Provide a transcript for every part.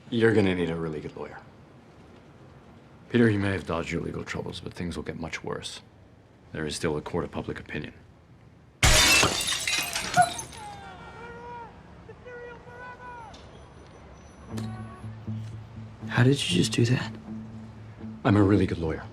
You're gonna need a really good lawyer. Peter, you may have dodged your legal troubles, but things will get much worse. There is still a court of public opinion. How did you just do that? I'm a really good lawyer.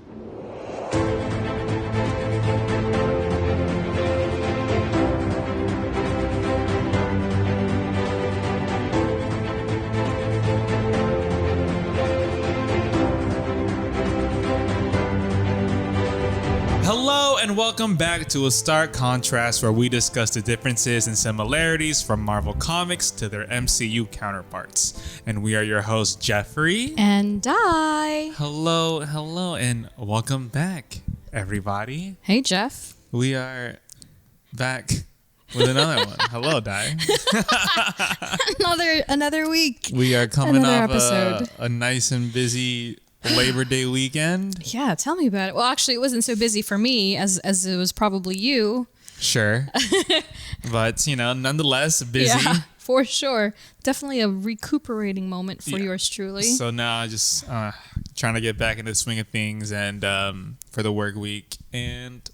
Hello and welcome back to A Stark Contrast, where we discuss the differences and similarities from Marvel Comics to their MCU counterparts. And we are your hosts, Geoffrey and Dai. Hello, and welcome back, everybody. Hey, Jeff. We are back with another one. Hello, Dai. another week. We are coming Another off episode. a nice and busy Labor Day weekend. Yeah, tell me about it. Well, actually, it wasn't so busy for me as it was probably you. Sure. But, nonetheless, busy. Yeah, for sure. Definitely a recuperating moment for yours truly. So now I just trying to get back into the swing of things and for the work week and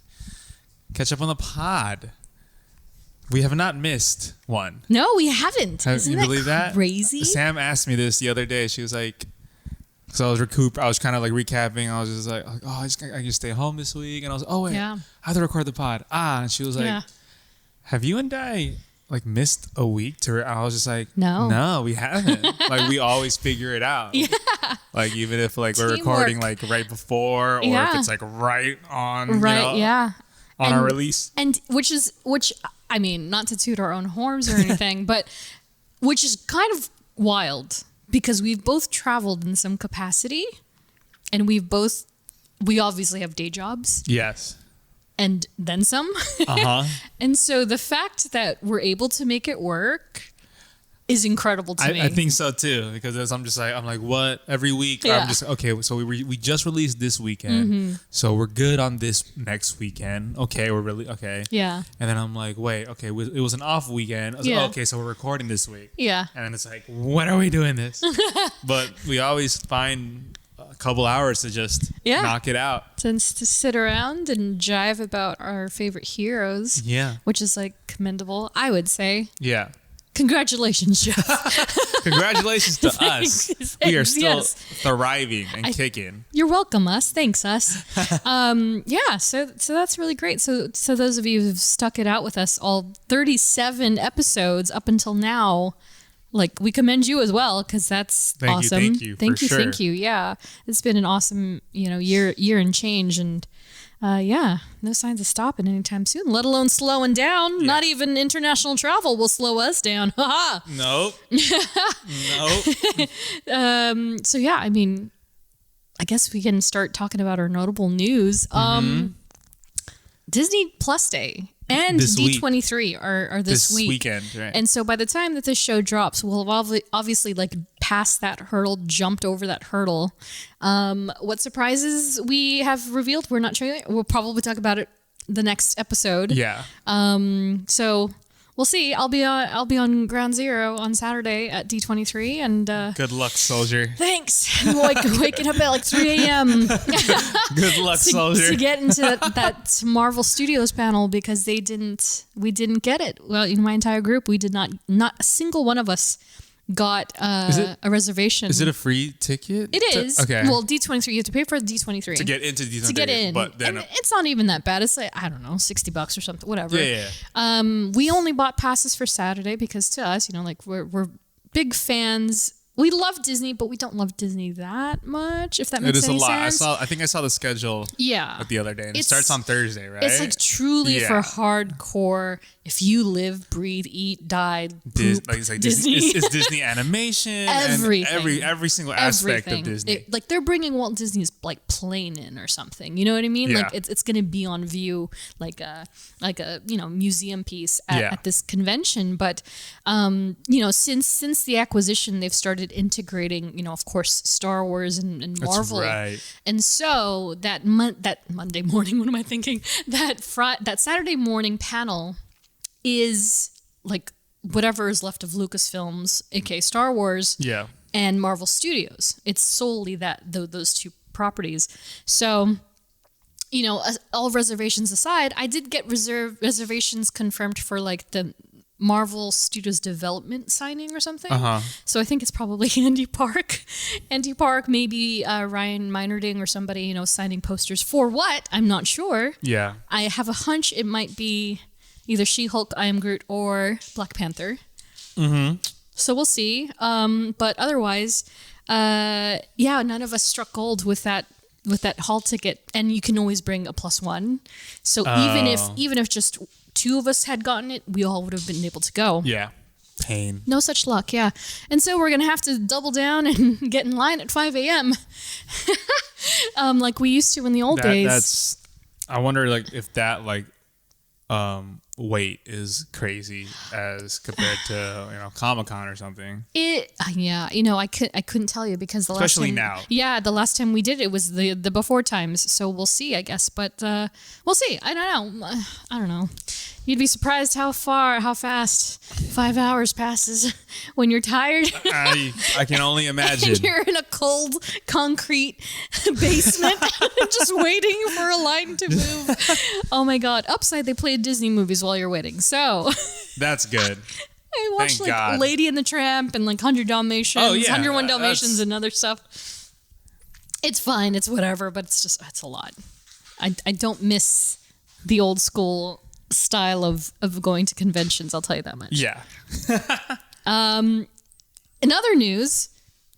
catch up on the pod. We have not missed one. No, we haven't. Isn't you that believe that? Crazy? Sam asked me this the other day. She was like, so I was kind of like recapping. I was just like, oh, I can stay home this week. And I was like, oh, wait, Yeah. I have to record the pod. And she was like, Yeah. have you and I like missed a week to I was just like, No, we haven't. Like, we always figure it out. Yeah. Like, even if like we're Teamwork. recording like right before, or if Yeah. it's like right on, Right, yeah. on our release. And which I mean, not to toot our own horns or anything, but which is kind of wild because we've both traveled in some capacity and we obviously have day jobs. Yes. And then some. Uh-huh. And so the fact that we're able to make it work is incredible to me. I think so too, because as I'm like, what? Every week, Yeah. I'm just, okay, so we just released this weekend, so we're good on this next weekend. Okay, we're really, okay. Yeah. And then I'm like, wait, okay, it was an off weekend. I was Yeah. like, okay, so we're recording this week. Yeah. And then it's like, when are we doing this? But we always find a couple hours to just knock it out. Since to sit around and jive about our favorite heroes. Yeah. Which is like commendable, I would say. Yeah. Congratulations, Jeff. Congratulations to us. We are still Yes. thriving and kicking. You're welcome, us. Thanks, us. Yeah, so that's really great. So those of you who've stuck it out with us all 37 episodes up until now, like, we commend you as well, because that's awesome. Thank you. Yeah, it's been an awesome, year and change, and no signs of stopping anytime soon. Let alone slowing down. Yeah. Not even international travel will slow us down. Ha ha. Nope. Nope. So yeah, I mean, I guess we can start talking about our notable news. Disney Plus Day and This week. D23 are this week. Weekend, right? And so by the time that this show drops, we'll have obviously like passed that hurdle, jumped over that hurdle. What surprises we have revealed, we're not sure. We'll probably talk about it the next episode. Yeah. So we'll see. I'll be on Ground Zero on Saturday at D23, and Good luck, soldier. thanks. I'm like waking up at like 3 a.m. Good luck, soldier. to get into that Marvel Studios panel because we didn't get it. Well, in my entire group, we did not a single one of us got a reservation. Is it a free ticket? It is. Okay. Well, D23, you have to pay for D23. To get into D23. To get in. But then, and it's not even that bad. It's like, I don't know, $60 or something, whatever. yeah. We only bought passes for Saturday because to us, like we're big fans. We love Disney, but we don't love Disney that much, if that It makes is a any lot. sense. I think I saw the schedule the other day. And it starts on Thursday, right? It's like truly for hardcore. If you live, breathe, eat, die, poop, it's like Disney. It's Disney animation. Everything. And every single aspect Everything. of Disney. Like they're bringing Walt Disney's like plane in or something. You know what I mean? Yeah. Like it's going to be on view like a museum piece at this convention. But since the acquisition, they've started integrating of course Star Wars and Marvel. That's right. And so that Monday morning, what am I thinking? That Saturday morning panel is like whatever is left of Lucasfilms, a.k.a. Star Wars. Yeah. and Marvel Studios. It's solely those two properties. So, you know, all reservations aside, I did get reservations confirmed for like the Marvel Studios development signing or something. So I think it's probably Andy Park. Andy Park, maybe Ryan Meinerding or somebody, you know, signing posters for what? I'm not sure. Yeah. I have a hunch it might be either She-Hulk, I Am Groot, or Black Panther. So we'll see. But otherwise, none of us struck gold with that hall ticket, and you can always bring a +1. So even if just 2 of us had gotten it, we all would have been able to go. Yeah. Pain. No such luck, yeah. And so we're going to have to double down and get in line at 5 a.m. Like we used to in the old days. I wonder like if that like wait is crazy as compared to, you know, Comic-Con or something. I couldn't tell you because the especially last time, now. Yeah, the last time we did it was the before times, so we'll see, I guess. But we'll see. I don't know. You'd be surprised how fast 5 hours passes when you're tired. I can only imagine. And you're in a cold concrete basement just waiting for a line to move. Oh my God. Upside, they played Disney movies while you're waiting. So that's good. I watched Thank God. Lady and the Tramp and like 100 Dalmatians, 101 Dalmatians and other stuff. It's fine. It's whatever, but it's a lot. I don't miss the old school style of going to conventions, I'll tell you that much. Yeah. In other news,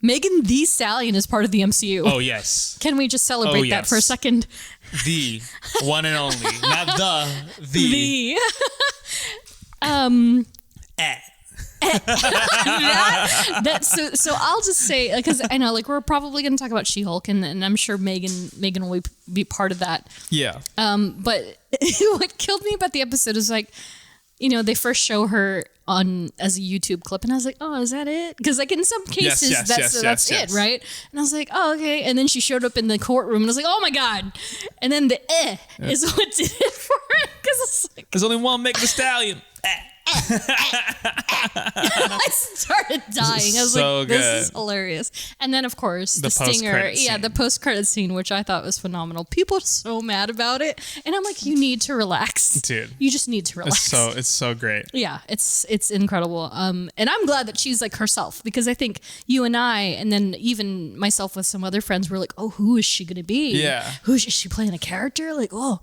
Megan Thee Stallion is part of the MCU. Oh, yes. Can we just celebrate that for a second? The one and only. Not the. So I'll just say, because I know like we're probably going to talk about She-Hulk and I'm sure Megan will be part of that. Yeah. But what killed me about the episode is like, you know, they first show her as a YouTube clip and I was like, oh, is that it? Because like in some cases that's it, right? And I was like, oh, okay. And then she showed up in the courtroom and I was like, oh my God. And then the is what did it for her. Because it's like, there's only one Megan Thee Stallion. I started dying. I was like, this is hilarious. And then, of course, the stinger. Yeah, the post-credit scene, which I thought was phenomenal. People are so mad about it. And I'm like, you need to relax. Dude. You just need to relax. It's so great. Yeah, it's incredible. And I'm glad that she's like herself because I think you and I, and then even myself with some other friends were like, oh, who is she going to be? Yeah. Is she playing a character? Like, oh.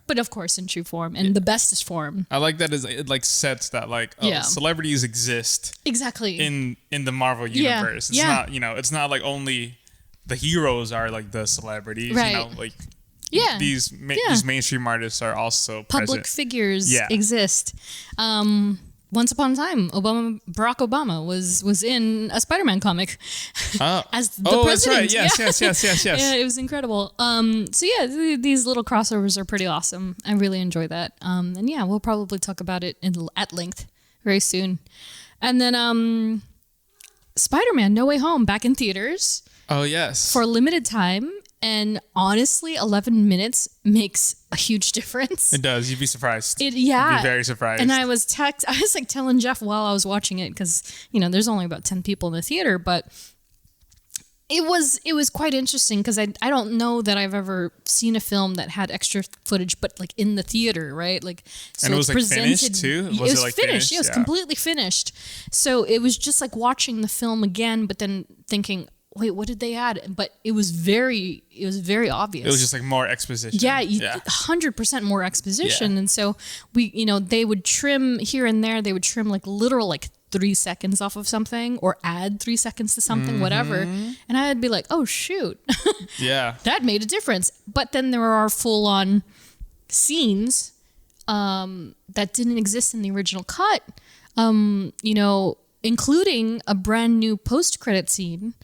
But of course, in true form and the bestest form. I like that it like sets that like celebrities exist exactly in the Marvel universe. It's not, you know, it's not like only the heroes are like the celebrities. Right. You know, like these mainstream artists are also public present. Figures exist. Once upon a time, Barack Obama was in a Spider-Man comic as the president. That's right. Yes. Yeah, it was incredible. So yeah, these little crossovers are pretty awesome. I really enjoy that. And yeah, we'll probably talk about it at length very soon. And then Spider-Man: No Way Home back in theaters. Oh yes. For a limited time. And honestly, 11 minutes makes a huge difference. It does. You'd be surprised. You'd be very surprised. And I was like telling Jeff while I was watching it, because, you know, there's only about 10 people in the theater, but it was quite interesting because I don't know that I've ever seen a film that had extra footage, but like in the theater, right? Like, so and it was like finished too? It was like finished. Yeah, it was completely finished. So it was just like watching the film again, but then thinking, wait, what did they add? But it was very obvious. It was just like more exposition. Yeah, 100% more exposition. Yeah. And so they would trim here and there. They would trim like literal like 3 seconds off of something or add 3 seconds to something, whatever. And I'd be like, oh shoot. Yeah. That made a difference. But then there are full on scenes that didn't exist in the original cut. Including a brand new post-credit scene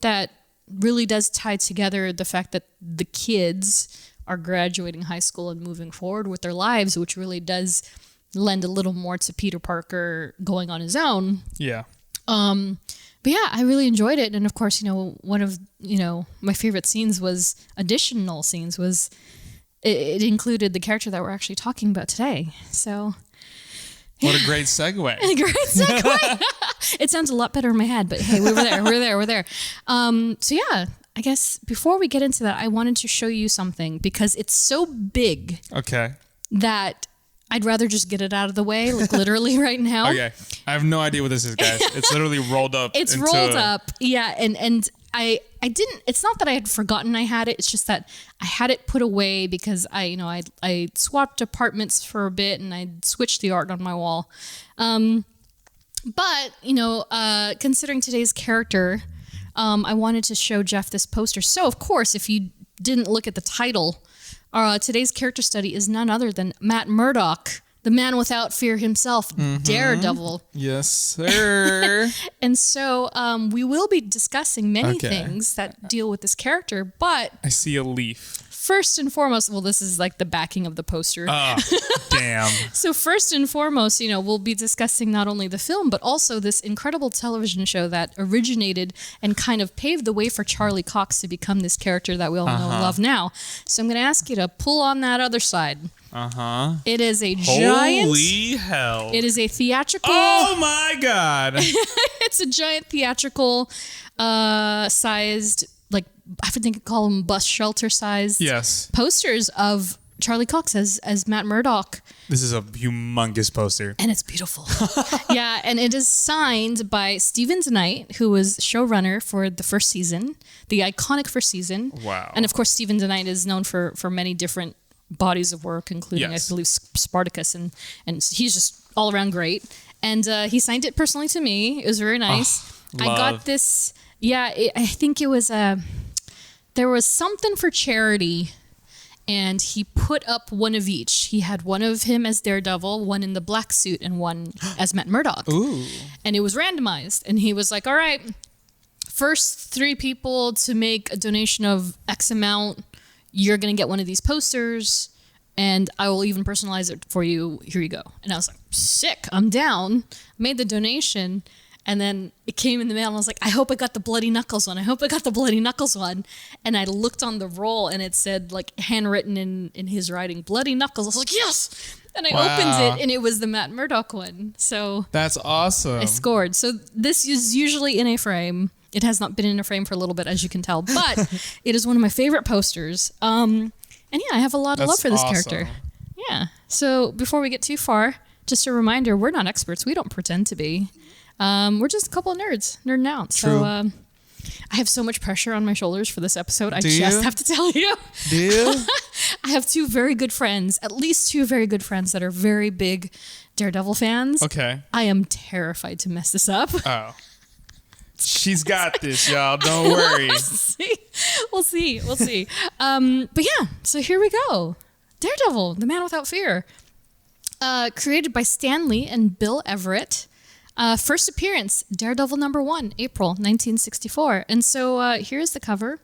that really does tie together the fact that the kids are graduating high school and moving forward with their lives, which really does lend a little more to Peter Parker going on his own. Yeah. But yeah, I really enjoyed it. And of course, one of, my favorite scenes was it included the character that we're actually talking about today. So What a great segue. Great segue. It sounds a lot better in my head, but hey, we're there. So yeah, I guess before we get into that, I wanted to show you something because it's so big Okay. that I'd rather just get it out of the way, like literally right now. Okay. I have no idea what this is, guys. It's literally rolled up. It's into rolled up. Yeah. And I didn't, it's not that I had forgotten I had it. It's just that I had it put away because I swapped apartments for a bit and I switched the art on my wall. But considering today's character, I wanted to show Jeff this poster. So of course, if you didn't look at the title, today's character study is none other than Matt Murdock, the man without fear himself, Daredevil. Yes, sir. And so we will be discussing many things that deal with this character, but I see a leaf. first and foremost, well, this is like the backing of the poster. Oh, damn. So first and foremost, we'll be discussing not only the film, but also this incredible television show that originated and kind of paved the way for Charlie Cox to become this character that we all know and love now. So I'm going to ask you to pull on that other side. It is a giant. Holy hell. It is a theatrical. Oh my God. It's a giant theatrical sized, like, I think call them bus shelter sized Yes. posters of Charlie Cox as Matt Murdock. This is a humongous poster. And it's beautiful. Yeah, and it is signed by Steven Knight, who was showrunner for the first season, the iconic first season. Wow. And of course, Steven Knight is known for many different bodies of work, including, Yes. I believe, Spartacus, and he's just all around great. And he signed it personally to me. It was very nice. I got this. Yeah, I think it was there was something for charity, and he put up one of each. He had one of him as Daredevil, one in the black suit, and one as Matt Murdock. Ooh. And it was randomized. And he was like, all right, first 3 people to make a donation of X amount, you're going to get one of these posters, and I will even personalize it for you. Here you go. And I was like, sick, I'm down. Made the donation, and then it came in the mail, and I was like, I hope I got the Bloody Knuckles one. I hope I got the Bloody Knuckles one. And I looked on the roll, and it said, like, handwritten in his writing, Bloody Knuckles. I was like, yes! And I opened it, and it was the Matt Murdock one. So That's awesome. I scored. So this is usually in a frame. It has not been in a frame for a little bit, as you can tell, but it is one of my favorite posters. And yeah, I have a lot of love for this character. Yeah. So before we get too far, just a reminder, we're not experts. We don't pretend to be. We're just a couple of nerds, nerding out. True. So I have so much pressure on my shoulders for this episode. I Do just you? have to tell you. Do you? I have 2 very good friends, at least 2 very good friends that are very big Daredevil fans. Okay. I am terrified to mess this up. Oh. She's got this, y'all. Don't worry. We'll see. But yeah, so here we go. Daredevil, the man without fear. Created by Stan Lee and Bill Everett. First appearance, Daredevil #1, April 1964. And so here's the cover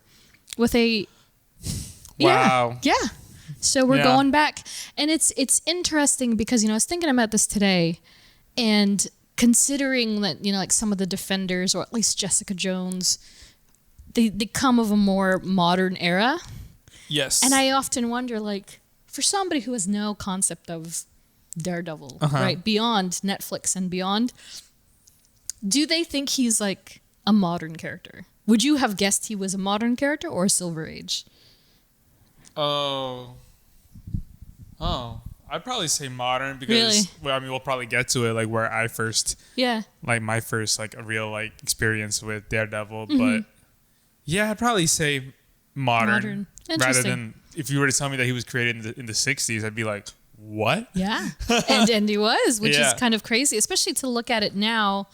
with a... Wow. Yeah. So we're Yeah. going back. And it's interesting because, I was thinking about this today, and considering that, like some of the Defenders, or at least Jessica Jones, they come of a more modern era. Yes. And I often wonder, like, for somebody who has no concept of Daredevil, right, beyond Netflix and beyond, do they think he's like a modern character? Would you have guessed he was a modern character or a Silver Age? Oh, I'd probably say modern because Really? well, I mean, we'll probably get to it, like where I first, Yeah. like my first, like a real like experience with Daredevil. Mm-hmm. But yeah, I'd probably say modern. Modern. Rather Interesting. than if you were to tell me that he was created in the 60s, I'd be like, what? Yeah. and he was, which is Yeah. kind of crazy, especially to look at it now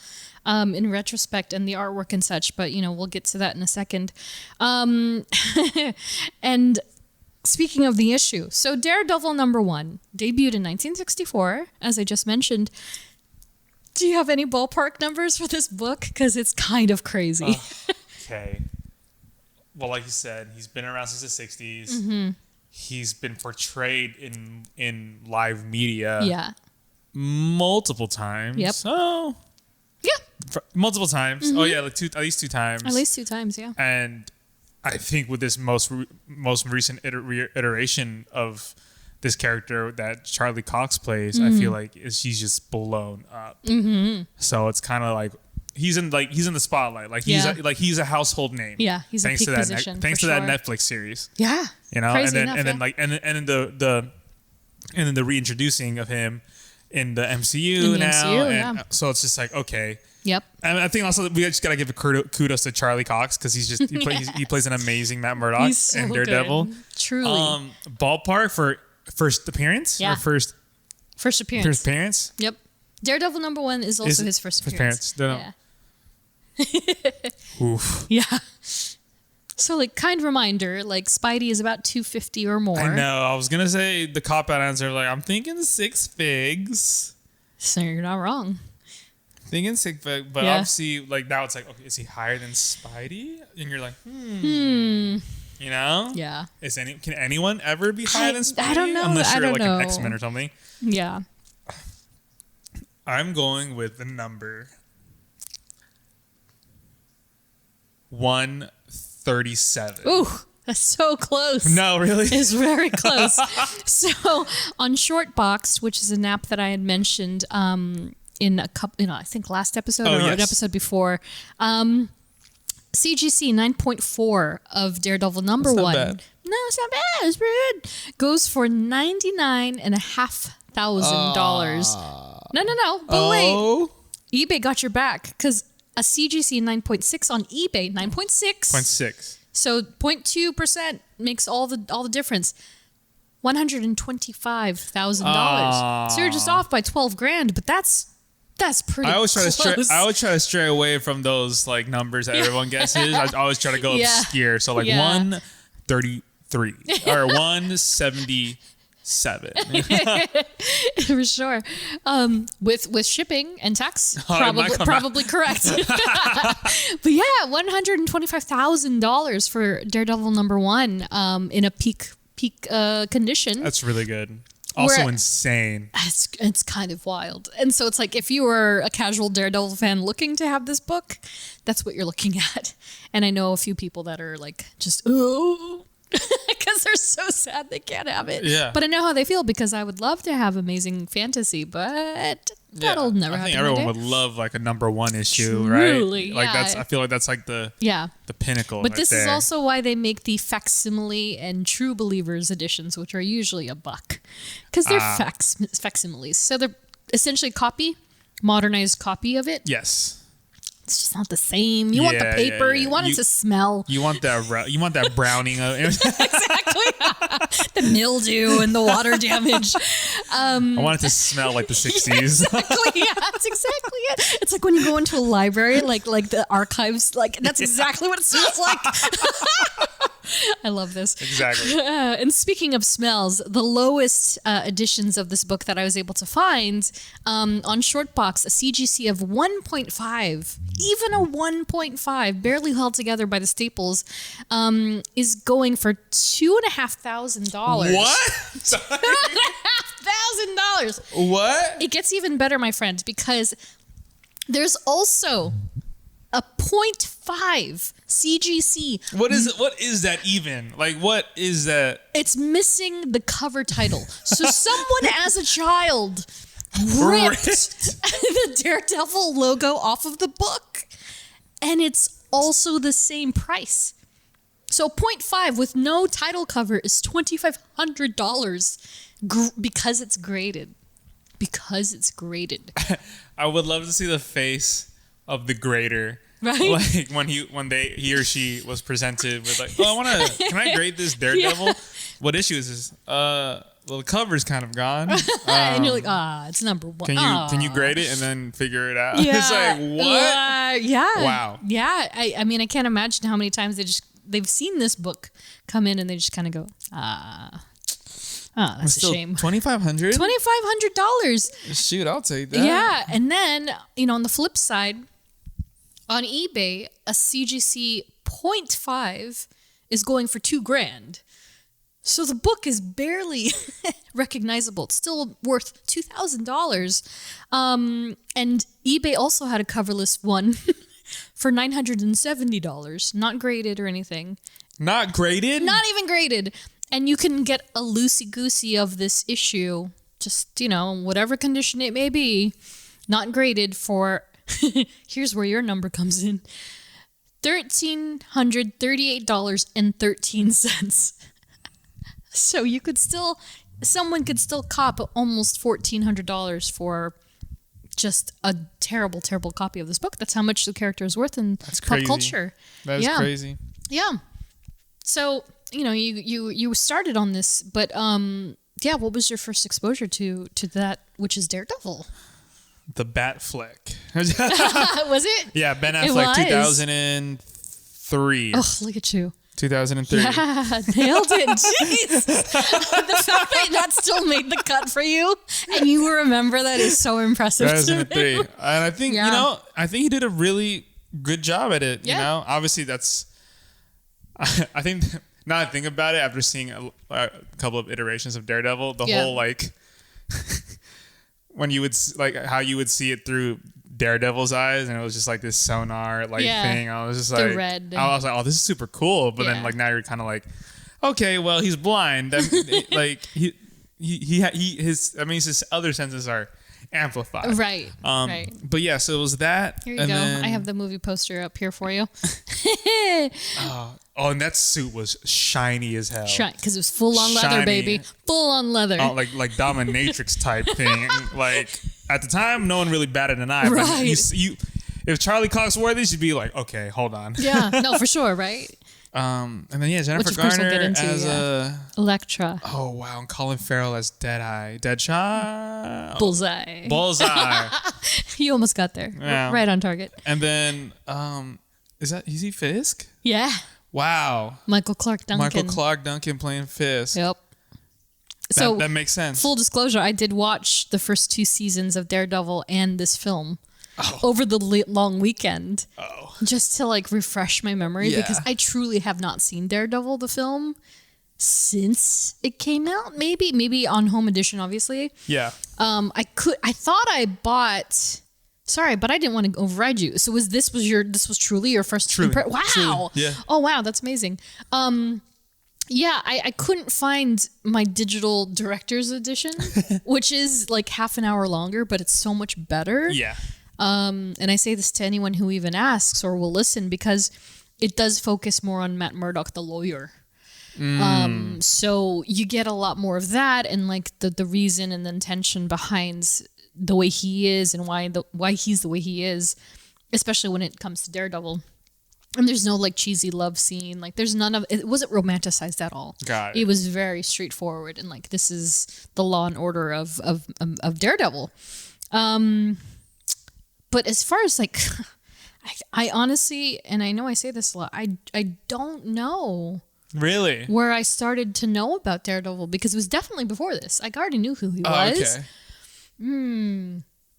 in retrospect and the artwork and such. But, we'll get to that in a second. And speaking of the issue, so Daredevil #1 debuted in 1964, as I just mentioned. Do you have any ballpark numbers for this book? Because it's kind of crazy. Okay. Well, like you said, he's been around since the 60s. Mm-hmm. He's been portrayed in live media Yeah. multiple times. Yep. Oh, Yeah. multiple times. Oh yeah, like at least 2 times. At least 2 times, yeah. And I think with this most recent iteration of this character that Charlie Cox plays, I feel like she's just blown up. Mm-hmm. So it's kind of like he's in the spotlight. Like he's a household name. Yeah, he's thanks a peak to position. thanks to that Netflix series. Yeah, you know, crazy and then the reintroducing of him in the MCU now. So it's just like, okay. Yep. And I think also we just gotta give a kudos to Charlie Cox because he plays an amazing Matt Murdock so in Daredevil. Good. Truly. Ballpark for first appearance. Yeah. Or first appearance. First appearance. Yep. Daredevil #1 is also his first appearance. Yeah. Oof. Yeah. So, like, kind reminder, like, Spidey is about 250 or more. I know. I was gonna say the cop-out answer. Like, I'm thinking 6 figs. So you're not wrong. Thinking 6 figs, but obviously, like, now it's like, okay, is he higher than Spidey? And you're like, You know? Yeah. Can anyone ever be higher than Spidey? I don't know. Unless you're like an X-Men or something. Yeah. I'm going with the number 137. Ooh, that's so close. No, really? It's very close. So on Shortboxed, which is an app that I had mentioned in a couple, I think last episode an episode before, CGC 9.4 of Daredevil #1. That's not bad. No, it's not bad. It's pretty good. Goes for $99,500. No. But wait. eBay got your back because a CGC 9.6 on eBay, 9.6. 0.6. So 0.2% makes all the difference. $125,000. So you're just off by $12,000, but that's pretty. I always try close. to stray away from those like numbers that everyone guesses. I always try to go obscure. So like 133 or 177. For sure. With shipping and tax, probably correct. But yeah, $125,000 for Daredevil #1 in a peak condition. That's really good. Also insane. It's kind of wild. And so it's like if you were a casual Daredevil fan looking to have this book, that's what you're looking at. And I know a few people that are like just because they're so sad they can't have it. Yeah. But I know how they feel because I would love to have amazing fantasy, but that'll never happen. I think everyone would love like a #1 issue, Truly, right? Like yeah. I feel like that's like the pinnacle. But right this there. is also why they make the facsimile and true believers editions, which are usually $1 because they're facsimiles. So they're essentially modernized copy of it. Yes. It's just not the same. You want the paper. You want it to smell. You want that browning of Exactly. The mildew and the water damage. I want it to smell like the 60s. Exactly. Yeah, that's exactly it. It's like when you go into a library, like the archives. Like that's exactly what it smells like. I love this. Exactly. And speaking of smells, the lowest editions of this book that I was able to find on Shortbox, a CGC of 1.5, even a 1.5, barely held together by the staples, is going for $2,500. What? $2,500. What? It gets even better, my friend, because there's also a 0.5 CGC. What is that even? Like, what is that? It's missing the cover title. So someone as a child ripped the Daredevil logo off of the book. And it's also the same price. So 0.5 with no title cover is $2,500 because it's graded. Because it's graded. I would love to see the face of the grader, right? Like when he or she was presented with like, can I grade this Daredevil? Yeah. What issue is this? Well, the cover's kind of gone. And you're like, it's #1. Can you grade it and then figure it out? Yeah. It's like what? Yeah. Wow. Yeah. I mean, I can't imagine how many times they've seen this book come in and they just kind of go, that's a shame. $2,500. $2,500. Shoot, I'll take that. Yeah, and then on the flip side, on eBay, a CGC 0.5 is going for $2,000. So the book is barely recognizable. It's still worth $2,000. And eBay also had a coverless one for $970, not graded or anything. Not graded? Not even graded. And you can get a loosey-goosey of this issue, just, whatever condition it may be, not graded for, here's where your number comes in, $1,338.13. So someone could still cop almost $1,400 for just a terrible, terrible copy of this book. That's how much the character is worth in pop culture. That's crazy. Yeah. So, you started on this, but what was your first exposure to that, which is Daredevil? The Bat flick. Was it? Yeah, Ben Affleck, 2003. Oh, look at you. 2003. Yeah, nailed it. Jeez. The fact that still made the cut for you and you remember that is so impressive. 2003. And I think, I think he did a really good job at it. Yeah. Obviously that's, I think, now I think about it after seeing a couple of iterations of Daredevil, the whole when you would how you would see it through Daredevil's eyes, and it was just like this sonar thing. I was just like, red. I was like, oh, this is super cool. But then now you're kind of like, okay, well, he's blind. His other senses are amplified. Right. Right. But yeah, so it was that. Here you go. I have the movie poster up here for you. And that suit was shiny as hell. Because it was full on leather, baby. Full on leather. Oh, like dominatrix type thing. Like at the time, no one really batted an eye. Right. But if Charlie Cox wore this, you'd be like, okay, hold on. Yeah. No, for sure. Right. And then Jennifer Which, of course, Garner we'll get into, as Elektra. Oh wow, and Colin Farrell as Deadshot. Bullseye. You almost got there. Yeah. Right on target. And then is he Fisk? Yeah. Wow. Michael Clark Duncan playing Fisk. Yep. So that makes sense. Full disclosure, I did watch the first 2 seasons of Daredevil and this film over the long weekend. Oh. Just to refresh my memory because I truly have not seen Daredevil the film since it came out. Maybe on home edition, obviously. Yeah. I thought I bought. Sorry, but I didn't want to override you. So this was truly your first impression? Wow. Truly, yeah. Oh wow, that's amazing. I couldn't find my digital director's edition, which is half an hour longer, but it's so much better. Yeah. And I say this to anyone who even asks or will listen because it does focus more on Matt Murdock, the lawyer. So you get a lot more of that and the reason and the intention behind the way he is and why he's the way he is, especially when it comes to Daredevil. And there's no cheesy love scene. There's none of it. Wasn't romanticized at all. Got it. It was very straightforward and this is the Law and Order of Daredevil. But as far as I honestly, and I know I say this a lot, I don't know. Really? Where I started to know about Daredevil because it was definitely before this. I already knew who he was. Okay.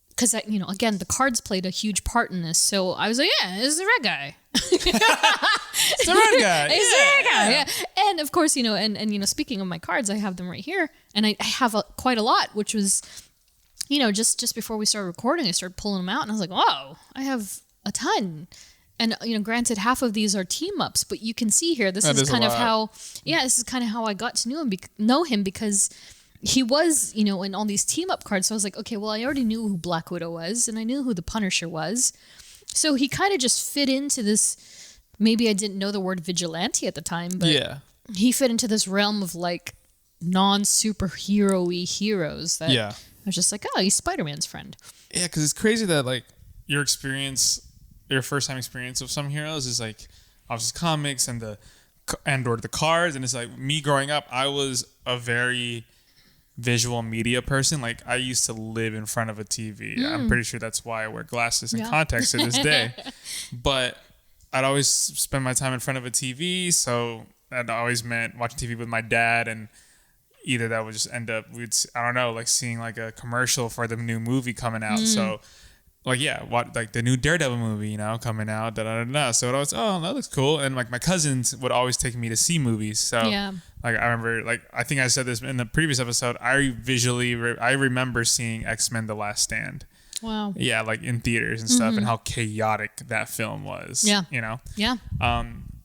Because again, the cards played a huge part in this. So I was like, yeah, it's the red guy. It's the red guy. It's the red guy. Yeah. And of course, and speaking of my cards, I have them right here, and I have quite a lot, which was, just before we started recording, I started pulling them out, and I was like, whoa, I have a ton. And granted, half of these are team ups, but you can see here, this is kind of how I got to know him because he was, in all these team up cards. So I was like, okay, well, I already knew who Black Widow was, and I knew who the Punisher was. So he kind of just fit into this. Maybe I didn't know the word vigilante at the time, but he fit into this realm of non-superhero-y heroes that I was just like, oh, he's Spider-Man's friend. Yeah, because it's crazy that your first time experience of some heroes is obviously comics and or the cards, and it's me growing up, I was a very visual media person. I used to live in front of a TV. I'm pretty sure that's why I wear glasses and contacts to this day. But I'd always spend my time in front of a TV, so that always meant watching TV with my dad, and either that would just end up seeing a commercial for the new movie coming out. So the new Daredevil movie, coming out, So it was, oh, that looks cool. And my cousins would always take me to see movies. So I remember, I think I said this in the previous episode, I remember seeing X-Men: The Last Stand. Wow. Yeah, in theaters and stuff, and how chaotic that film was. Yeah. Yeah.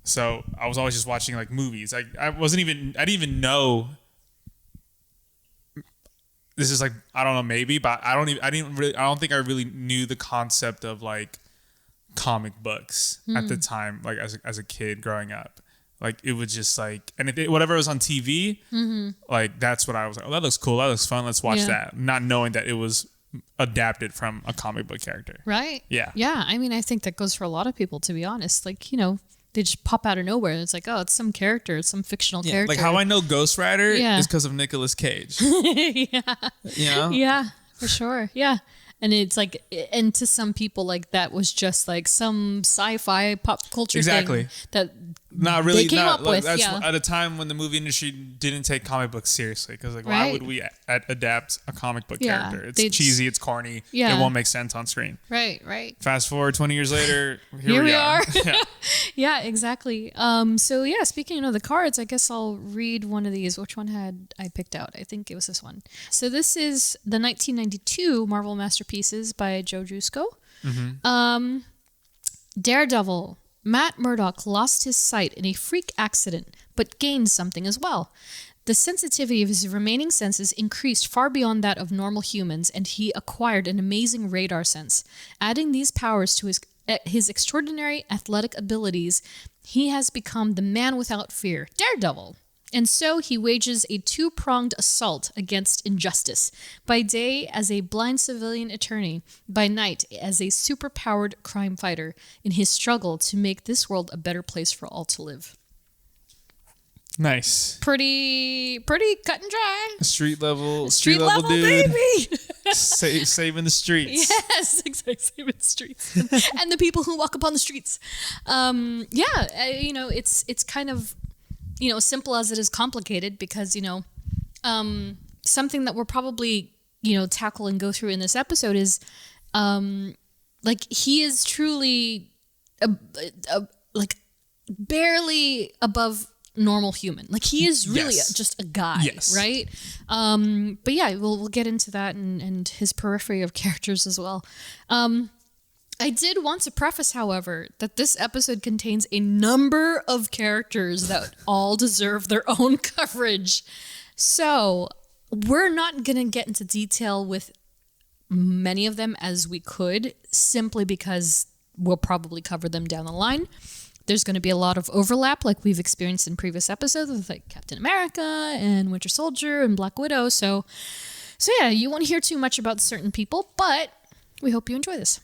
So I was always just watching like movies. I didn't even know. This is like, I don't know, maybe, but I don't think I really knew the concept of like comic books at the time, like as a kid growing up. Like it was just like, and whatever was on TV, like that's what I was like, oh, that looks cool, that looks fun, let's watch that. Not knowing that it was adapted from a comic book character. Right? Yeah. Yeah. I mean, I think that goes for a lot of people, to be honest. Like, you know, they just pop out of nowhere. It's like, oh, it's some character, it's some fictional character. Like how I know Ghost Rider is because of Nicolas Cage. Yeah. You know? Yeah, for sure. Yeah. And it's like, and to some people, like that was just like some sci-fi pop culture thing that not really they came up like, with. that's Yeah. at a time when the movie industry didn't take comic books seriously, because like why Right. would we adapt a comic book Yeah, character? It's they cheesy, it's corny, Yeah. it won't make sense on screen. Right, right. Fast forward 20 years later, Here we are. Yeah. Yeah, exactly. So yeah, speaking of the cards, I guess I'll read one of these. Which one had I picked out? I think it was this one. So this is the 1992 Marvel Masterpieces by Joe Jusko. Daredevil. Matt Murdock lost his sight in a freak accident, but gained something as well. The sensitivity of his remaining senses increased far beyond that of normal humans, and he acquired an amazing radar sense. Adding these powers to his extraordinary athletic abilities, he has become the man without fear, Daredevil. And so he wages a two-pronged assault against injustice, by day as a blind civilian attorney, by night as a superpowered crime fighter, in his struggle to make this world a better place for all to live. Nice. Pretty cut and dry. Street level Street-level dude. baby. Saving the streets. Yes, exactly. Saving the streets and the people who walk upon the streets. You know, it's kind of, you know, simple as it is complicated, because, you know, something that we'll probably, you know, tackle and go through in this episode is, like, he is truly like barely above normal human. Like, he is really just a guy, right? But yeah, we'll get into that and his periphery of characters as well. I did want to preface, however, that this episode contains a number of characters that all deserve their own coverage. So we're not going to get into detail with many of them as we could, simply because we'll probably cover them down the line. There's going to be a lot of overlap, like we've experienced in previous episodes with like Captain America and Winter Soldier and Black Widow. So yeah, you won't hear too much about certain people, but we hope you enjoy this.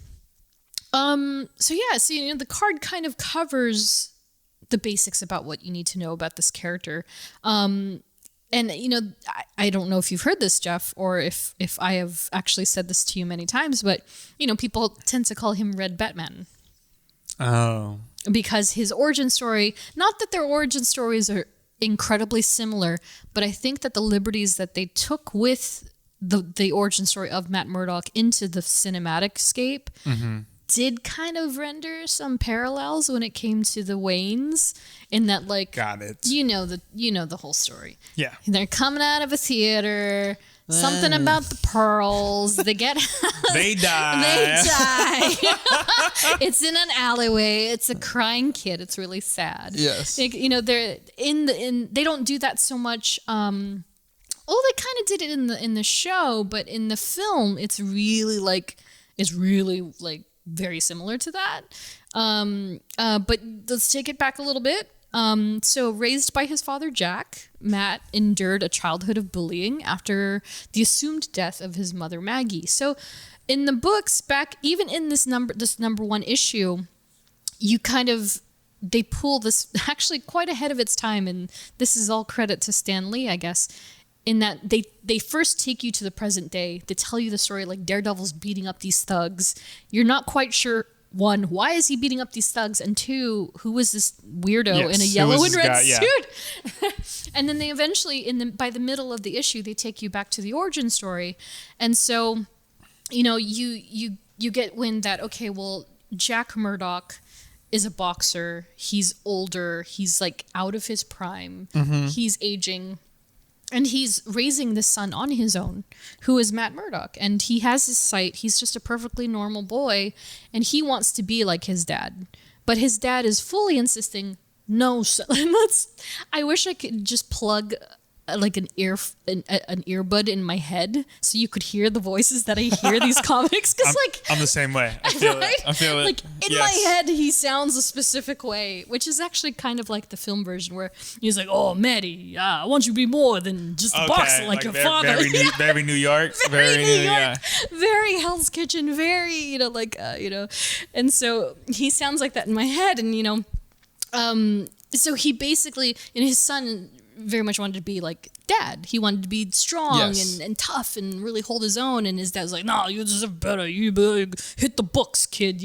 So you know, the card kind of covers the basics about what you need to know about this character. And, you know, I don't know if you've heard this, Jeff, or if I have actually said this to you many times, but, you know, people tend to call him Red Batman. Oh. Because his origin story, not that their origin stories are incredibly similar, but I think that the liberties that they took with the origin story of Matt Murdock into the cinematic scape did kind of render some parallels when it came to the Waynes, in that, like, got it. You know the whole story. Yeah. They're coming out of a theater. Something about the pearls. They get They die. They die. It's in an alleyway. It's a crying kid. It's really sad. Yes. Like, you know, they're they don't do that so much. They kind of did it in the show, but in the film, it's really very similar to that. But let's take it back a little bit. So raised by his father, Jack, Matt endured a childhood of bullying after the assumed death of his mother, Maggie. So in the books, even in this number one issue, they pull this actually quite ahead of its time. And this is all credit to Stan Lee, I guess, in that they first take you to the present day. They tell you the story, like Daredevil's beating up these thugs. You're not quite sure, one, why is he beating up these thugs? And two, who is this weirdo in a yellow and red suit? And then they eventually, by the middle of the issue, they take you back to the origin story. And so, you know, you get wind that, okay, well, Jack Murdock is a boxer. He's older. He's like out of his prime. He's aging. And he's raising this son on his own, who is Matt Murdock. And he has his sight. He's just a perfectly normal boy. And he wants to be like his dad. But his dad is fully insisting, no, son. I wish I could just plug like an earbud in my head so you could hear the voices that I hear these comics. Because I'm the same way. I feel right? it. I feel it. Like in my head, he sounds a specific way, which is actually kind of like the film version where he's like, "Oh, Maddie, I want you to be more than just a boxer like your father." Very New York. Very New York. Very Hell's Kitchen. Very and so he sounds like that in my head, and so he basically, and his son very much wanted to be like dad. He wanted to be strong and tough and really hold his own. And his dad's like, "No, you deserve better. You hit the books, kid,"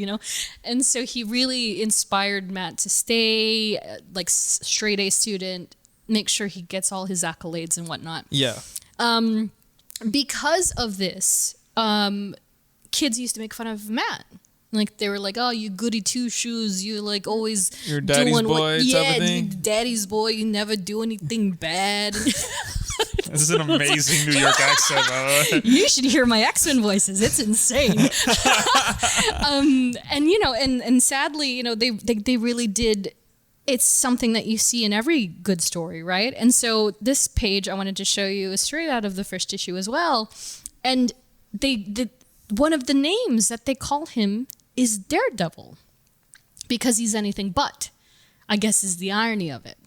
And so he really inspired Matt to stay like straight A student, make sure he gets all his accolades and whatnot. Yeah. Because of this, kids used to make fun of Matt. Like they were like, "Oh, you goody two shoes. You like always your daddy's doing boy type of thing. Daddy's boy. You never do anything bad." This is an amazing New York accent, by the way. You should hear my accent voices. It's insane. And sadly, they really did. It's something that you see in every good story, right? And so this page I wanted to show you is straight out of the first issue as well. And one of the names that they call him is Daredevil, because he's anything but, I guess, is the irony of it.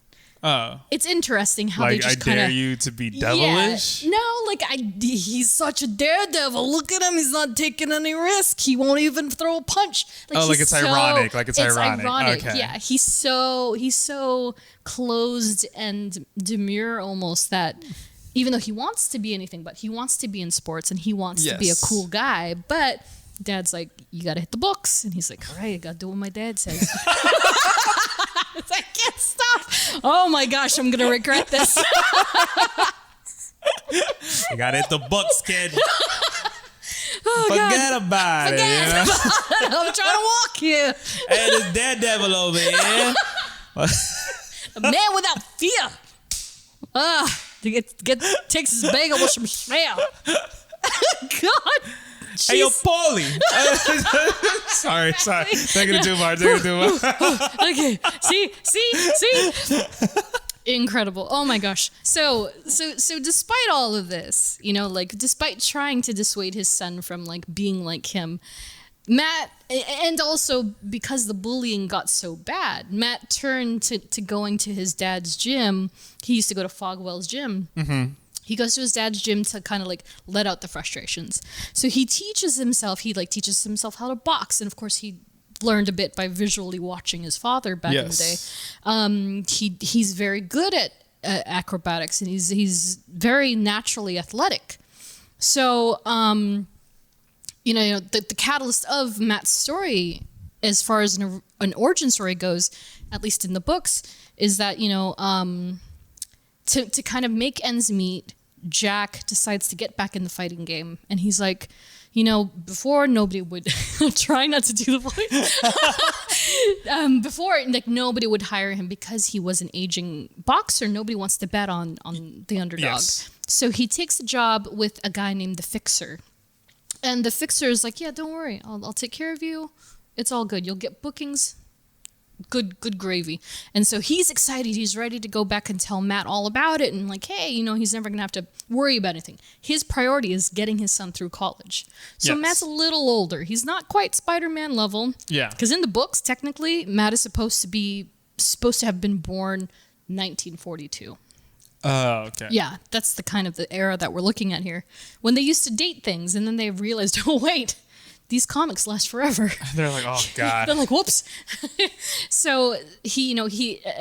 Oh. It's interesting how like, they just kind of... I dare you to be devilish? Yeah, no, like, he's such a daredevil. Look at him. He's not taking any risk. He won't even throw a punch. Like it's ironic. Like it's ironic. Okay. Yeah, he's so closed and demure almost that... Even though he wants to be anything, but he wants to be in sports and he wants to be a cool guy. But dad's like, "You got to hit the books." And he's like, "All right, I got to do what my dad says." I can't stop. Oh my gosh, I'm going to regret this. You got to hit the books, kid. Forget about it. I'm trying to walk here. Hey, this Daredevil over here. A man without fear. Get Texas bagel with some smell. God. Hey, yo, Paulie. Sorry. Taking it too much. Okay. See? Incredible. Oh my gosh. So despite all of this, despite trying to dissuade his son from like being like him, Matt, and also because the bullying got so bad, Matt turned to going to his dad's gym. He used to go to Fogwell's gym. Mm-hmm. He goes to his dad's gym to kind of like let out the frustrations. So he teaches himself how to box. And of course he learned a bit by visually watching his father back in the day. He's very good at acrobatics, and he's very naturally athletic. So, the catalyst of Matt's story, as far as an origin story goes, at least in the books, is that, to kind of make ends meet, Jack decides to get back in the fighting game. And he's like, before nobody would try not to do the voice. Before, like, nobody would hire him because he was an aging boxer. Nobody wants to bet on the underdog. Yes. So he takes a job with a guy named the Fixer. And the Fixer is like, "Yeah, don't worry. I'll take care of you. It's all good. You'll get bookings. Good gravy." And so he's excited. He's ready to go back and tell Matt all about it. And like, hey, he's never going to have to worry about anything. His priority is getting his son through college. So Matt's a little older. He's not quite Spider-Man level. Yeah. Because in the books, technically, Matt is supposed to have been born 1942. Oh, okay. Yeah, that's the kind of the era that we're looking at here. When they used to date things and then they realized, oh, wait, these comics last forever. They're like, oh, God. They're like, whoops. So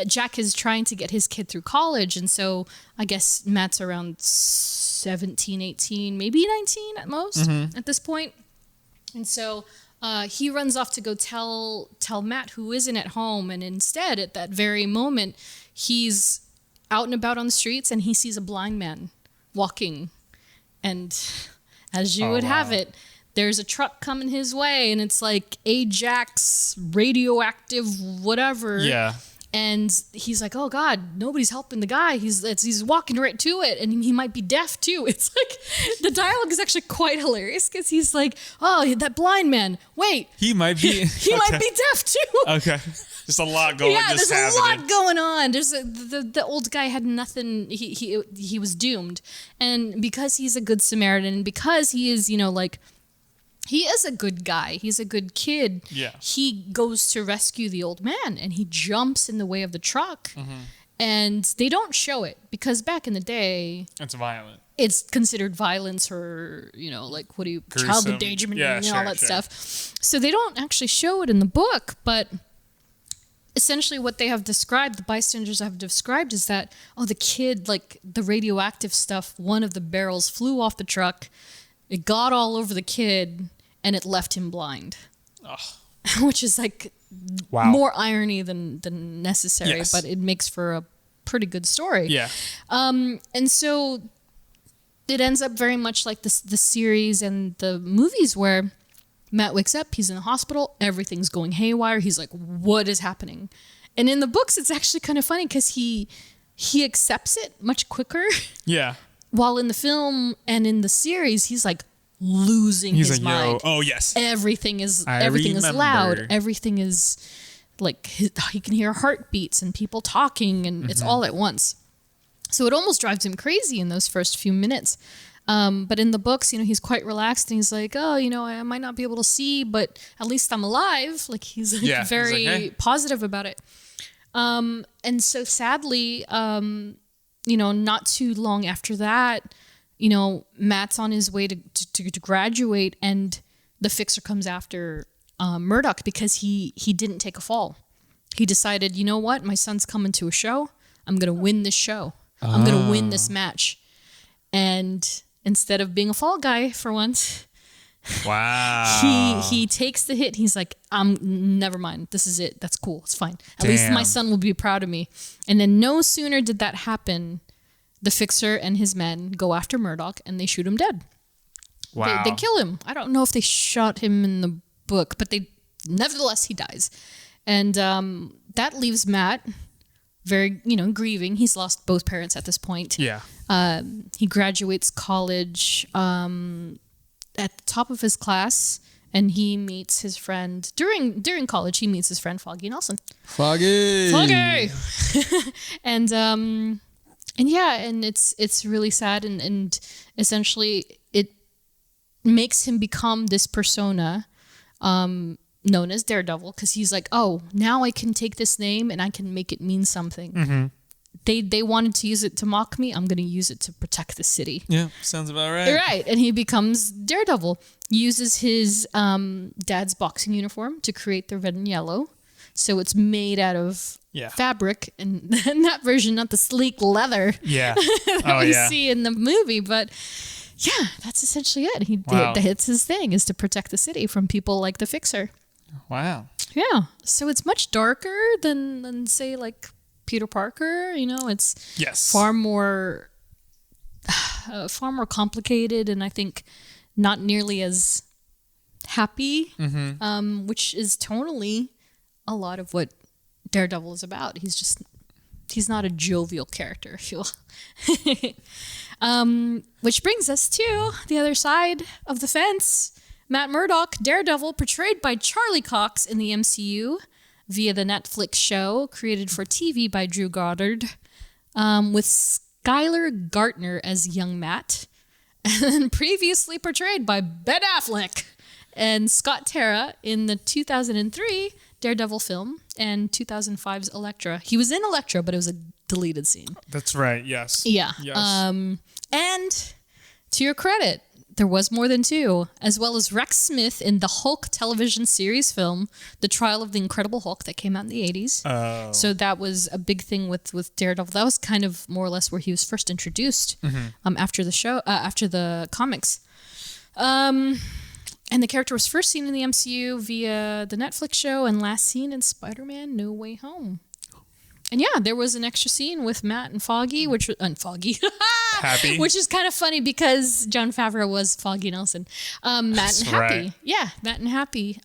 Jack is trying to get his kid through college. And so I guess Matt's around 17, 18, maybe 19 at most at this point. And so he runs off to go tell Matt, who isn't at home. And instead, at that very moment, he's out and about on the streets and he sees a blind man walking. And as you would have it, there's a truck coming his way, and it's like Ajax, radioactive, whatever. Yeah. And he's like, oh God, nobody's helping the guy. He's walking right to it, and he might be deaf too. It's like the dialogue is actually quite hilarious because he's like, oh, that blind man. Wait, He might be. he might be deaf too. Okay. Just a lot going. Yeah, just there's a happening. lot going on. The old guy had nothing. He was doomed, and because he's a good Samaritan, and because he is, he is a good guy. He's a good kid. Yeah. He goes to rescue the old man, and he jumps in the way of the truck. And they don't show it because back in the day, It's violent. it's considered violence or, child Gruesome. endangerment Yeah, and sure, all that sure. stuff. So they don't actually show it in the book, but essentially what they have described, the bystanders have described, is that, the kid, the radioactive stuff, one of the barrels flew off the truck, it got all over the kid, and it left him blind. Which is Wow. more irony than necessary, Yes. but it makes for a pretty good story. Yeah. And so it ends up very much like the series and the movies where Matt wakes up, he's in the hospital, everything's going haywire. He's like, what is happening? And in the books, it's actually kind of funny because he accepts it much quicker. Yeah. While in the film and in the series, he's like losing He's his like, mind. yo, oh yes. Everything is I loud. remember. Everything is like he can hear heartbeats and people talking, and it's all at once. So it almost drives him crazy in those first few minutes. But in the books, he's quite relaxed, and he's like, I might not be able to see, but at least I'm alive. Like he's Yeah, he's very like, hey. positive about it. And so sadly, not too long after that, Matt's on his way to graduate, and the fixer comes after MURDOCK because he didn't take a fall. He decided, you know what? My son's coming to a show. I'm going to win this show. I'm going to win this match. And instead of being a fall guy for once, Wow. he takes the hit. He's like, never mind. This is it. That's cool. It's fine. At least my son will be proud of me. And then no sooner did that happen, the fixer and his men go after MURDOCK and they shoot him dead. Wow. They kill him. I don't know if they shot him in the book, but nevertheless, he dies. And that leaves Matt very, grieving. He's lost both parents at this point. Yeah. He graduates college at the top of his class, and he meets his friend during college. He meets his friend Foggy Nelson. Foggy. And it's really sad, and essentially it makes him become this persona known as Daredevil, because he's like, oh, now I can take this name and I can make it mean something. Mm-hmm. They wanted to use it to mock me. I'm going to use it to protect the city. Yeah, sounds about right. Right. And he becomes Daredevil, uses his dad's boxing uniform to create the red and yellow. So it's made out of fabric, and that version, not the sleek leather Yeah. that we see in the movie. But yeah, that's essentially it. That's his thing, is to protect the city from people like the Fixer. Wow. Yeah. So it's much darker than say, like Peter Parker. It's far more complicated, and I think not nearly as happy, which is tonally a lot of what Daredevil is about. He's not a jovial character, if you will. Which brings us to the other side of the fence. Matt Murdock, Daredevil, portrayed by Charlie Cox in the MCU via the Netflix show created for TV by Drew Goddard, with Skylar Gartner as young Matt, and then previously portrayed by Ben Affleck and Scott Terra in the 2003 Daredevil film and 2005's Elektra. He was in Elektra, but it was a deleted scene. That's right. Yes. Yeah. Yes. And to your credit, there was more than two, as well as Rex Smith in the Hulk television series film, The Trial of the Incredible Hulk, that came out in the 80s. Oh. So that was a big thing with Daredevil. That was kind of more or less where he was first introduced after the show, after the comics. And the character was first seen in the MCU via the Netflix show and last seen in Spider-Man No Way Home. And yeah, there was an extra scene with Matt and Foggy, which was Happy. which is kind of funny because Jon Favreau was Foggy Nelson. Matt and Happy. Right. Yeah, Matt and Happy.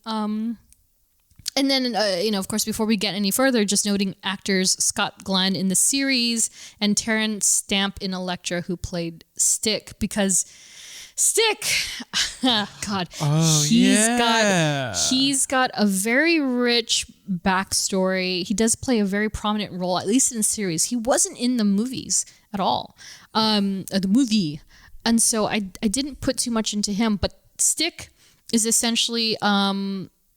And then, of course, before we get any further, just noting actors Scott Glenn in the series and Terrence Stamp in Elektra, who played Stick, because Stick, God, he's got a very rich backstory. He does play a very prominent role, at least in the series. He wasn't in the movies at all, the movie, and so I didn't put too much into him. But Stick is essentially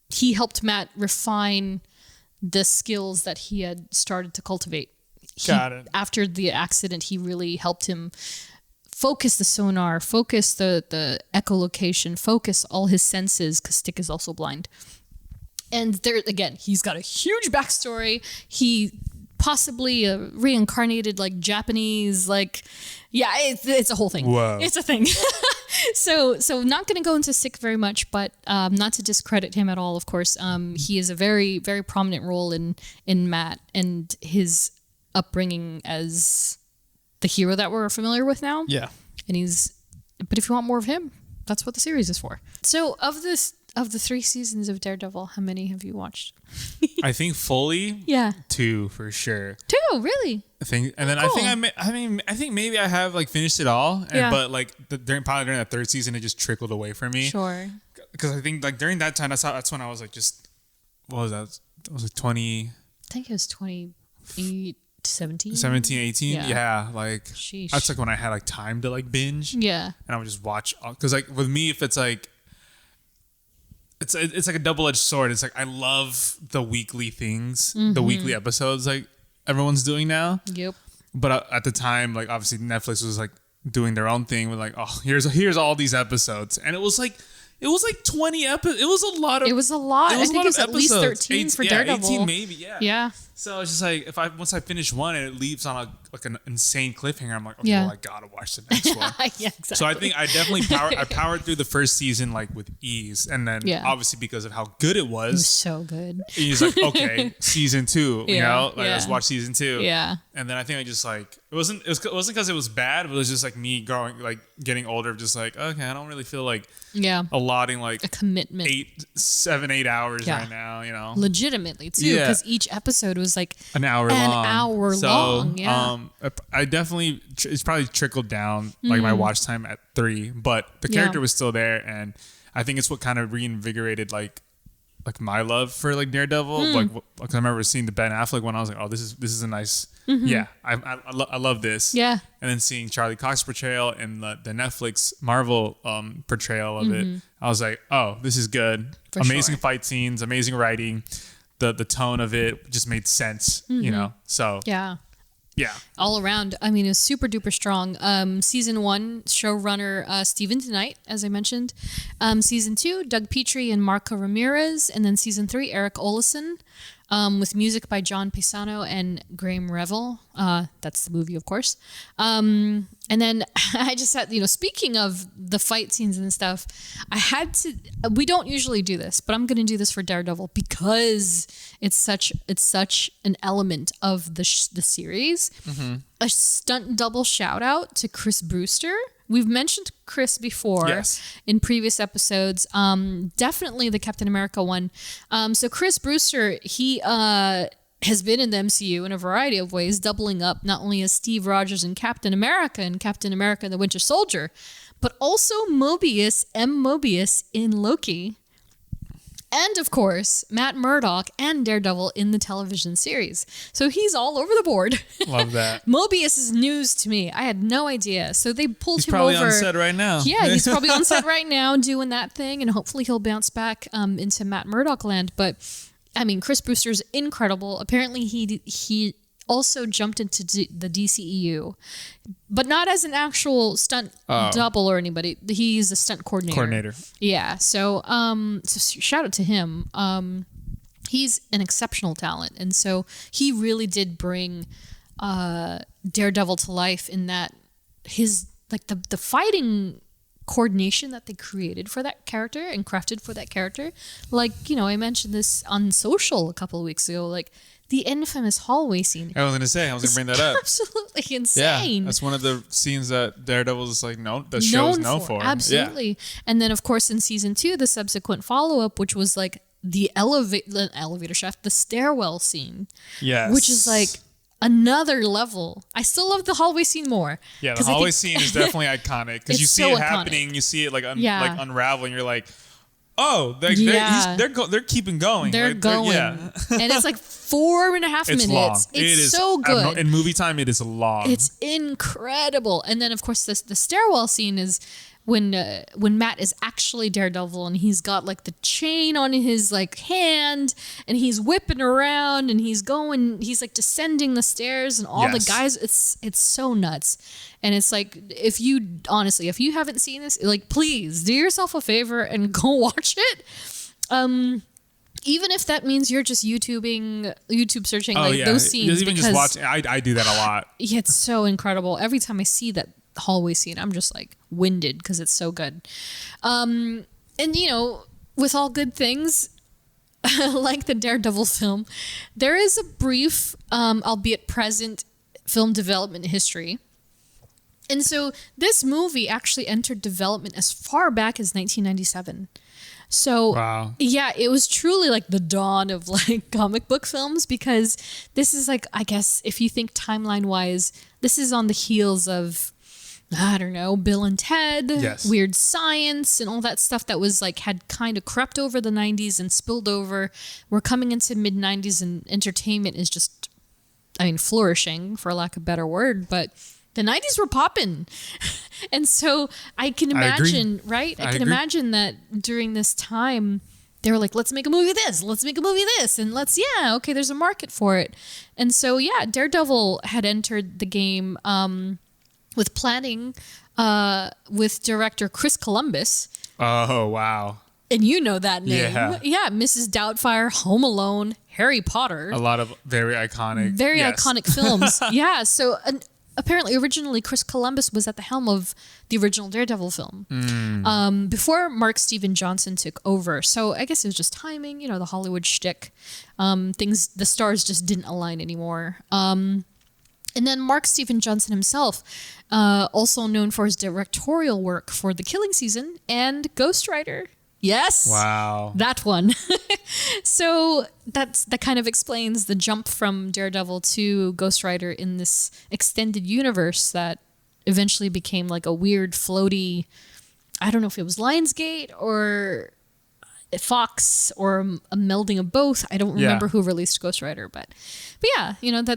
he helped Matt refine the skills that he had started to cultivate. Got it. After the accident, he really helped him focus the sonar, focus the echolocation, focus all his senses, because Stick is also blind. And there, again, he's got a huge backstory. He possibly reincarnated like Japanese, it's a whole thing. Whoa. It's a thing. So not going to go into Stick very much, but not to discredit him at all, of course. He is a very, very prominent role in Matt and his upbringing as the hero that we're familiar with now. Yeah. But if you want more of him, that's what the series is for. So of the 3 seasons of Daredevil, how many have you watched? I think fully. Yeah. 2 for sure. 2, really? I think, and then Cool. I think maybe I have like finished it all, Yeah. but like during that 3rd season, it just trickled away from me. Sure. Because I think like during that time, that's when I was like what was that? It was like 20. I think it was 28, 17. 17, 18. Yeah. Yeah, like Sheesh. that's like when I had like time to like binge. Yeah. And I would just watch, because like with me, if it's like it's like a double-edged sword. It's like I love the weekly things, the weekly episodes like everyone's doing now. Yep. But at the time, like obviously Netflix was like doing their own thing with like, oh, here's all these episodes, and it was like 20 episodes. It was a lot. I think it was at least 13 for Daredevil. 18 maybe. Yeah. Yeah. So it's just like once I finish one and it leaves on an insane cliffhanger, I'm like, okay, Yeah. well, I gotta watch the next one. Yeah, exactly. So I think I definitely powered through the first season like with ease, and then Yeah. obviously because of how good it It was was, so good. he's like, okay, season 2, Yeah, let's yeah. watch season 2. Yeah. And then I think I just like it wasn't because it was bad, but it was just like me growing, like getting older, just like, okay, I don't really feel like Yeah. allotting like A commitment. 8 hours Yeah. right now, Legitimately too, Yeah. because each episode was like an hour an long. hour So, long. Yeah. I definitely it's probably trickled down like my watch time at 3, but the character Yeah. was still there, and I think it's what kind of reinvigorated like my love for like Daredevil. Like I remember seeing the Ben Affleck one, I was like, oh, this is a nice. Yeah, I love this. Yeah. And then seeing Charlie Cox's portrayal and the Netflix Marvel portrayal of it, I was like, oh, this is good. For Amazing sure. fight scenes, amazing writing. The tone of it just made sense, So Yeah. yeah. All around, I mean, it was super duper strong. Season 1, showrunner Steven DeKnight, as I mentioned. Season 2, Doug Petrie and Marco Ramirez. And then season 3, Eric Olison, with music by John Pisano and Graham Revel. That's the movie, of course. And then I just had, speaking of the fight scenes and stuff, we don't usually do this, but I'm going to do this for Daredevil because it's such an element of the series. A stunt double shout out to Chris Brewster. We've mentioned Chris before in previous episodes. Definitely the Captain America one. So Chris Brewster, he has been in the MCU in a variety of ways, doubling up not only as Steve Rogers in Captain America and Captain America and the Winter Soldier, but also Mobius, M. Mobius in Loki. And of course, Matt Murdock and Daredevil in the television series. So he's all over the board. Love that. Mobius is news to me. I had no idea. So they pulled He's him probably over. on set right now. Yeah, he's probably on set right now doing that thing, and hopefully he'll bounce back into Matt Murdock land. But I mean, Chris Brewster's incredible. Apparently, he also jumped into the DCEU, but not as an actual stunt double or anybody. He's a stunt coordinator. Yeah. So shout out to him. He's an exceptional talent, and so he really did bring Daredevil to life in that his like the fighting coordination that they created for that character and crafted for that character. Like, I mentioned this on social a couple of weeks ago, like the infamous hallway scene. I was gonna bring that up. Absolutely insane. Yeah, that's one of the scenes that Daredevil is like the show's known for. Absolutely. Yeah. And then of course in season 2, the subsequent follow-up, which was like the elevator shaft, the stairwell scene. Yes. Which is like another level. I still love the hallway scene more. Yeah, the hallway scene is definitely iconic because It's you see so it iconic. happening, you see it like Yeah. like unravel, and you're like, oh, they're keeping going. They're Like, going. yeah. And it's like 4.5 It's minutes. long. It's It is so good. in movie time, it is long. It's incredible. And then, of course, the stairwell scene is when Matt is actually Daredevil and he's got like the chain on his like hand and he's whipping around and he's like descending the stairs and all the Yes. guys. It's so nuts. And it's like, if you haven't seen this, like, please do yourself a favor and go watch it. Even if that means you're just YouTube searching those scenes. Even just watching, I do that a lot. Yeah, it's so incredible. Every time I see that hallway scene, I'm just like winded because it's so good. And with all good things, like the Daredevil film, there is a brief, albeit present, film development history. And so this movie actually entered development as far back as 1997. So Wow. yeah, it was truly like the dawn of like comic book films, because this is like, I guess if you think timeline wise, this is on the heels of, I don't know, Bill and Ted, Yes. Weird Science, and all that stuff that was like had kind of crept over the 90s and spilled over. We're coming into mid 90s and entertainment is just, flourishing, for lack of a better word, but the 90s were popping. And so I can imagine, right? I can agree. imagine that during this time, they were like, let's make a movie this, let's make a movie this, and okay, there's a market for it. And so, yeah, Daredevil had entered the game with planning with director Chris Columbus. Oh, wow. And you know that name. Yeah. Yeah, Mrs. Doubtfire, Home Alone, Harry Potter. A lot of very iconic. yes. Iconic films. Yeah, so apparently originally Chris Columbus was at the helm of the original Daredevil film before Mark Steven Johnson took over. So I guess it was just timing, the Hollywood shtick. The stars just didn't align anymore. And then Mark Steven Johnson himself, also known for his directorial work for The Killing Season and Ghost Rider. Yes. Wow. That one. So that kind of explains the jump from Daredevil to Ghost Rider in this extended universe that eventually became like a weird floaty, I don't know if it was Lionsgate or Fox or a melding of both. I don't remember who released Ghost Rider, but yeah,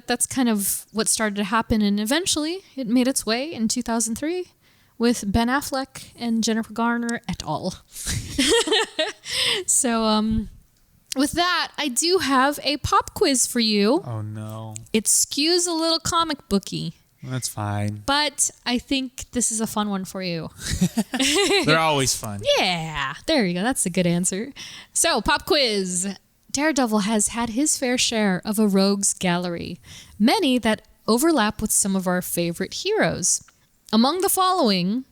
that's kind of what started to happen, and eventually it made its way in 2003 with Ben Affleck and Jennifer Garner et al. So with that, I do have a pop quiz for you. Oh, no. It skews a little comic booky, That's fine. but I think this is a fun one for you. They're always fun. Yeah, there you go. That's a good answer. So, pop quiz. Daredevil has had his fair share of a rogues gallery, many that overlap with some of our favorite heroes. Among the following,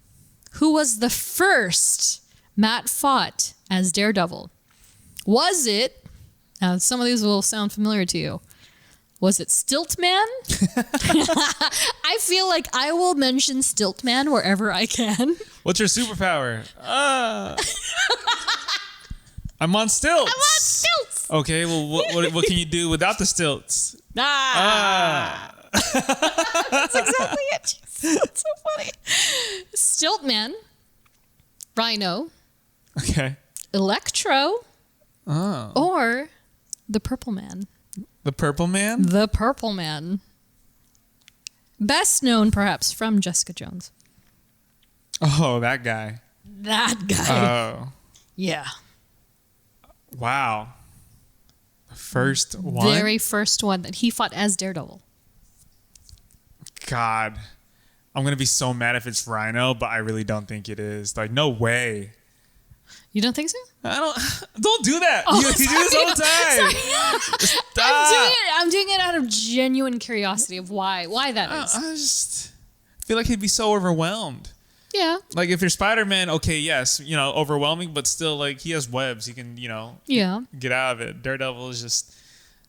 who was the first Matt fought as Daredevil? Was it, now some of these will sound familiar to you, was it Stiltman? I feel like I will mention Stiltman wherever I can. What's your superpower? I'm on stilts. I'm on stilts. Okay, well, what can you do without the stilts? That's exactly it. It's so funny. Stiltman, Rhino, Okay. Electro, Oh. or the Purple Man. The Purple Man? The Purple Man. Best known, perhaps, from Jessica Jones. Oh, that guy. That guy. Oh. Yeah. Wow. The first one? Very first one that he fought as Daredevil. God. I'm going to be so mad if it's Rhino, but I really don't think it is. Like, no way. You don't think so? Don't do that. Oh, you do this all the time. Stop. I'm doing it out of genuine curiosity of why that is. I just feel like he'd be so overwhelmed. Yeah. Like, if you're Spider-Man, okay, yes, overwhelming, but still, like, he has webs. He can, Yeah. get out of it. Daredevil is just,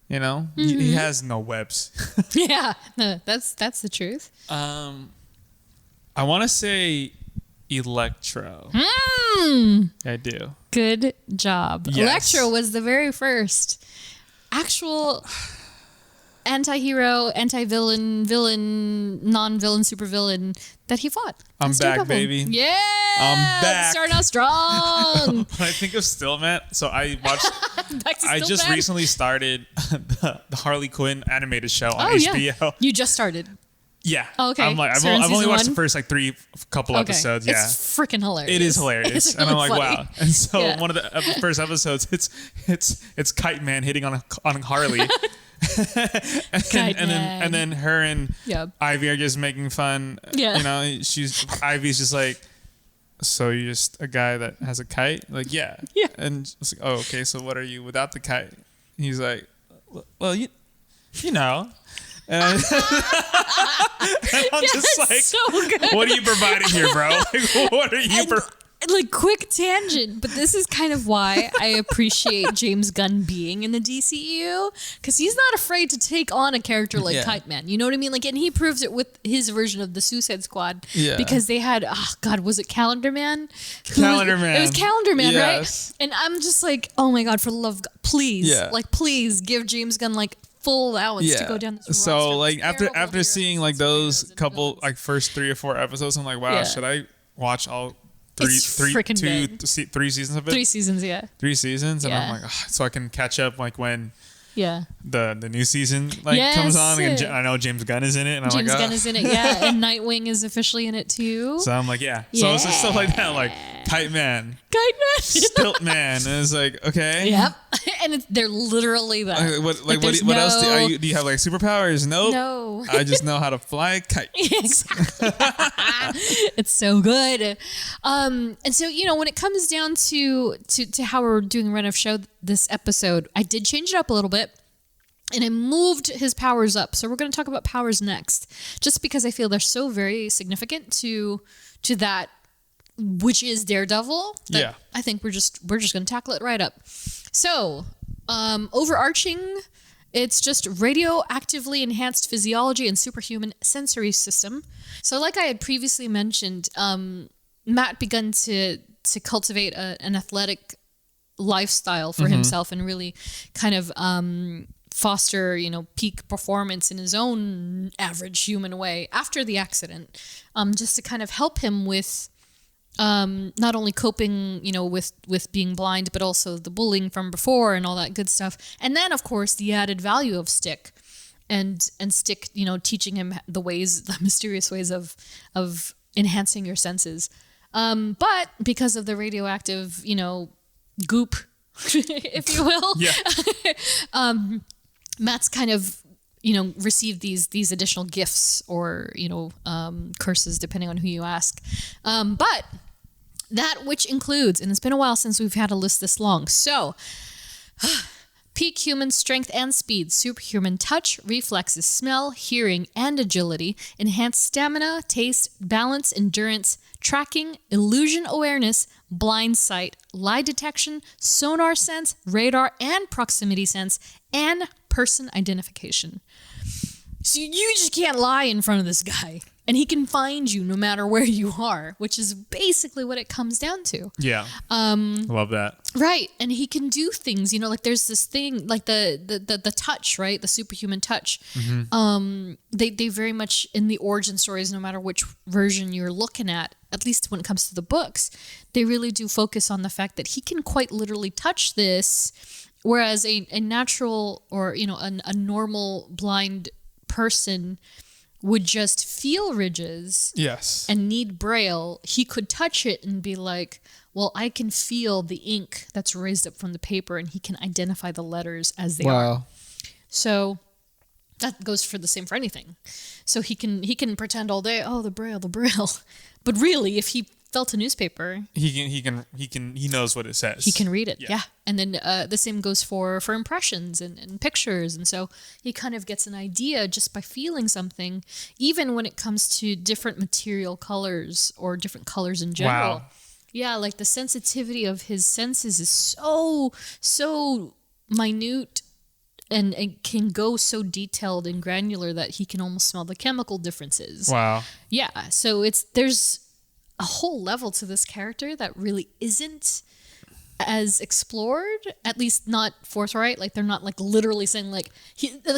he has no webs. Yeah. No, that's the truth. I want to say Electro. I do. Good job. Yes. Electro was the very first actual anti-hero, anti-villain, villain, non-villain, supervillain that he fought. I'm That's back, Daredevil. baby. Yeah. I'm back. Starting out strong. When I think of Stillman, so I watched. Back to I still just bad. recently started the Harley Quinn animated show on Oh, HBO. yeah. You just started. Yeah. Oh, okay. I'm like, So you're in I've only season watched the one? first like couple Okay. episodes. Yeah. It's freaking hilarious. It is hilarious, It's and I'm really like, funny. wow. And so Yeah. one of the first episodes, it's Kite Man hitting on Harley, and then her and Yep. Ivy are just making fun. Yeah. You know, Ivy's just like, so you're just a guy that has a kite? Like, yeah. Yeah. And it's like, oh, okay. So what are you without the kite? He's like, well, you know. And I'm just like, so good. what are you providing here, bro? Like, what are you Like, quick tangent, but this is kind of why I appreciate James Gunn being in the DCEU, because he's not afraid to take on a character like Yeah. Kite Man. You know what I mean? Like, and he proves it with his version of the Suicide Squad. Yeah. Because they had, oh God, was it Calendar Man? Calendar Man. It was Calendar Man, Yes. right? And I'm just like, oh my God, for the love of God, please, Yeah. like, please give James Gunn like full allowance to go down this roster. So of like terrible after heroes seeing like and those superheroes and couple villains. like first 3 or 4 episodes, I'm like, wow, Yeah. should I watch all It's freaking good. 3 seasons of it? 3 seasons, yeah. 3 seasons, and I'm Yeah. like, so I can catch up like when Yeah. the new season like Yes. comes on, and I know James Gunn is in it, and I'm James like, Gunn is in it, yeah, and Nightwing is officially in it too. So I'm like, yeah. So it's just stuff like that, like Kite Man, Kite Man. Stilt Man, and it's like, okay, Yep, and they're literally that. What there's else no- do you have like superpowers? Nope. No. I just know how to fly a kite. Exactly. It's so good. And so, you know, when it comes down to how we're doing the run of show this episode, I did change it up a little bit. And I moved his powers up. So we're going to talk about powers next, just because I feel they're so very significant to that, which is Daredevil. that Yeah. I think we're just going to tackle it right up. So, overarching, it's just radioactively enhanced physiology and superhuman sensory system. So, like I had previously mentioned, Matt begun to cultivate an athletic lifestyle for himself and really kind of foster, you know, peak performance in his own average human way after the accident, just to kind of help him with not only coping, you know, with being blind, but also the bullying from before and all that good stuff. And then, of course, the added value of Stick and Stick, you know, teaching him the mysterious ways of enhancing your senses. But because of the radioactive, you know, goop, if you will, Yeah. Matt's kind of, you know, received these additional gifts or, you know, curses, depending on who you ask. But that which includes, and it's been a while since we've had a list this long. So, peak human strength and speed, superhuman touch, reflexes, smell, hearing, and agility, enhanced stamina, taste, balance, endurance, tracking, illusion awareness, blind sight, lie detection, sonar sense, radar and proximity sense, and person identification. So you just can't lie in front of this guy, and he can find you no matter where you are, which is basically what it comes down to. Yeah. Love that. Right. And he can do things, you know, like there's this thing like the touch, right? The superhuman touch. They very much in the origin stories, no matter which version you're looking at least when it comes to the books, they really do focus on the fact that he can quite literally touch this, whereas a natural or, you know, a normal blind person would just feel ridges Yes. and need braille. He could touch it and be like, well, I can feel the ink that's raised up from the paper, and he can identify the letters as they are. So that goes for the same for anything. So he can pretend all day, oh, the braille. But really, if he felt a newspaper, He knows what it says. he can read it. Yeah. Yeah. And then the same goes for impressions and pictures. And so he kind of gets an idea just by feeling something, even when it comes to different material colors or different colors in general. Wow. Yeah, like the sensitivity of his senses is so minute and it can go so detailed and granular that he can almost smell the chemical differences. Wow. Yeah, so there's a whole level to this character that really isn't as explored, at least not forthright. Like they're not like literally saying like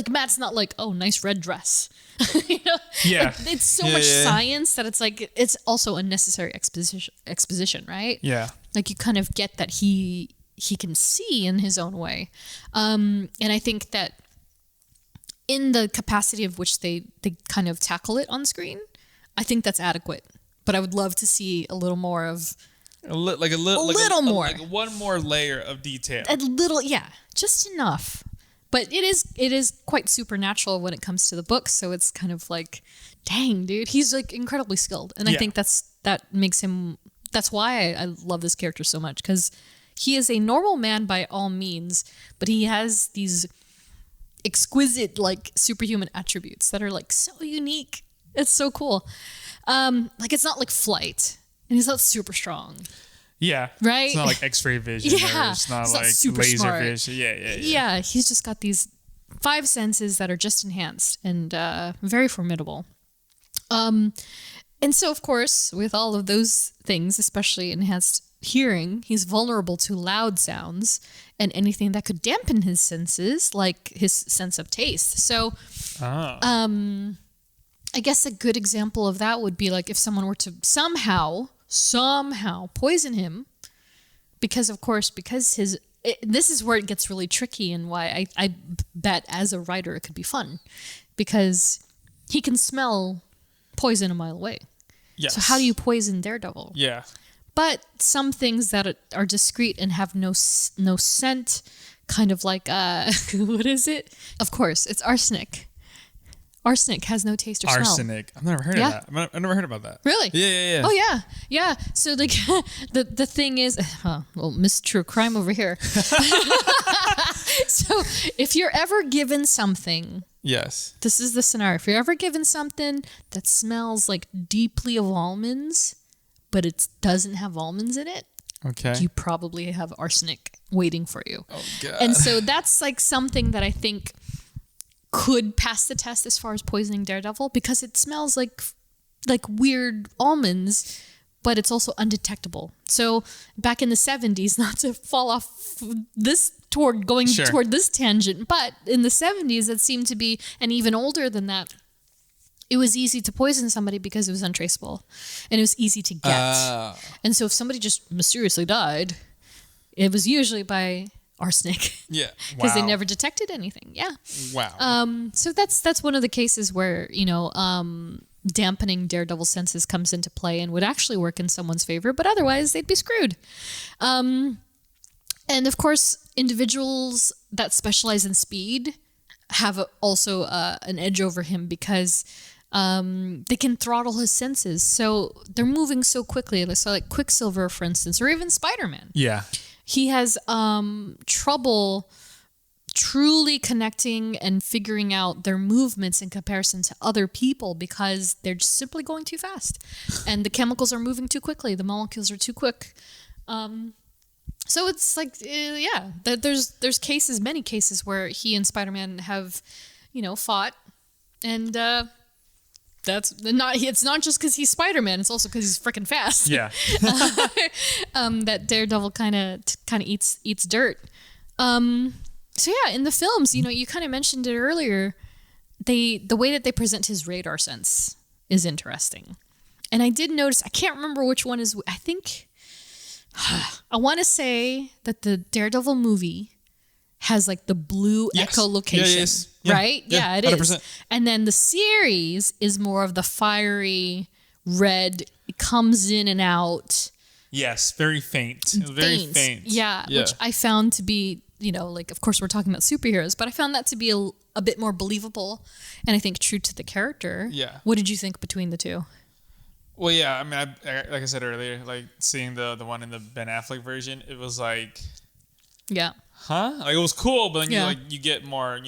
Matt's not like, oh, nice red dress. You know? Yeah. Like, it's so much science that it's like it's also unnecessary exposition, right? Yeah. Like you kind of get that he can see in his own way. And I think that in the capacity of which they kind of tackle it on screen, I think that's adequate. But I would love to see a little more of little more. Like one more layer of detail. a little, yeah, just enough. But it is quite supernatural when it comes to the book, so it's kind of like, dang, dude, he's like incredibly skilled, and I think that makes him. That's why I love this character so much, because he is a normal man by all means, but he has these exquisite, like superhuman attributes that are like so unique. It's so cool. Like it's not like flight, and he's not super strong. Yeah. Right? It's not like X-ray vision. Yeah. Or it's not It's not like super laser smart. vision. Yeah. Yeah, he's just got these 5 senses that are just enhanced and very formidable. And so, of course, with all of those things, especially enhanced hearing, he's vulnerable to loud sounds and anything that could dampen his senses, like his sense of taste. So, I guess a good example of that would be like if someone were to somehow poison him, because this is where it gets really tricky and why I bet as a writer it could be fun, because he can smell poison a mile away. Yes. So how do you poison Daredevil? Yeah. But some things that are discreet and have no scent, kind of like what is it? Of course, it's arsenic. Arsenic has no taste or smell. Arsenic. I've never heard of that. I've never heard about that. Really? Yeah. Oh yeah. So like the thing is, Miss True Crime over here. So if you're ever given something, Yes. this is the scenario. If you're ever given something that smells like deeply of almonds, but it doesn't have almonds in it, Okay. you probably have arsenic waiting for you. Oh God. And so that's like something that I think could pass the test as far as poisoning Daredevil, because it smells like weird almonds, but it's also undetectable. So back in the 70s, not to fall off toward this tangent, but in the 70s it seemed to be, and even older than that, it was easy to poison somebody because it was untraceable and it was easy to get. And so if somebody just mysteriously died, it was usually by arsenic. Yeah. Because they never detected anything. Yeah. Wow. So that's one of the cases where, dampening Daredevil's senses comes into play and would actually work in someone's favor, but otherwise they'd be screwed. And of course, individuals that specialize in speed have also an edge over him because they can throttle his senses. So they're moving so quickly. So like Quicksilver, for instance, or even Spider-Man. Yeah. He has trouble truly connecting and figuring out their movements in comparison to other people because they're just simply going too fast. And the chemicals are moving too quickly. The molecules are too quick. So it's like, there's many cases where he and Spider-Man have, fought. And it's not just because he's Spider-Man, it's also because he's freaking fast. Yeah. That Daredevil kind of eats dirt. So yeah, in the films, you kind of mentioned it earlier, the way that they present his radar sense is interesting. And I did notice, I can't remember which one is, I think, I want to say that the Daredevil movie has like the blue echolocation, right? Yeah, it 100%. Is. And then the series is more of the fiery red. It comes in and out. Yes, very faint. Very faint. Yeah, which I found to be, of course we're talking about superheroes, but I found that to be a bit more believable and I think true to the character. Yeah. What did you think between the two? Well, yeah, I mean, like I said earlier, like seeing the one in the Ben Affleck version, it was like, yeah. Huh? Like it was cool, but then you get more,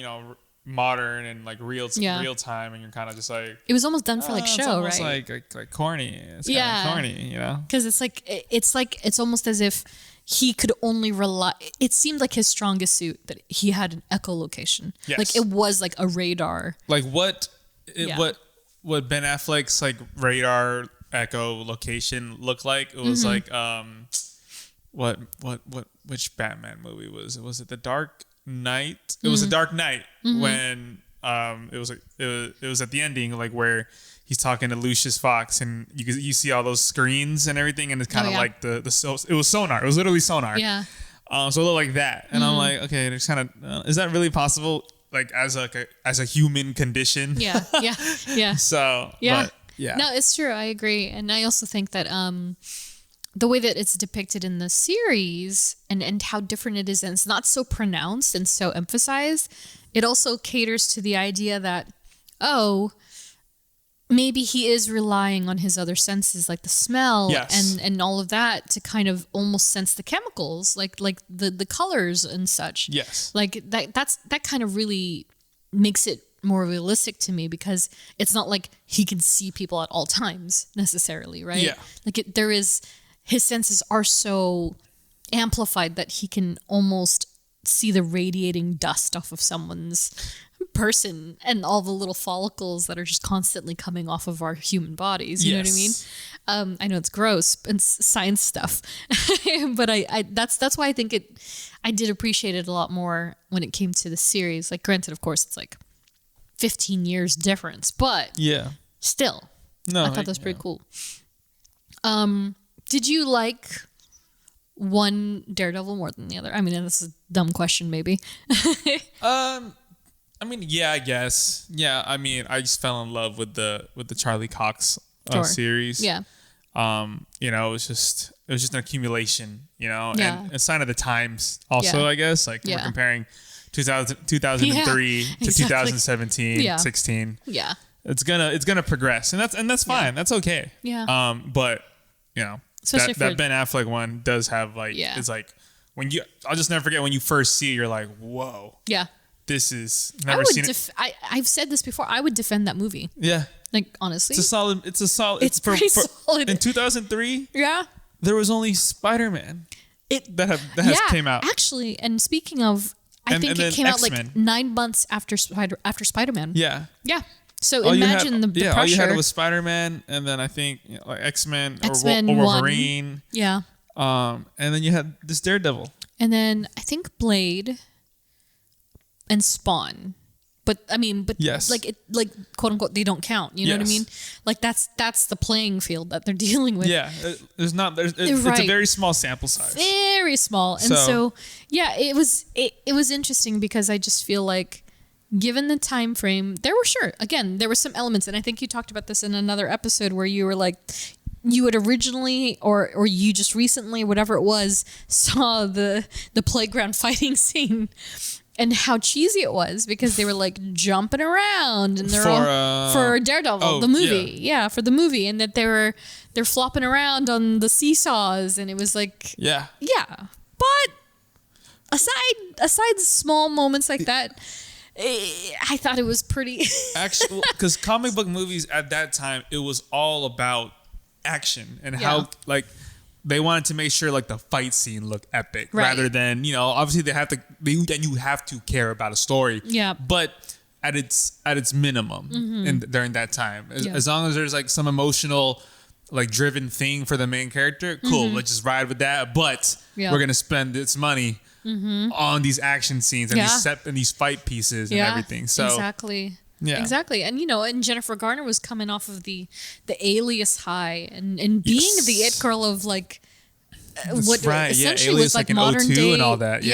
modern and like real time, and you're kind of just like, it was almost done for like show, it's right? Like corny. It's kind of corny, Because it's almost as if he could only rely. It seemed like his strongest suit that he had an echolocation. Yes. Like it was like a radar. Like what Ben Affleck's like radar echolocation looked like. It was like which Batman movie was it? Was it The Dark Knight? It was The Dark Knight when it was at the ending, like where he's talking to Lucius Fox, and you see all those screens and everything, and it's kind of like it was sonar. It was literally sonar. Yeah. So it looked like that, and I'm like, okay, there's kind of is that really possible? Like as a human condition? Yeah. So Yeah. but, yeah. No, it's true. I agree, and I also think that the way that it's depicted in the series and how different it is, and it's not so pronounced and so emphasized, it also caters to the idea that, maybe he is relying on his other senses, like the smell and all of that, to kind of almost sense the chemicals, like the colors and such. Yes. Like that kind of really makes it more realistic to me, because it's not like he can see people at all times necessarily, right? Yeah. Like his senses are so amplified that he can almost see the radiating dust off of someone's person and all the little follicles that are just constantly coming off of our human bodies. You know what I mean? I know it's gross and science stuff, but that's why I think I did appreciate it a lot more when it came to the series. Like, granted, of course, it's like 15 years difference, but still, I thought that was pretty cool. Did you like one Daredevil more than the other? I mean, this is a dumb question, maybe. I mean, yeah, I guess. Yeah, I mean, I just fell in love with the Charlie Cox series. Yeah. You know, it was just an accumulation, you know, Yeah. and a sign of the times also, Yeah. I guess. Like we're comparing 2003 to 2017, 16. Yeah. It's gonna progress, and that's fine. That's okay. Yeah. But you know, Especially that Ben Affleck one does have like it's like I'll just never forget when you first see it, you're like, whoa. Yeah. This is I never would seen it. I've said this before. I would defend that movie. Yeah. Like, honestly. It's a solid. It's pretty solid. In 2003, Yeah. there was only Spider-Man that has came out. Actually, and speaking of, I think it came out like X-Men. 9 months after Spider-Man. Yeah. Yeah. So All you imagine the pressure. all you had was Spider-Man, and then I think like X-Men or X-Men Wolverine. 1. Yeah. And then you had this Daredevil. And then I think Blade and Spawn. But I mean, Yes. like quote unquote, they don't count. You know what I Yes. mean? Like that's the playing field that they're dealing with. Yeah, it's a very small sample size. Very small. And so yeah, it was interesting, because I just feel like, given the time frame, there were some elements, and I think you talked about this in another episode where you were like, you had originally or you just recently, whatever it was, saw the playground fighting scene and how cheesy it was, because they were like jumping around and they're for Daredevil, the movie. Yeah, for the movie, and that they're flopping around on the seesaws, and it was like yeah. But aside small moments like that, I thought it was pretty actually, because comic book movies at that time, it was all about action and how like they wanted to make sure like the fight scene looked epic, rather than, you know, obviously you have to care about a story, but at its minimum during that time, as long as there's like some emotional like driven thing for the main character, cool, let's just ride with that, but we're gonna spend this money on these action scenes and these fight pieces and everything. So exactly. And you know, and Jennifer Garner was coming off of the Alias high and being the it girl of like what essentially was like modern day and all that.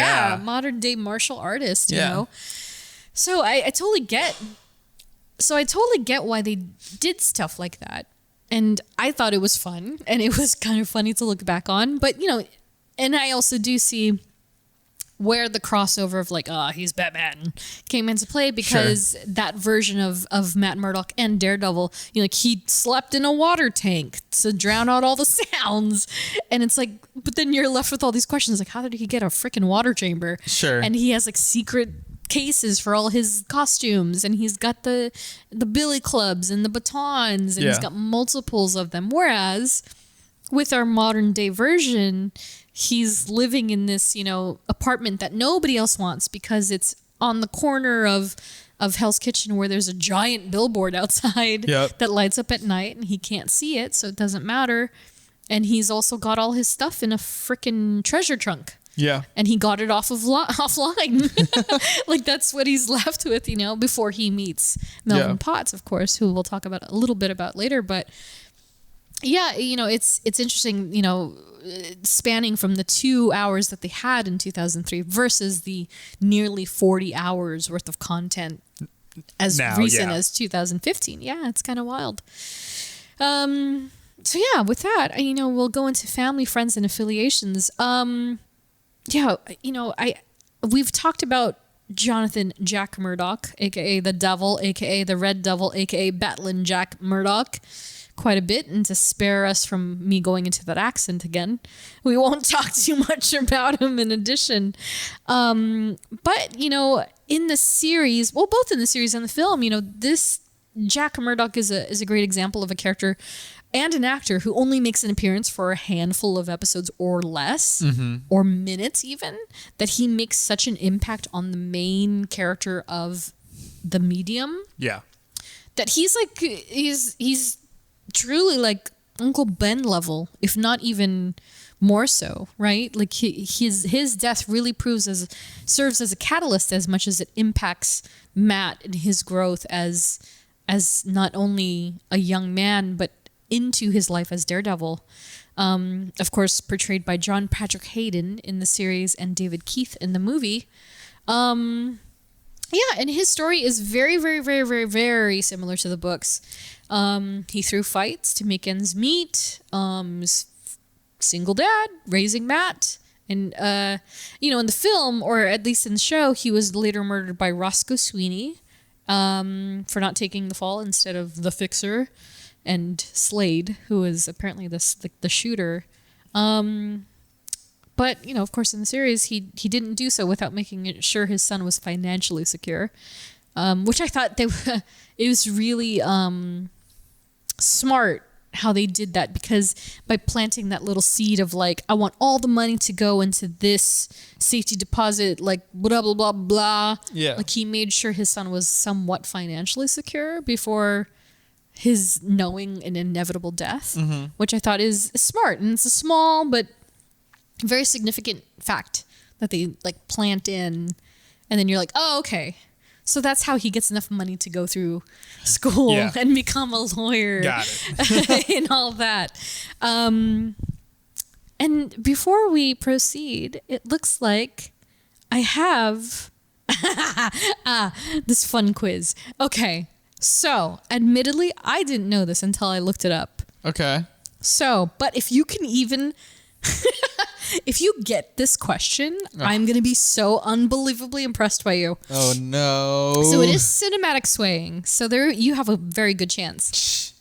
Modern day martial artist, you know. So I totally get why they did stuff like that. And I thought it was fun, and it was kind of funny to look back on. But, you know, and I also do see where the crossover of like, he's Batman came into play, because that version of Matt Murdock and Daredevil, you know, like he slept in a water tank to drown out all the sounds. And it's like, but then you're left with all these questions like, how did he get a freaking water chamber? Sure. And he has like secret cases for all his costumes, and he's got the billy clubs and the batons, and he's got multiples of them. Whereas with our modern day version, he's living in this, you know, apartment that nobody else wants, because it's on the corner of of Hell's Kitchen where there's a giant billboard outside that lights up at night and he can't see it, so it doesn't matter. And he's also got all his stuff in a freaking treasure trunk. Yeah. And he got it offline. Like, that's what he's left with, you know, before he meets Melvin Potts, of course, who we'll talk about a little bit about later. But yeah, you know, it's interesting, you know, spanning from the 2 hours that they had in 2003 versus the nearly 40 hours worth of content as recent as 2015. Yeah, it's kind of wild. So yeah, with that, you know, we'll go into family, friends, and affiliations. Yeah, you know, we've talked about Jonathan Jack Murdoch, a.k.a. the Devil, a.k.a. the Red Devil, a.k.a. Batlin Jack Murdoch, quite a bit. And to spare us from me going into that accent again, we won't talk too much about him in addition. But, you know, in the series, well, both in the series and the film, you know, this Jack Murdoch is a great example of a character and an actor who only makes an appearance for a handful of episodes or less, or minutes even, that he makes such an impact on the main character of the medium. Yeah. That he's like, he's truly like Uncle Ben level, if not even more so, right? Like his death really serves as a catalyst as much as it impacts Matt and his growth as not only a young man, but into his life as Daredevil. Of course, portrayed by John Patrick Hayden in the series and David Keith in the movie. Yeah, and his story is very, very, very, very, very similar to the books. He threw fights to make ends meet. Single dad, raising Matt. And, you know, in the film, or at least in the show, he was later murdered by Roscoe Sweeney for not taking the fall instead of the Fixer and Slade, who is apparently the shooter. But, you know, of course, in the series, he didn't do so without making sure his son was financially secure, which I thought it was really smart how they did that, because by planting that little seed of like, I want all the money to go into this safety deposit, like blah, blah, blah, blah. Yeah. Like he made sure his son was somewhat financially secure before his knowing an inevitable death, which I thought is smart. And it's a small but very significant fact that they like plant in, and then you're like, oh, okay. So that's how he gets enough money to go through school and become a lawyer. Got it. And all that. And before we proceed, it looks like I have this fun quiz. Okay. So, admittedly, I didn't know this until I looked it up. Okay. So, but if you can even... if you get this question, I'm going to be so unbelievably impressed by you. Oh, no. So it is cinematic swaying. So there you have a very good chance.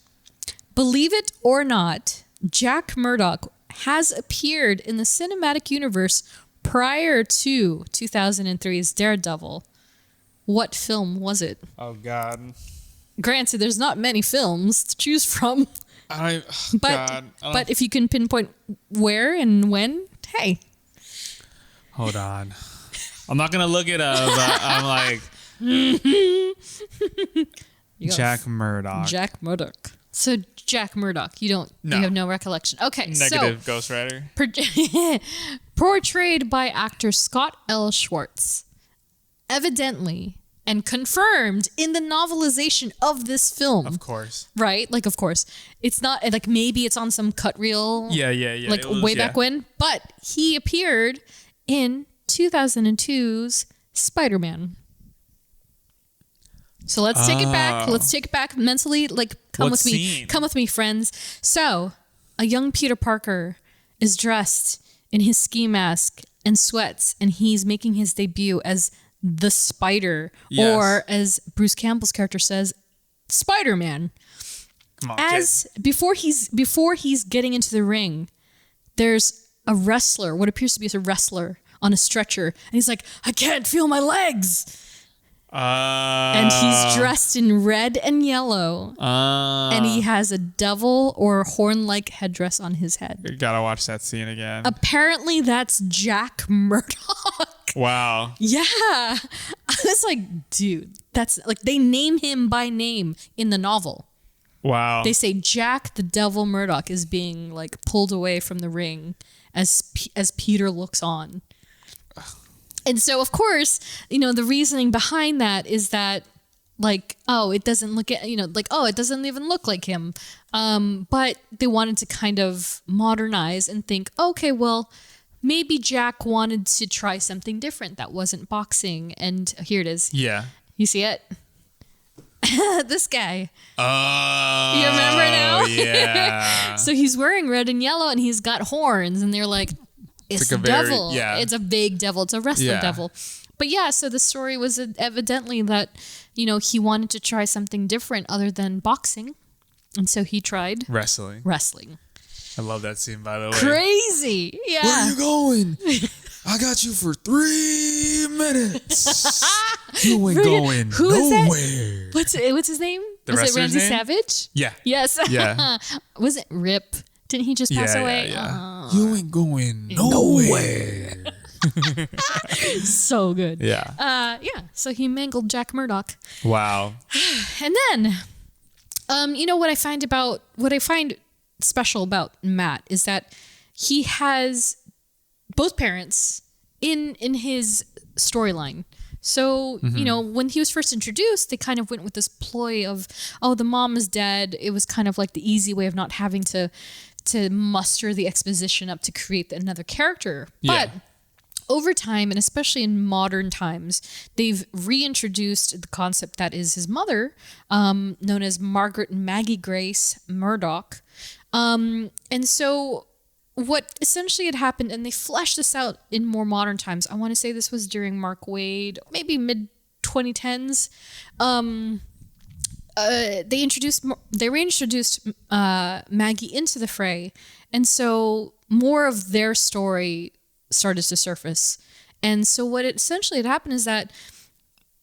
Believe it or not, Jack Murdoch has appeared in the cinematic universe prior to 2003's Daredevil. What film was it? Oh, God. Granted, there's not many films to choose from. But if you can pinpoint where and when, hey. Hold on. I'm not going to look it up, but I'm like... Jack Murdoch. Jack Murdoch. So, Jack Murdoch, you have no recollection. Okay, Negative Ghost Rider. Portrayed by actor Scott L. Schwartz. Evidently... and confirmed in the novelization of this film. Of course. Right? Like, of course. It's not, like, maybe it's on some cut reel. Yeah. Like, way back when. But he appeared in 2002's Spider-Man. So let's take it back. Let's take it back mentally. Like, come with me. Come with me, friends. So, a young Peter Parker is dressed in his ski mask and sweats, and he's making his debut as the Spider, or as Bruce Campbell's character says, Spider-Man. Come on, before he's getting into the ring, there's a wrestler, what appears to be a wrestler on a stretcher, and he's like, I can't feel my legs. And he's dressed in red and yellow, and he has a devil or horn-like headdress on his head. You gotta watch that scene again. Apparently, that's Jack Murdoch. Wow. Yeah. I was like, dude, That's like they name him by name in the novel. Wow. They say Jack the Devil Murdoch is being like pulled away from the ring as Peter looks on. And so, of course, the reasoning behind that is that, like, it doesn't look at, it doesn't even look like him. But they wanted to kind of modernize and think, okay, well, maybe Jack wanted to try something different that wasn't boxing. And here it is. Yeah. You see it? This guy. Oh. You remember now? Yeah. So he's wearing red and yellow and he's got horns and they're like, it's like a a very- devil. yeah. It's a big devil. It's a wrestler Yeah. devil. But yeah, so the story was evidently that, he wanted to try something different other than boxing. And so he tried Wrestling. I love that scene, by the way. Crazy. Yeah. Where are you going? I got you for 3 minutes. You ain't going Who is that? nowhere. What's his name? The Was it wrestler's Randy name? Savage? Yeah. Yes. Yeah. Was it Rip? Didn't he just pass away? Yeah. You ain't going nowhere. So good. Yeah. Yeah. So he mangled Jack Murdoch. Wow. And then, what I find special about Matt is that he has both parents in his storyline. So, when he was first introduced, they kind of went with this ploy of, the mom is dead. It was kind of like the easy way of not having to muster the exposition up to create another character. Yeah. But over time, and especially in modern times, they've reintroduced the concept that is his mother, known as Margaret Maggie Grace Murdoch. And so what essentially had happened, and they fleshed this out in more modern times. I want to say this was during Mark Waid, maybe mid 2010s. They reintroduced Maggie into the fray, and so more of their story started to surface. And so what essentially had happened is that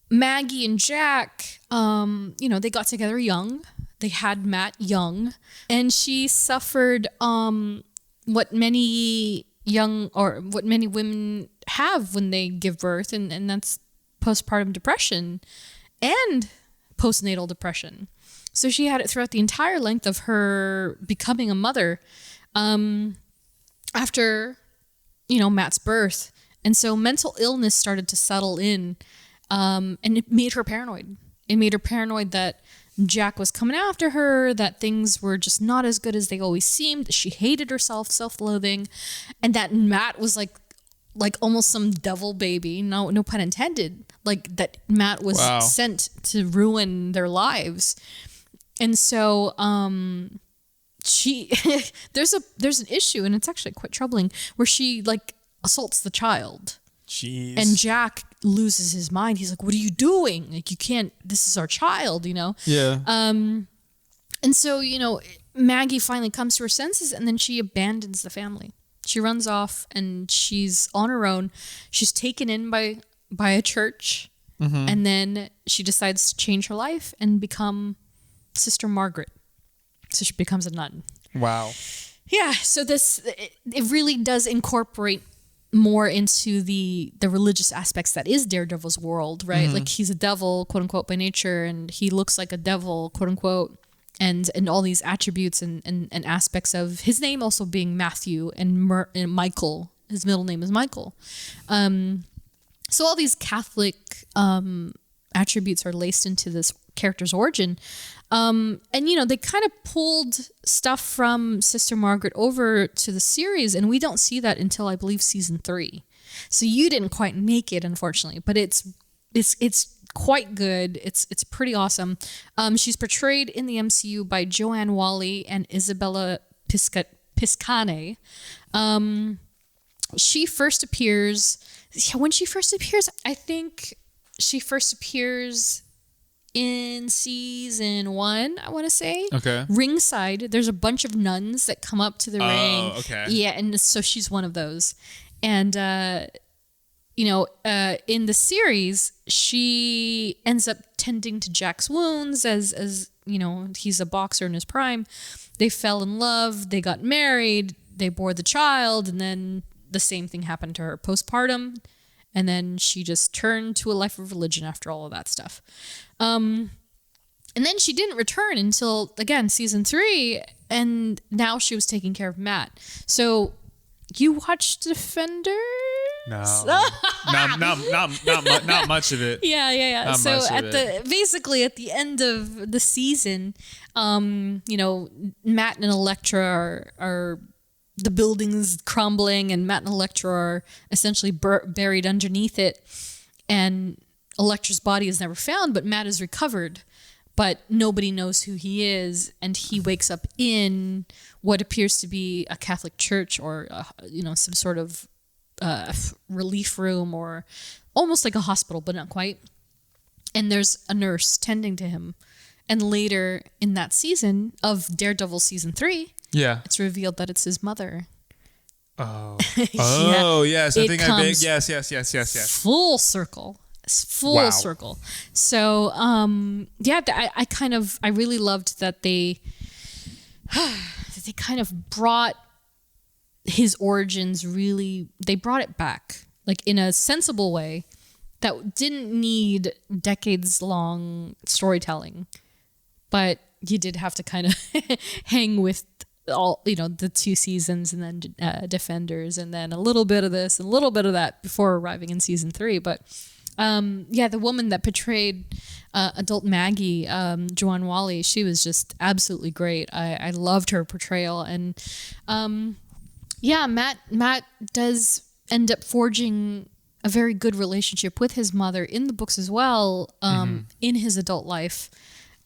Maggie and Jack, they got together young. They had Matt young, and she suffered what many women have when they give birth, and that's postpartum depression and postnatal depression. So she had it throughout the entire length of her becoming a mother after, Matt's birth. And so mental illness started to settle in, and it made her paranoid. It made her paranoid that Jack was coming after her, that things were just not as good as they always seemed. She hated herself, self-loathing, and that Matt was like almost some devil baby. No pun intended. Like that Matt was sent to ruin their lives. And so she there's an issue, and it's actually quite troubling, where she assaults the child. Jeez. And Jack loses his mind. He's like, what are you doing? Like, you can't, this is our child, Yeah. And so, Maggie finally comes to her senses, and then she abandons the family. She runs off and she's on her own. She's taken in by a church, and then she decides to change her life and become Sister Margaret. So she becomes a nun. Wow. Yeah, so it really does incorporate more into the religious aspects that is Daredevil's world, right? Like, he's a devil, quote unquote, by nature, and he looks like a devil, quote unquote, and all these attributes and aspects of his name also being Matthew and Michael. His middle name is Michael. So all these Catholic attributes are laced into this character's origin. And, they kind of pulled stuff from Sister Margaret over to the series, and we don't see that until, I believe, season 3. So you didn't quite make it, unfortunately, but it's quite good. It's pretty awesome. She's portrayed in the MCU by Joanne Whalley and Isabella Piscane. She first appears, I think she first appears in season 1, I want to say. Okay. Ringside, there's a bunch of nuns that come up to the ring. Oh, okay. Yeah, and so she's one of those. And, in the series, she ends up tending to Jack's wounds as he's a boxer in his prime. They fell in love. They got married. They bore the child. And then the same thing happened to her postpartum. And then she just turned to a life of religion after all of that stuff. And then she didn't return until, again, season 3. And now she was taking care of Matt. So you watched Defenders? No, not much of it. Yeah. Not So much of basically at the end of the season, Matt and Elektra are the building's crumbling, and Matt and Elektra are essentially buried underneath it. And Elektra's body is never found, but Matt is recovered. But nobody knows who he is, and he wakes up in what appears to be a Catholic church or some sort of relief room, or almost like a hospital, but not quite. And there's a nurse tending to him. And later in that season of Daredevil season 3, it's revealed that it's his mother. Oh, yes. I think yes. Full circle. Circle. So, I really loved that they kind of brought his origins they brought it back, like in a sensible way that didn't need decades long storytelling, but you did have to kind of hang with all, the 2 seasons and then Defenders and then a little bit of this and a little bit of that before arriving in season 3. But the woman that portrayed adult Maggie, Joanne Whalley, she was just absolutely great. I loved her portrayal. And Matt does end up forging a very good relationship with his mother in the books as well, in his adult life.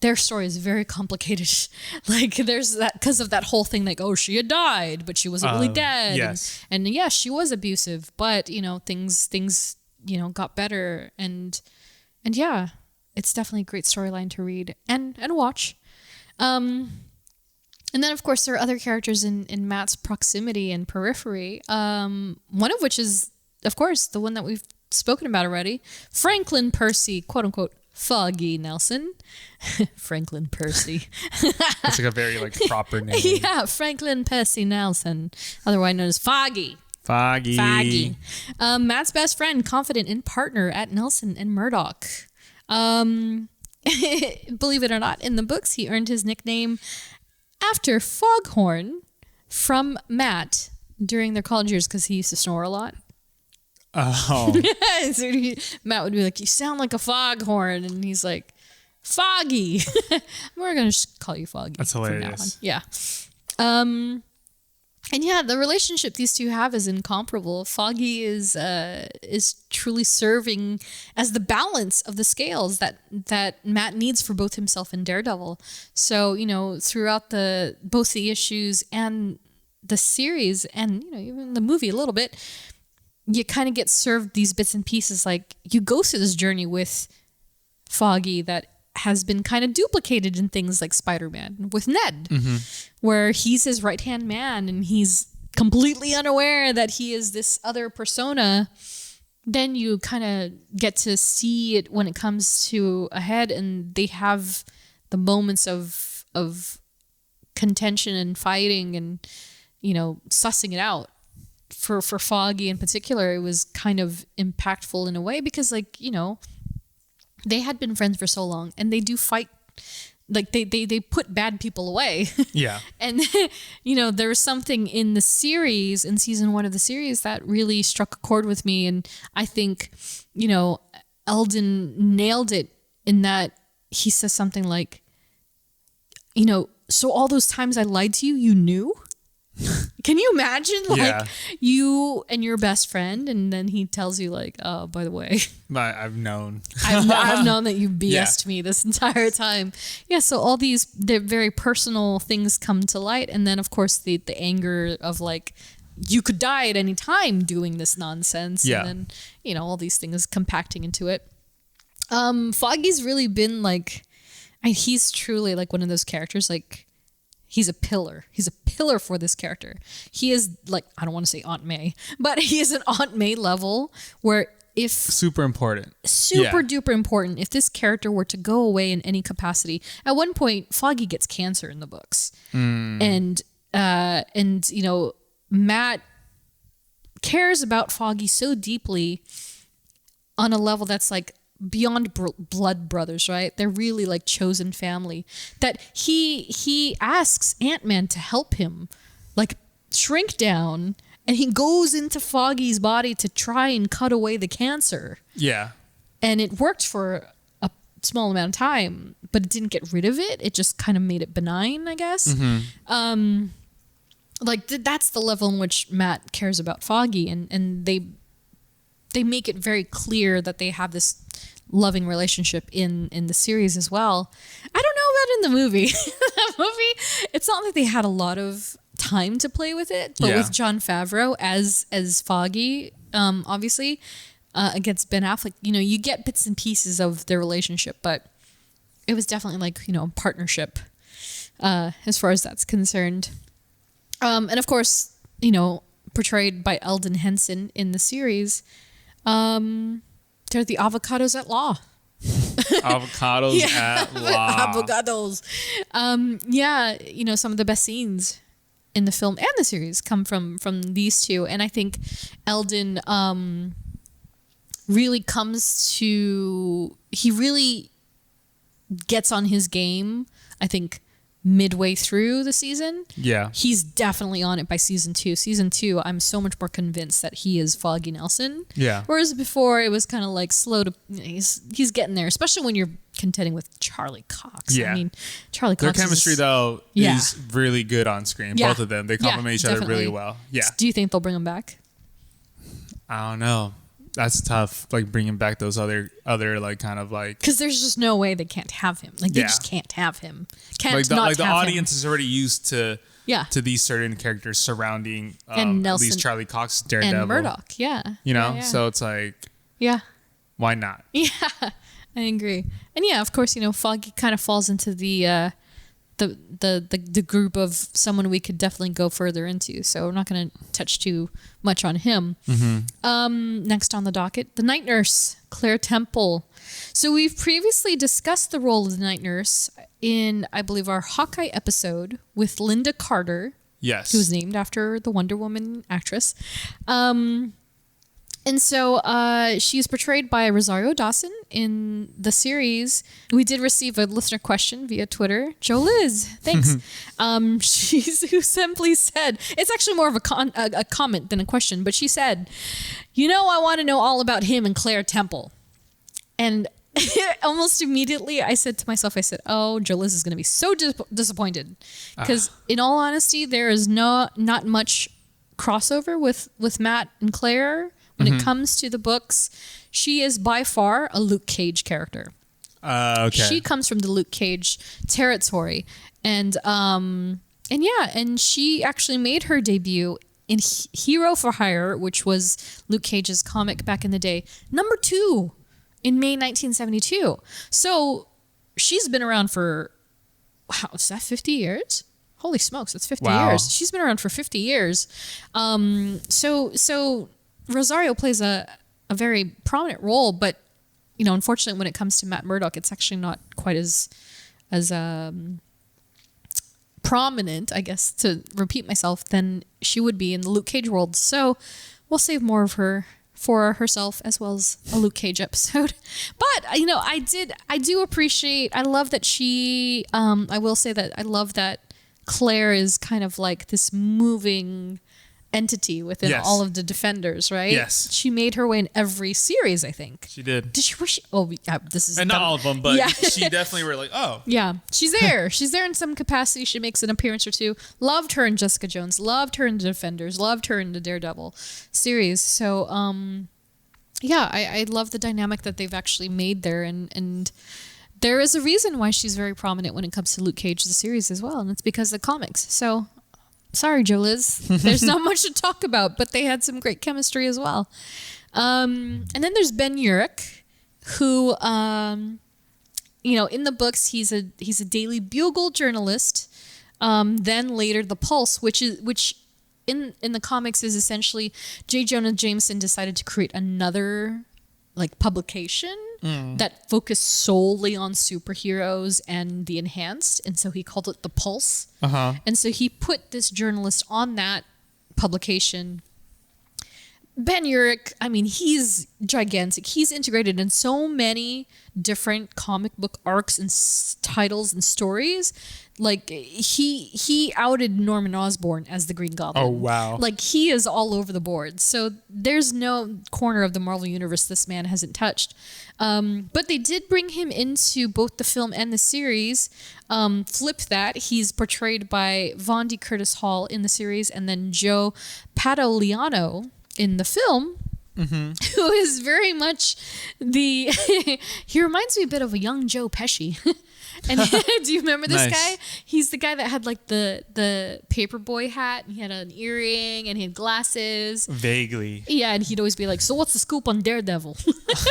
Their story is very complicated. Like there's that, because of that whole thing, like, oh, she had died, but she wasn't really dead. Yes. And yeah, she was abusive, but things got better. And yeah, it's definitely a great storyline to read and watch. And then of course there are other characters in Matt's proximity and periphery. One of which is, of course, the one that we've spoken about already, Franklin Percy, quote unquote, Foggy Nelson. Franklin Percy. It's like a very proper name. Yeah, Franklin Percy Nelson, otherwise known as Foggy. Matt's best friend, confidant, and partner at Nelson and Murdoch. Believe it or not, in the books, he earned his nickname after Foghorn from Matt during their college years because he used to snore a lot. Oh. So Matt would be like, "You sound like a foghorn," and he's like, "Foggy." We're gonna just call you Foggy. That's hilarious. Yeah. And yeah, the relationship these two have is incomparable. Foggy is truly serving as the balance of the scales that Matt needs for both himself and Daredevil. So, throughout both the issues and the series and, even the movie a little bit, you kind of get served these bits and pieces. Like you go through this journey with Foggy that has been kind of duplicated in things like Spider-Man with Ned, where he's his right-hand man and he's completely unaware that he is this other persona. Then you kind of get to see it when it comes to a head, and they have the moments of contention and fighting and, sussing it out. For Foggy in particular, it was kind of impactful in a way because, they had been friends for so long, and they do fight. Like they put bad people away. Yeah. And there was something in the series, in season 1 of the series, that really struck a chord with me. And I think, Eldon nailed it in that he says something like, so all those times I lied to you, you knew? Can you imagine you and your best friend, and then he tells you oh, by the way, I've known I've known that you BS'd me this entire time. Yeah. So all the very personal things come to light. And then of course the anger of you could die at any time doing this nonsense. Yeah. And then, all these things compacting into it. Foggy's really been he's truly one of those characters, he's a pillar. He's a pillar for this character. He is I don't want to say Aunt May, but he is an Aunt May level where if super important, duper important, if this character were to go away in any capacity, at one point Foggy gets cancer in the books. And Matt cares about Foggy so deeply on a level that's like beyond blood brothers, right? They're really like chosen family. That he asks Ant-Man to help him like shrink down, and he goes into Foggy's body to try and cut away the cancer. Yeah. And it worked for a small amount of time, but it didn't get rid of it. It just kind of made it benign, I guess. Like that's the level in which Matt cares about Foggy, and they make it very clear that they have this loving relationship in the series as well. I don't know about in the movie. That movie, it's not like they had a lot of time to play with it, but with Jon Favreau as Foggy, obviously, against Ben Affleck, you get bits and pieces of their relationship, but it was definitely like, partnership, as far as that's concerned. And of course, portrayed by Eldon Henson in the series, they're the avocados at law. Avocados at law. Avocados. Some of the best scenes in the film and the series come from these two. And I think Eldon really he really gets on his game, I think, midway through the season. Yeah. He's definitely on it by season 2. Season 2, I'm so much more convinced that he is Foggy Nelson. Yeah. Whereas before, it was kind of like slow to... He's getting there, especially when you're contending with Charlie Cox. Yeah. I mean, Charlie Their Cox chemistry, though, is really good on screen. Yeah. Both of them. They complement each other really well. Yeah. Do you think they'll bring him back? I don't know. That's tough. Like bringing back those other like kind of like, because there's just no way they can't have him. Like they just can't have him. Can't like the have audience him. is already used to these certain characters surrounding and Nelson, at least Charlie Cox, Daredevil, and MURDOCK. Yeah. So it's like why not? Yeah, I agree. And yeah, of course, Foggy kind of falls into the group of someone we could definitely go further into. So we're not going to touch too much on him. Next on the docket, the night nurse, Claire Temple. So we've previously discussed the role of the night nurse in, I believe, our Hawkeye episode with Linda Carter. Yes. Who was named after the Wonder Woman actress. And so she's portrayed by Rosario Dawson in the series. We did receive a listener question via Twitter. Joe Liz, thanks. Who simply said, it's actually more of a comment than a question, but she said, I want to know all about him and Claire Temple. And almost immediately I said to myself, oh, Joe Liz is going to be so disappointed. Because in all honesty, there is not much crossover with Matt and Claire. When it comes to the books, she is by far a Luke Cage character. Okay. She comes from the Luke Cage territory, and she actually made her debut in Hero for Hire, which was Luke Cage's comic back in the day, number 2 in May 1972. So she's been around for, wow, is that 50 years? Holy smokes, that's 50 years. She's been around for 50 years. So Rosario plays a very prominent role, but unfortunately, when it comes to Matt Murdock, it's actually not quite as prominent, I guess, to repeat myself, than she would be in the Luke Cage world. So we'll save more of her for herself, as well as a Luke Cage episode. But I do appreciate. I love that she. I will say that I love that Claire is kind of like this moving entity within all of the Defenders, right? Yes. She made her way in every series, I think. She did. Did she? Oh, yeah, this is... And not all of them, but she definitely were like, oh. Yeah, she's there. She's there in some capacity. She makes an appearance or two. Loved her in Jessica Jones. Loved her in the Defenders. Loved her in the Daredevil series. So, I love the dynamic that they've actually made there. And there is a reason why she's very prominent when it comes to Luke Cage, the series as well. And it's because of the comics. So... sorry, Joe Liz. There's not much to talk about, but they had some great chemistry as well. And then there's Ben Urich, who, in the books, he's a Daily Bugle journalist. Then later, The Pulse, which in the comics is essentially J. Jonah Jameson decided to create another publication that focused solely on superheroes and the enhanced, and so he called it The Pulse. And so he put this journalist on that publication Ben Urich, I mean, he's gigantic. He's integrated in so many different comic book arcs and titles and stories. Like he outed Norman Osborn as the Green Goblin. Oh, wow. Like he is all over the board. So there's no corner of the Marvel universe this man hasn't touched. But they did bring him into both the film and the series. Flip that, he's portrayed by Vondi Curtis Hall in the series, and then Joe Pantoliano in the film. Who is very much he reminds me a bit of a young Joe Pesci. And do you remember this guy? He's the guy that had like the paperboy hat, and he had an earring, and he had glasses. Vaguely. Yeah, and he'd always be like, "So what's the scoop on Daredevil?"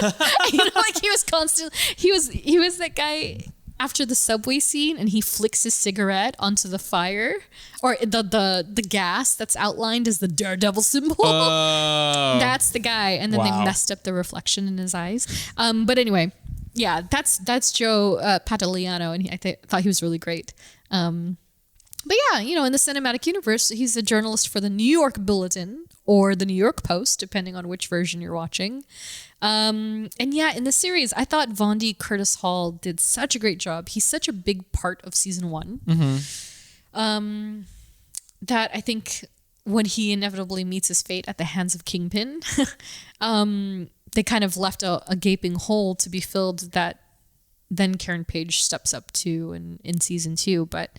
Like he was constant. He was that guy after the subway scene, and he flicks his cigarette onto the fire, or the gas that's outlined as the Daredevil symbol. That's the guy, and then they messed up the reflection in his eyes. But anyway, yeah, that's Joe Pantoliano, and I thought he was really great. But yeah, in the cinematic universe, he's a journalist for the New York Bulletin or the New York Post, depending on which version you're watching. And yeah, in the series, I thought Vondi Curtis Hall did such a great job. He's such a big part of season 1. That I think when he inevitably meets his fate at the hands of Kingpin, they kind of left a gaping hole to be filled that then Karen Page steps up to in season 2. But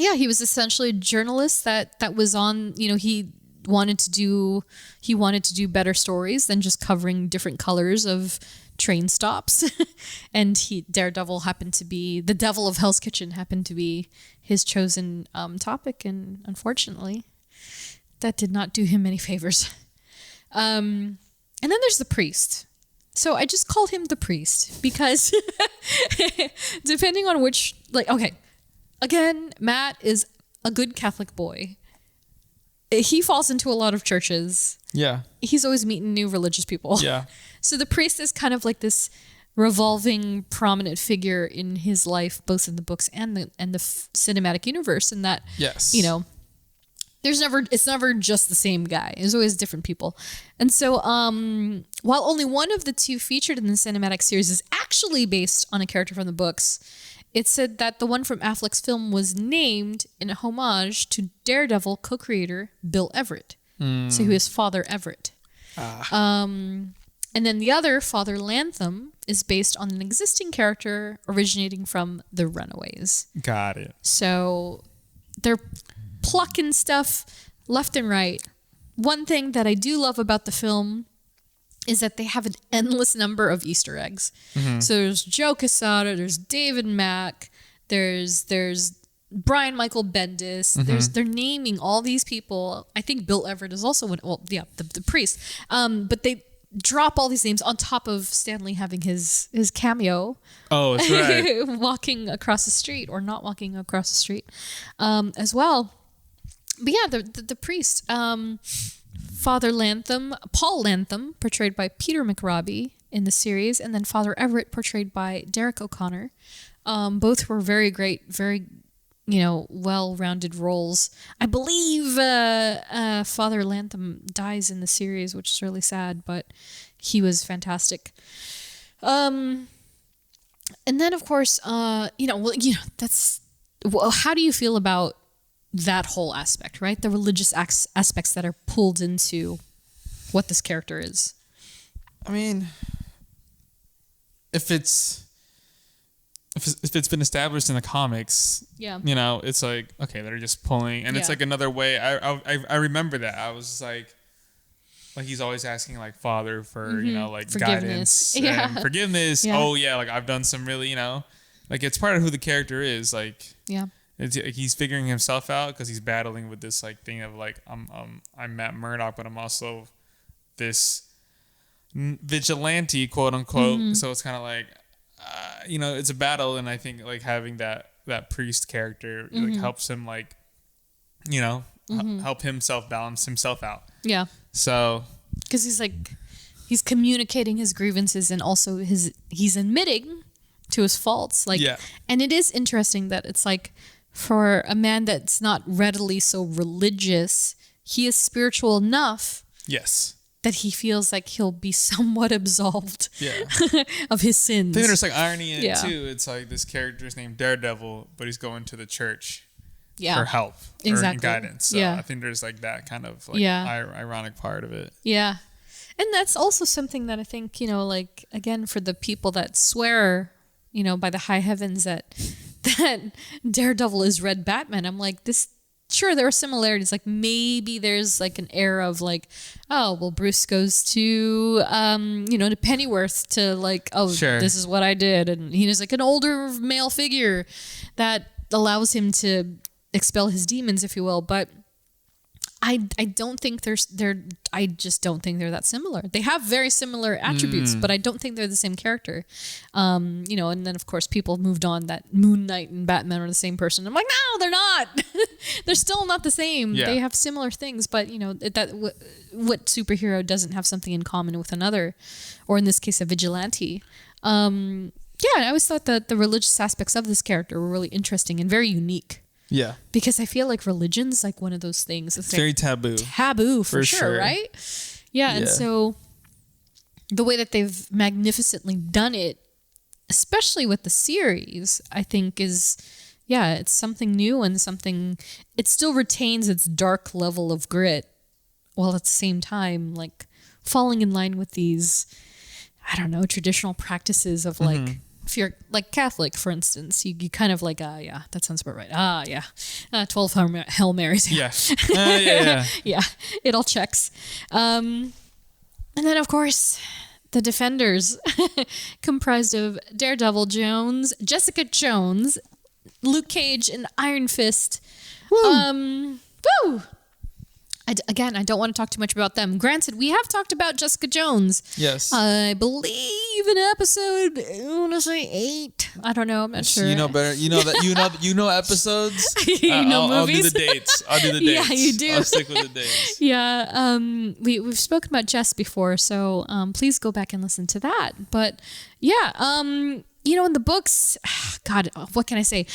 yeah, he was essentially a journalist that was on, he wanted to do better stories than just covering different colors of train stops. And Daredevil happened to be, the devil of Hell's Kitchen happened to be his chosen topic, and unfortunately that did not do him any favors. And then there's the priest. So I just called him the priest because depending on which, okay, again, Matt is a good Catholic boy. He falls into a lot of churches. Yeah. He's always meeting new religious people. Yeah. So the priest is kind of like this revolving, prominent figure in his life, both in the books and the cinematic universe. And that, yes, it's never just the same guy. There's always different people. And so, while only one of the two featured in the cinematic series is actually based on a character from the books, it said that the one from Affleck's film was named in a homage to Daredevil co-creator Bill Everett. So he was Father Everett. And then the other, Father Lantham, is based on an existing character originating from The Runaways. Got it. So they're plucking stuff left and right. One thing that I do love about the film is that they have an endless number of Easter eggs. So there's Joe Quesada, there's David Mack, there's Brian Michael Bendis. They're naming all these people. I think Bill Everett is also the priest. But they drop all these names on top of Stanley having his cameo. Oh, that's right. Walking across the street or not walking across the street as well. But yeah, the priest. Father Lantham, Paul Lantham, portrayed by Peter McRobbie in the series, and then Father Everett, portrayed by Derek O'Connor. Both were very great, very, well-rounded roles. I believe Father Lantham dies in the series, which is really sad, but he was fantastic. And then, of course, how do you feel about that whole aspect, right? The religious aspects that are pulled into what this character is. I mean, if it's been established in the comics, it's like, okay, they're just pulling, and it's like another way. I remember that. I was like he's always asking like Father for guidance and forgiveness. Yeah. Oh yeah, like I've done some really like it's part of who the character is. Like he's figuring himself out because he's battling with this like thing of like I'm Matt Murdock, but I'm also this vigilante, quote unquote. So it's kind of like it's a battle, and I think like having that priest character like helps him like help himself balance himself out. Yeah. So because he's communicating his grievances, and also he's admitting to his faults. And it is interesting that it's like, for a man that's not readily so religious, he is spiritual enough Yes. that he feels like he'll be somewhat absolved Yeah. of his sins. I think there's like irony in Yeah. it too. It's like this character's named Daredevil, but he's going to the church yeah. for help Exactly. or guidance. So Yeah. I think there's like that kind of like Yeah. ironic part of it. Yeah. And that's also something that I think, like, again, for the people that swear, by the high heavens that Daredevil is Red Batman, I'm like, sure, there are similarities. Like, maybe there's like an air of like, oh, well, Bruce goes to, to Pennyworth to like, oh, Sure. this is what I did. And he's like an older male figure that allows him to expel his demons, if you will. But I don't think I just don't think they're that similar. They have very similar attributes, but I don't think they're the same character. And then of course people moved on that Moon Knight and Batman are the same person. I'm like, no, they're not. They're still not the same. Yeah. They have similar things, but what superhero doesn't have something in common with another, or in this case, a vigilante. I always thought that the religious aspects of this character were really interesting and very unique. Yeah. Because I feel like religion's like one of those things. It's like very taboo. Taboo for sure, right? Yeah, and Yeah. so the way that they've magnificently done it, especially with the series, I think is, it's something new and something, it still retains its dark level of grit, while at the same time, like, falling in line with these, I don't know, traditional practices of like, if you're like Catholic, for instance, you kind of like, that sounds about right. 12 Hail Marys. Yeah. Yeah. Yeah, it all checks. And then, of course, the Defenders, comprised of Daredevil Jones, Jessica Jones, Luke Cage, and Iron Fist. Woo! I don't want to talk too much about them. Granted, we have talked about Jessica Jones. Yes. I believe in episode, I want to say 8. I don't know. I'm not sure. You know better. You know that. You know episodes. I'll do movies. the dates. Yeah, you do. I'll stick with the dates. Yeah. We've spoken about Jess before, so please go back and listen to that. But yeah, in the books, God, what can I say?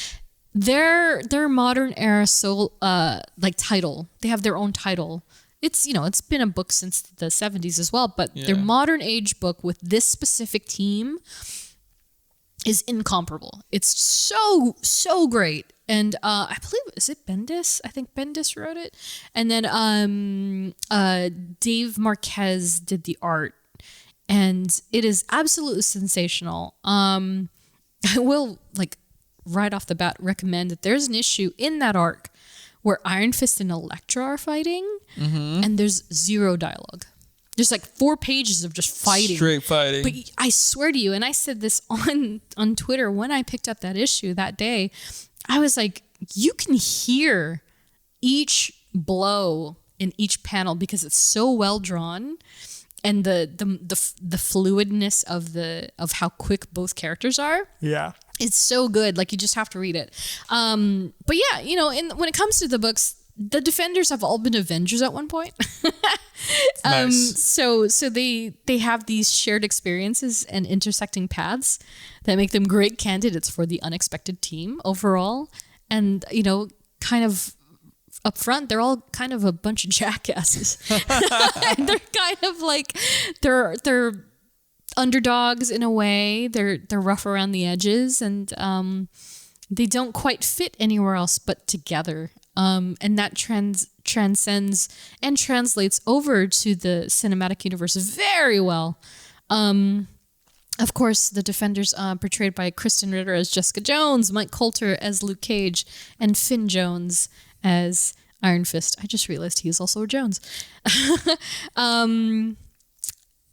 Their modern era title. They have their own title. It's it's been a book since the 70s as well, but their modern age book with this specific team is incomparable. It's so great. And I believe, is it Bendis? I think Bendis wrote it. And then Dave Marquez did the art. And it is absolutely sensational. I will right off the bat recommend that there's an issue in that arc where Iron Fist and Elektra are fighting, and there's zero dialogue. There's 4 pages of just fighting. Straight fighting. But I swear to you, and I said this on Twitter when I picked up that issue that day, I was like, you can hear each blow in each panel because it's so well drawn. And the fluidness of how quick both characters are. Yeah. It's so good. You just have to read it. But yeah, when it comes to the books, the Defenders have all been Avengers at one point. Nice. So they have these shared experiences and intersecting paths that make them great candidates for the unexpected team overall. And, kind of up front, they're all kind of a bunch of jackasses. And they're kind of they're underdogs in a way. They're rough around the edges, and they don't quite fit anywhere else but together. And that transcends and translates over to the cinematic universe very well. Of course, the Defenders portrayed by Kristen Ritter as Jessica Jones, Mike Coulter as Luke Cage, and Finn Jones as Iron Fist. I just realized he is also a Jones.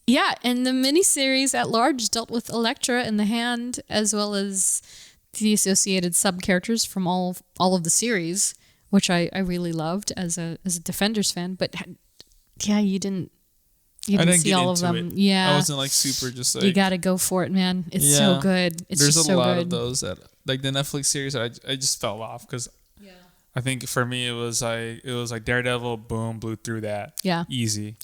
Yeah, and the miniseries at large dealt with Elektra and the Hand, as well as the associated sub-characters from all of the series, which I really loved as a Defenders fan. But yeah, you didn't see all of them. It. Yeah, I wasn't super just you got to go for it, man. It's so good. There's just a lot good. of those that the Netflix series I just fell off because I think for me it was like Daredevil, boom, blew through that. Yeah, easy.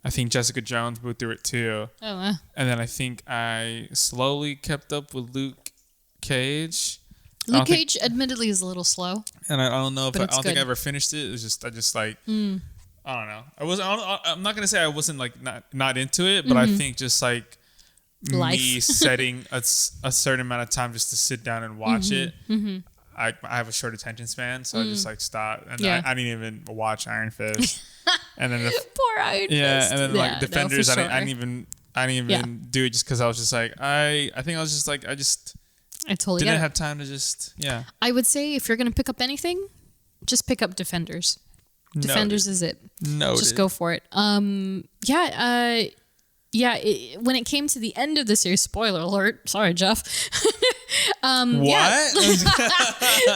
I think Jessica Jones blew through it too. Oh, and then I think I slowly kept up with Luke Cage. Luke Cage, admittedly, is a little slow. And I don't know if I don't good. think I ever finished it. It was just I I don't know. I'm not gonna say I wasn't like not into it, but I think just like Life. me setting a certain amount of time just to sit down and watch it. I have a short attention span, so I just like stopped, and Yeah. I didn't even watch Iron Fist, and then Poor Iron Fist. and then like Yeah, no, Defenders, for I didn't even Yeah. do it just because I was just like I think I was just like I totally didn't get it. have time to just I would say if you're gonna pick up anything, just pick up Defenders. Defenders is it. Just go for it. When it came to the end of the series, spoiler alert. Sorry, Jeff. What?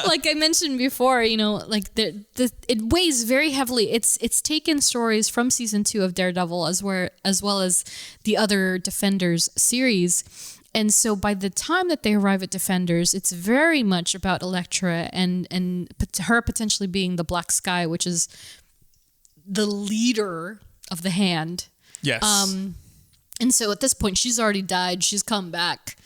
Like I mentioned before, like it weighs very heavily. It's taken stories from season 2 of Daredevil as well as the other Defenders series. And so by the time that they arrive at Defenders, it's very much about Elektra and her potentially being the Black Sky, which is the leader of the Hand. Yes. And so at this point, she's already died. She's come back.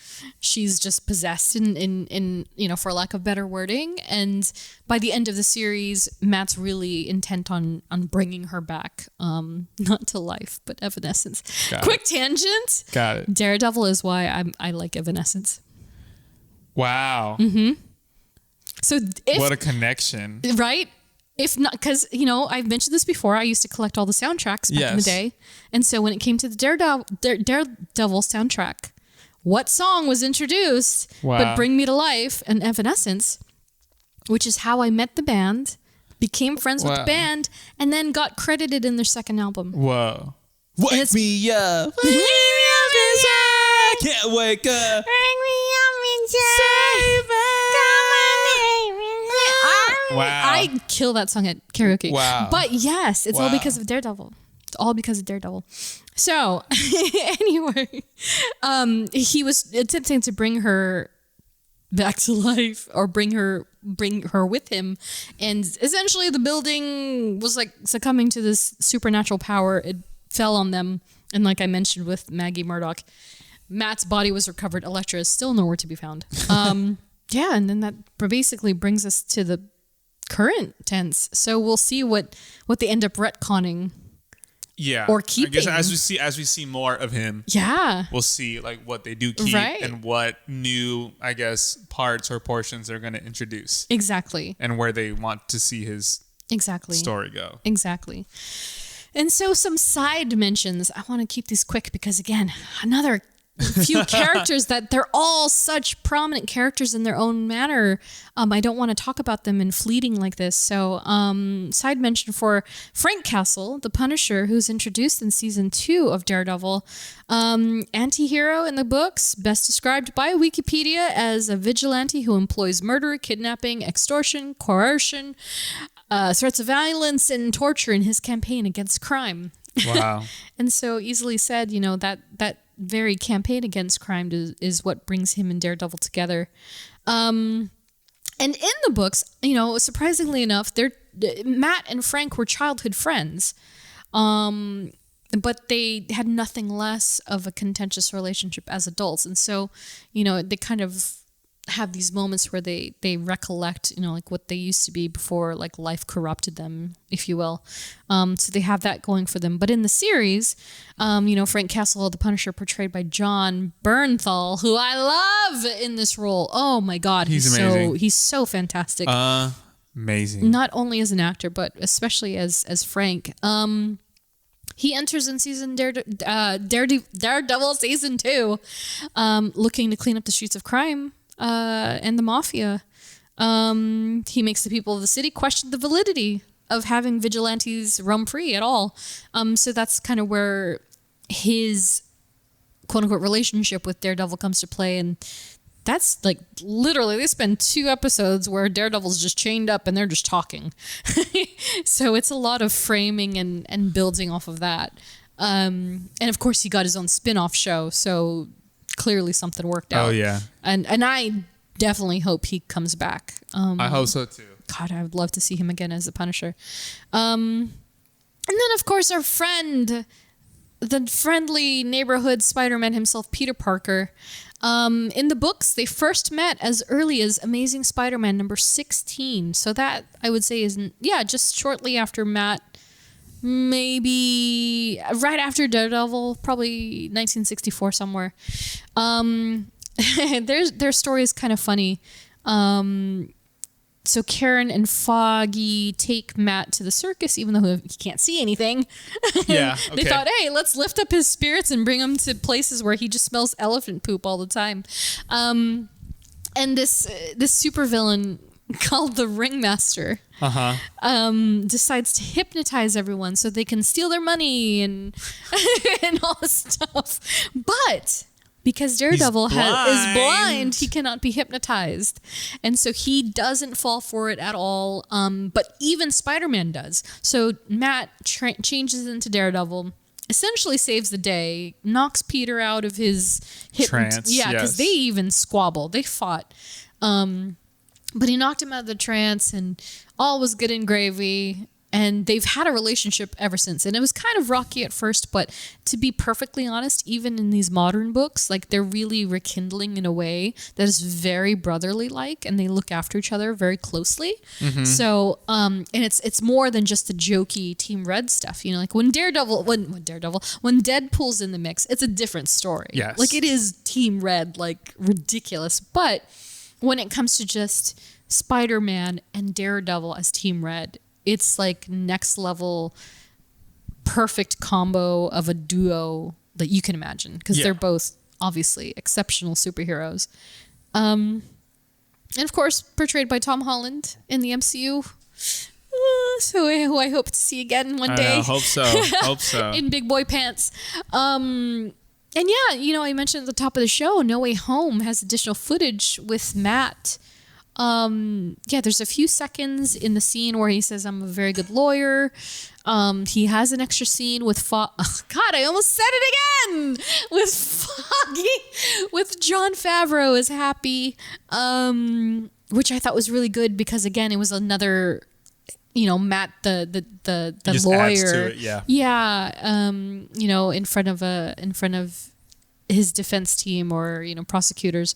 She's just possessed in for lack of better wording. And by the end of the series, Matt's really intent on bringing her back, not to life, but Evanescence. Quick tangent. Got it. Daredevil is why I like Evanescence. Wow. So What a connection. right? If not, because, I've mentioned this before. I used to collect all the soundtracks back in the day. And so when it came to the Daredevil soundtrack, what song was introduced but Bring Me to Life and Evanescence, which is how I met the band, became friends with the band, and then got credited in their second album. Whoa. Wake me up. Wake me up inside. Can't wake up. Bring me up inside. Wow. I kill that song at karaoke. Wow. But yes, it's all because of Daredevil. It's all because of Daredevil. So anyway, he was attempting to bring her back to life or bring her with him. And essentially the building was like succumbing to this supernatural power. It fell on them. And like I mentioned with Maggie Murdock, Matt's body was recovered. Elektra is still nowhere to be found. And then that basically brings us to the current tense. So we'll see what they end up retconning. Yeah. Or keeping. I guess as we see more of him. Yeah. We'll see like what they do keep and what new, I guess, parts or portions they're going to introduce. Exactly. And where they want to see his story go. Exactly. And so some side mentions. I want to keep these quick because again, another few characters that they're all such prominent characters in their own manner. I don't want to talk about them in fleeting like this. So side mention for Frank Castle, the Punisher, who's introduced in season 2 of Daredevil. Anti-hero in the books, best described by Wikipedia as a vigilante who employs murder, kidnapping, extortion, coercion, threats of violence, and torture in his campaign against crime. Wow. And so easily said, that very campaign against crime is what brings him and Daredevil together. And in the books, surprisingly enough, Matt and Frank were childhood friends. But they had nothing less of a contentious relationship as adults. And so, they kind of have these moments where they recollect, like what they used to be before, like life corrupted them, if you will. So they have that going for them. But in the series, Frank Castle, the Punisher, portrayed by John Bernthal, who I love in this role. Oh my God, he's amazing. He's so fantastic. Amazing. Not only as an actor, but especially as Frank. He enters in season Daredevil season 2, looking to clean up the streets of crime. And the mafia. He makes the people of the city question the validity of having vigilantes roam free at all. So that's kind of where his quote unquote relationship with Daredevil comes to play. And that's like literally they spend 2 episodes where Daredevil's just chained up and they're just talking. So it's a lot of framing and building off of that. And of course he got his own spin-off show. So clearly something worked out. Oh yeah. And I definitely hope he comes back. I hope so too. God, I would love to see him again as the Punisher. And then of course our friend, the friendly neighborhood Spider-Man himself, Peter Parker. In the books, they first met as early as Amazing Spider-Man number 16. So that I would say is just shortly after Matt maybe right after Daredevil, probably 1964 somewhere. Their story is kind of funny. So Karen and Foggy take Matt to the circus, even though he can't see anything. Yeah, They okay. thought, hey, let's lift up his spirits and bring him to places where he just smells elephant poop all the time. And this supervillain called the Ringmaster decides to hypnotize everyone so they can steal their money and and all this stuff. But because Daredevil is blind, he cannot be hypnotized. And so he doesn't fall for it at all. But even Spider-Man does. So Matt changes into Daredevil, essentially saves the day, knocks Peter out of his trance. Yeah, because they even squabble. They fought. But he knocked him out of the trance and all was good and gravy. And they've had a relationship ever since. And it was kind of rocky at first, but to be perfectly honest, even in these modern books, like they're really rekindling in a way that is very brotherly like, and they look after each other very closely. So, and it's more than just the jokey Team Red stuff. You know, like when Deadpool's in the mix, it's a different story. Yes. Like it is Team Red, like ridiculous. But when it comes to just Spider-Man and Daredevil as Team Red, it's like next level perfect combo of a duo that you can imagine because they're both obviously exceptional superheroes. And of course, portrayed by Tom Holland in the MCU. Who I hope to see again one day. I hope so. Hope so. In big boy pants. And yeah, you know, I mentioned at the top of the show, No Way Home has additional footage with Matt. There's a few seconds in the scene where he says, I'm a very good lawyer. He has an extra scene with God, I almost said it again! With Foggy, with Jon Favreau as Happy, which I thought was really good because, again, it was another, you know, Matt, the Just lawyer. adds to it, yeah. Yeah, you know, in front of his defense team or, you know, prosecutors.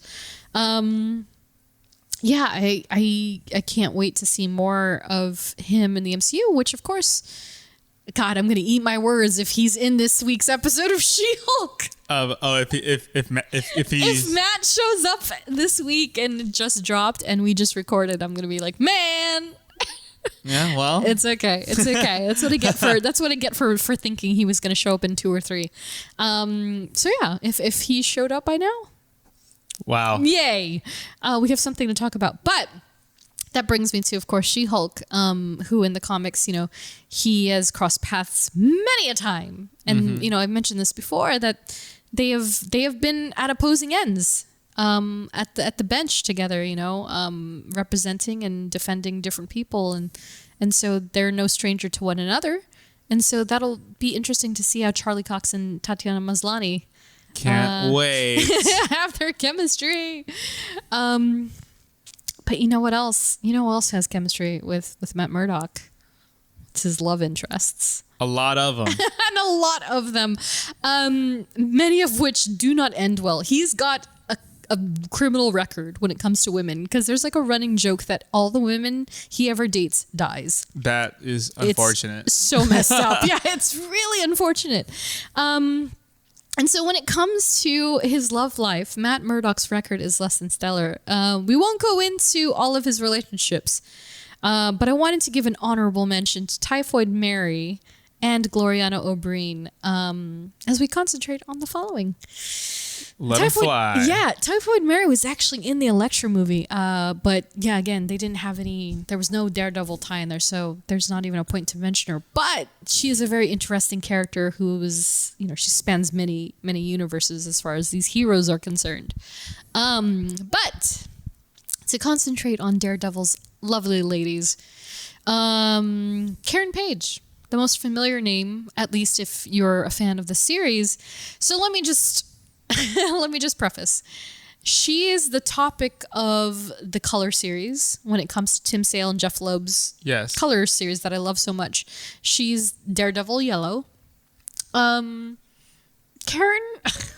Yeah, I can't wait to see more of him in the MCU, which of course, God, I'm going to eat my words if he's in this week's episode of She-Hulk. If Matt shows up this week and it just dropped and we just recorded, I'm going to be like, man. Yeah, well, It's okay. It's okay. That's what I get for thinking he was going to show up in 2 or 3. So yeah, if he showed up by now, wow. yay. We have something to talk about. But that brings me to, of course, She-Hulk, who in the comics, you know, he has crossed paths many a time. And, you know, I've mentioned this before, that they have been at opposing ends at the bench together, you know, representing and defending different people. And so they're no stranger to one another. And so that'll be interesting to see how Charlie Cox and Tatiana Maslany Can't wait. have their chemistry. But you know what else? You know who else has chemistry with Matt Murdock? It's his love interests. A lot of them. And a lot of them. Many of which do not end well. He's got a criminal record when it comes to women, because there's like a running joke that all the women he ever dates dies. That is unfortunate. It's so messed up. Yeah, it's really unfortunate. And so when it comes to his love life, Matt Murdock's record is less than stellar. We won't go into all of his relationships, but I wanted to give an honorable mention to Typhoid Mary and Gloriana O'Brien as we concentrate on the following. Let him fly. Yeah, Typhoid Mary was actually in the Elektra movie, but yeah, again, they didn't have any. There was no Daredevil tie in there, so there's not even a point to mention her. But she is a very interesting character who was, you know, she spans many universes as far as these heroes are concerned. But to concentrate on Daredevil's lovely ladies, Karen Page, the most familiar name, at least if you're a fan of the series. So let me just preface. She is the topic of the Color series when it comes to Tim Sale and Jeff Loeb's Color series that I love so much. She's Daredevil Yellow. Karen,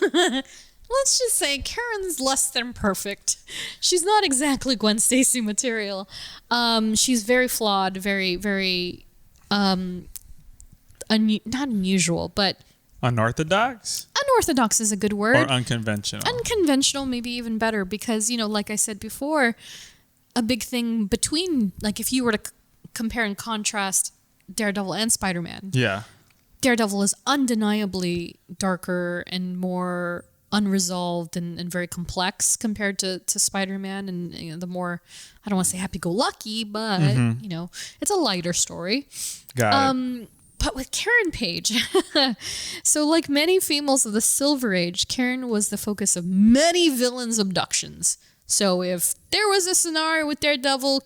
let's just say Karen's less than perfect. She's not exactly Gwen Stacy material. She's very flawed, very, very not unusual, but Unorthodox? unorthodox is a good word. Or unconventional? Unconventional, maybe even better, because, like I said before, a big thing between, like, if you were to compare and contrast Daredevil and Spider-Man, Yeah. Daredevil is undeniably darker and more unresolved and very complex compared to Spider-Man, and the more, I don't want to say happy-go-lucky, but it's a lighter story. Got it. But with Karen Page, so like many females of the Silver Age, Karen was the focus of many villains' abductions. So if there was a scenario with Daredevil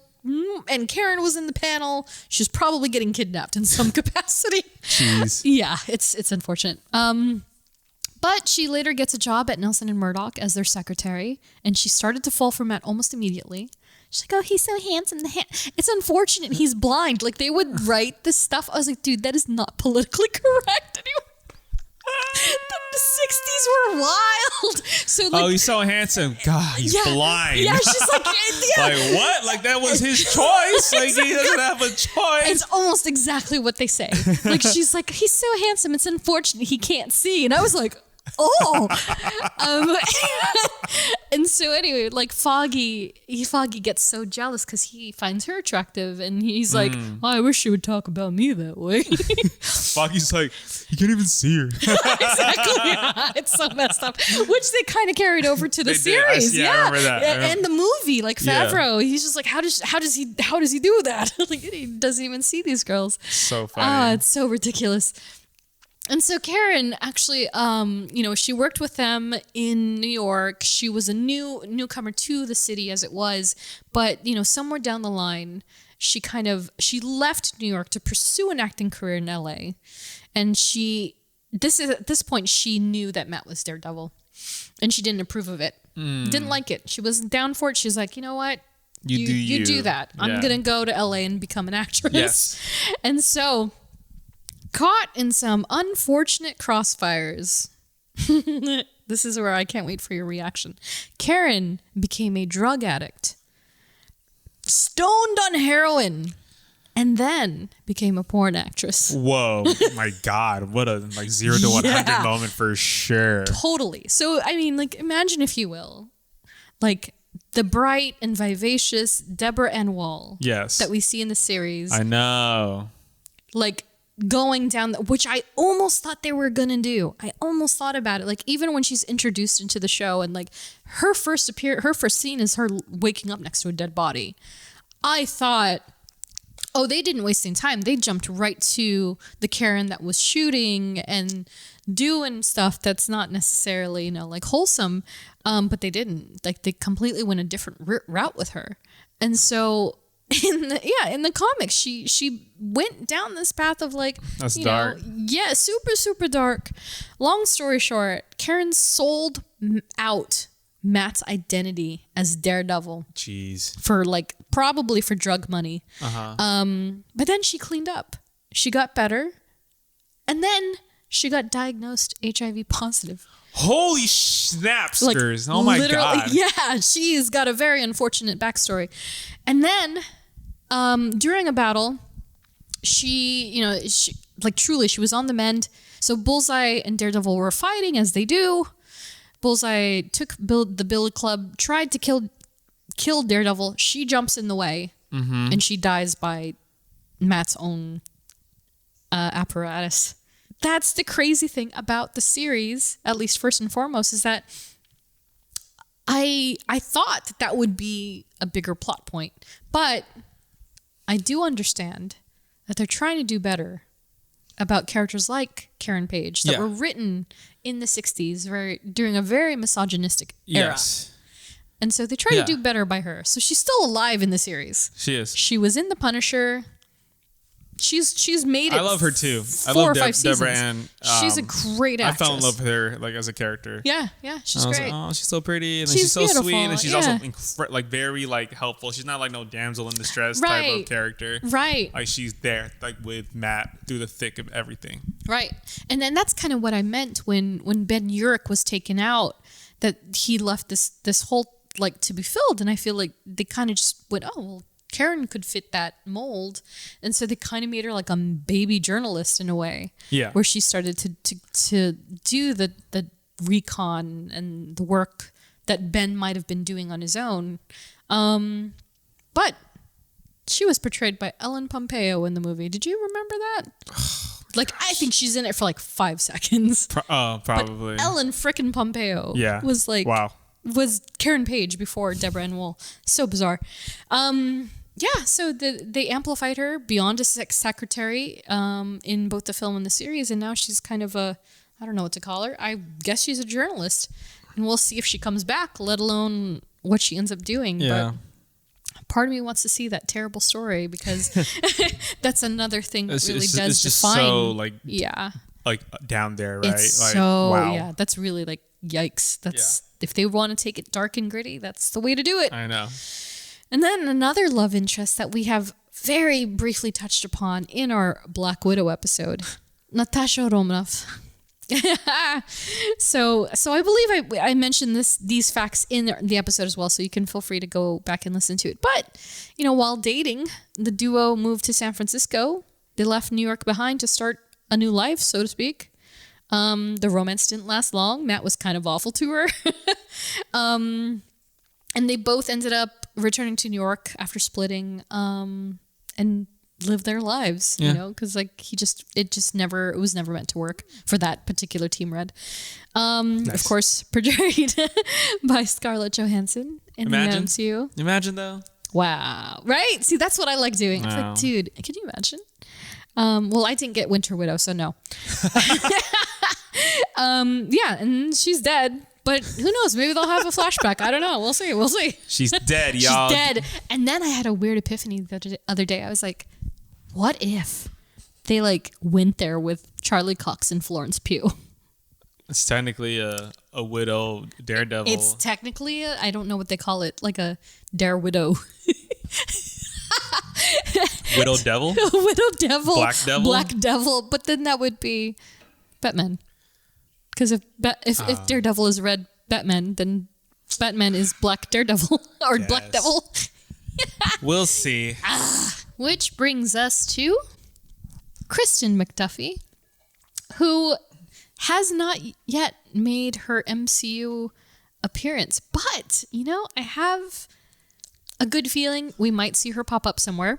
and Karen was in the panel, she's probably getting kidnapped in some capacity. Jeez. Yeah, it's unfortunate. But she later gets a job at Nelson and Murdoch as their secretary, and she started to fall for Matt almost immediately. She's like, oh, he's so handsome. It's unfortunate he's blind. Like, they would write this stuff. I was like, dude, that is not politically correct anymore. The 60s were wild. So, like, oh, he's so handsome. God, he's blind. Yeah, she's like, yeah. Like, what? Like, that was his choice. Like, he doesn't have a choice. It's almost exactly what they say. Like, she's like, he's so handsome. It's unfortunate he can't see. And I was like, oh. And so anyway, like Foggy gets so jealous because he finds her attractive, and he's like, oh, I wish she would talk about me that way. Foggy's like, you can't even see her. Exactly. Yeah, it's so messed up. Which they kind of carried over to the series. I remember that. And the movie, like Favreau, he's just like, how does he do that? Like, he doesn't even see these girls. So funny. It's so ridiculous. And so Karen actually, she worked with them in New York. She was a newcomer to the city as it was, but somewhere down the line, she left New York to pursue an acting career in LA, and at this point she knew that Matt was Daredevil, and she didn't approve of it, didn't like it. She wasn't down for it. She's like, you know what? You do that. Yeah. I'm gonna go to LA and become an actress. Yes. And so, caught in some unfortunate crossfires. This is where I can't wait for your reaction. Karen became a drug addict, stoned on heroin, and then became a porn actress. Whoa, my God. What a 0 to 100 moment for sure. Totally. So, I mean, like, imagine, if you will, like, the bright and vivacious Deborah Ann Wall that we see in the series. I know. Like, going down, which I almost thought they were gonna do. I almost thought about it. Like, even when she's introduced into the show, and like her first scene is her waking up next to a dead body. I thought, oh, they didn't waste any time. They jumped right to the Karen that was shooting and doing stuff that's not necessarily, like, wholesome. But they didn't. Like, they completely went a different route with her. And so in the comics, she went down this path of, like, that's dark. Super, super dark. Long story short, Karen sold out Matt's identity as Daredevil. Jeez. For, like, probably for drug money. But then she cleaned up. She got better, and then she got diagnosed HIV positive. Holy snapsters. Like, oh my God. Yeah, she's got a very unfortunate backstory. And then during a battle, she was on the mend. So Bullseye and Daredevil were fighting, as they do. Bullseye took the Billy Club, tried to kill Daredevil. She jumps in the way, and she dies by Matt's own apparatus. That's the crazy thing about the series, at least first and foremost, is that I thought that would be a bigger plot point, but I do understand that they're trying to do better about characters like Karen Page that were written in the 60s during a very misogynistic era. Yes. And so they try to do better by her. So she's still alive in the series. She is. She was in The Punisher. She's made it. I love her too. I love Deborah Ann. She's a great actress. I fell in love with her, like, as a character. Yeah, she's great. Like, oh, she's so pretty, and then she's so sweet, and she's also very, like, helpful. She's not like no damsel in distress type of character. Right. Like, she's there, like, with Matt through the thick of everything. Right. And then that's kind of what I meant when Ben Urich was taken out, that he left this whole, like, to be filled, and I feel like they kind of just went, oh, well, Karen could fit that mold, and so they kind of made her like a baby journalist in a way. Yeah. Where she started to do the recon and the work that Ben might have been doing on his own. But she was portrayed by Ellen Pompeo in the movie. Did you remember that? Like, I think she's in it for like 5 seconds. Probably. But Ellen frickin' Pompeo was like, wow. Was Karen Page before Deborah Ann Wool. So bizarre. So they amplified her beyond a secretary in both the film and the series, and now she's kind of I don't know what to call her. I guess she's a journalist, and we'll see if she comes back, let alone what she ends up doing. Yeah. But part of me wants to see that terrible story because that's another thing that really does it's just define. So like down there, right? It's like, so wow. yeah, that's really like yikes. That's if they want to take it dark and gritty, that's the way to do it. I know. And then another love interest that we have very briefly touched upon in our Black Widow episode, Natasha Romanoff. So I believe I mentioned these facts in the episode as well, so you can feel free to go back and listen to it. But, while dating, the duo moved to San Francisco. They left New York behind to start a new life, so to speak. The romance didn't last long. Matt was kind of awful to her. And they both ended up returning to New York after splitting and live their lives, because like it was never meant to work for that particular Team Red. Nice. Of course, portrayed by Scarlett Johansson in the MCU. Imagine though. Wow. Right? See, that's what I like doing. Wow. It's like, dude, can you imagine? Well, I didn't get Winter Widow, so no. And she's dead. But who knows? Maybe they'll have a flashback. I don't know. We'll see. She's dead, y'all. She's dead. And then I had a weird epiphany the other day. I was like, what if they like went there with Charlie Cox and Florence Pugh? It's technically a widow Daredevil. It's technically I don't know what they call it, like a Dare Widow. Widow Devil? Widow Devil. Black Devil? Black Devil. But then that would be Batman. Because if Daredevil is red Batman, then Batman is Black Daredevil or Black Devil. We'll see. Which brings us to Kristen McDuffie, who has not yet made her MCU appearance. But, I have a good feeling we might see her pop up somewhere.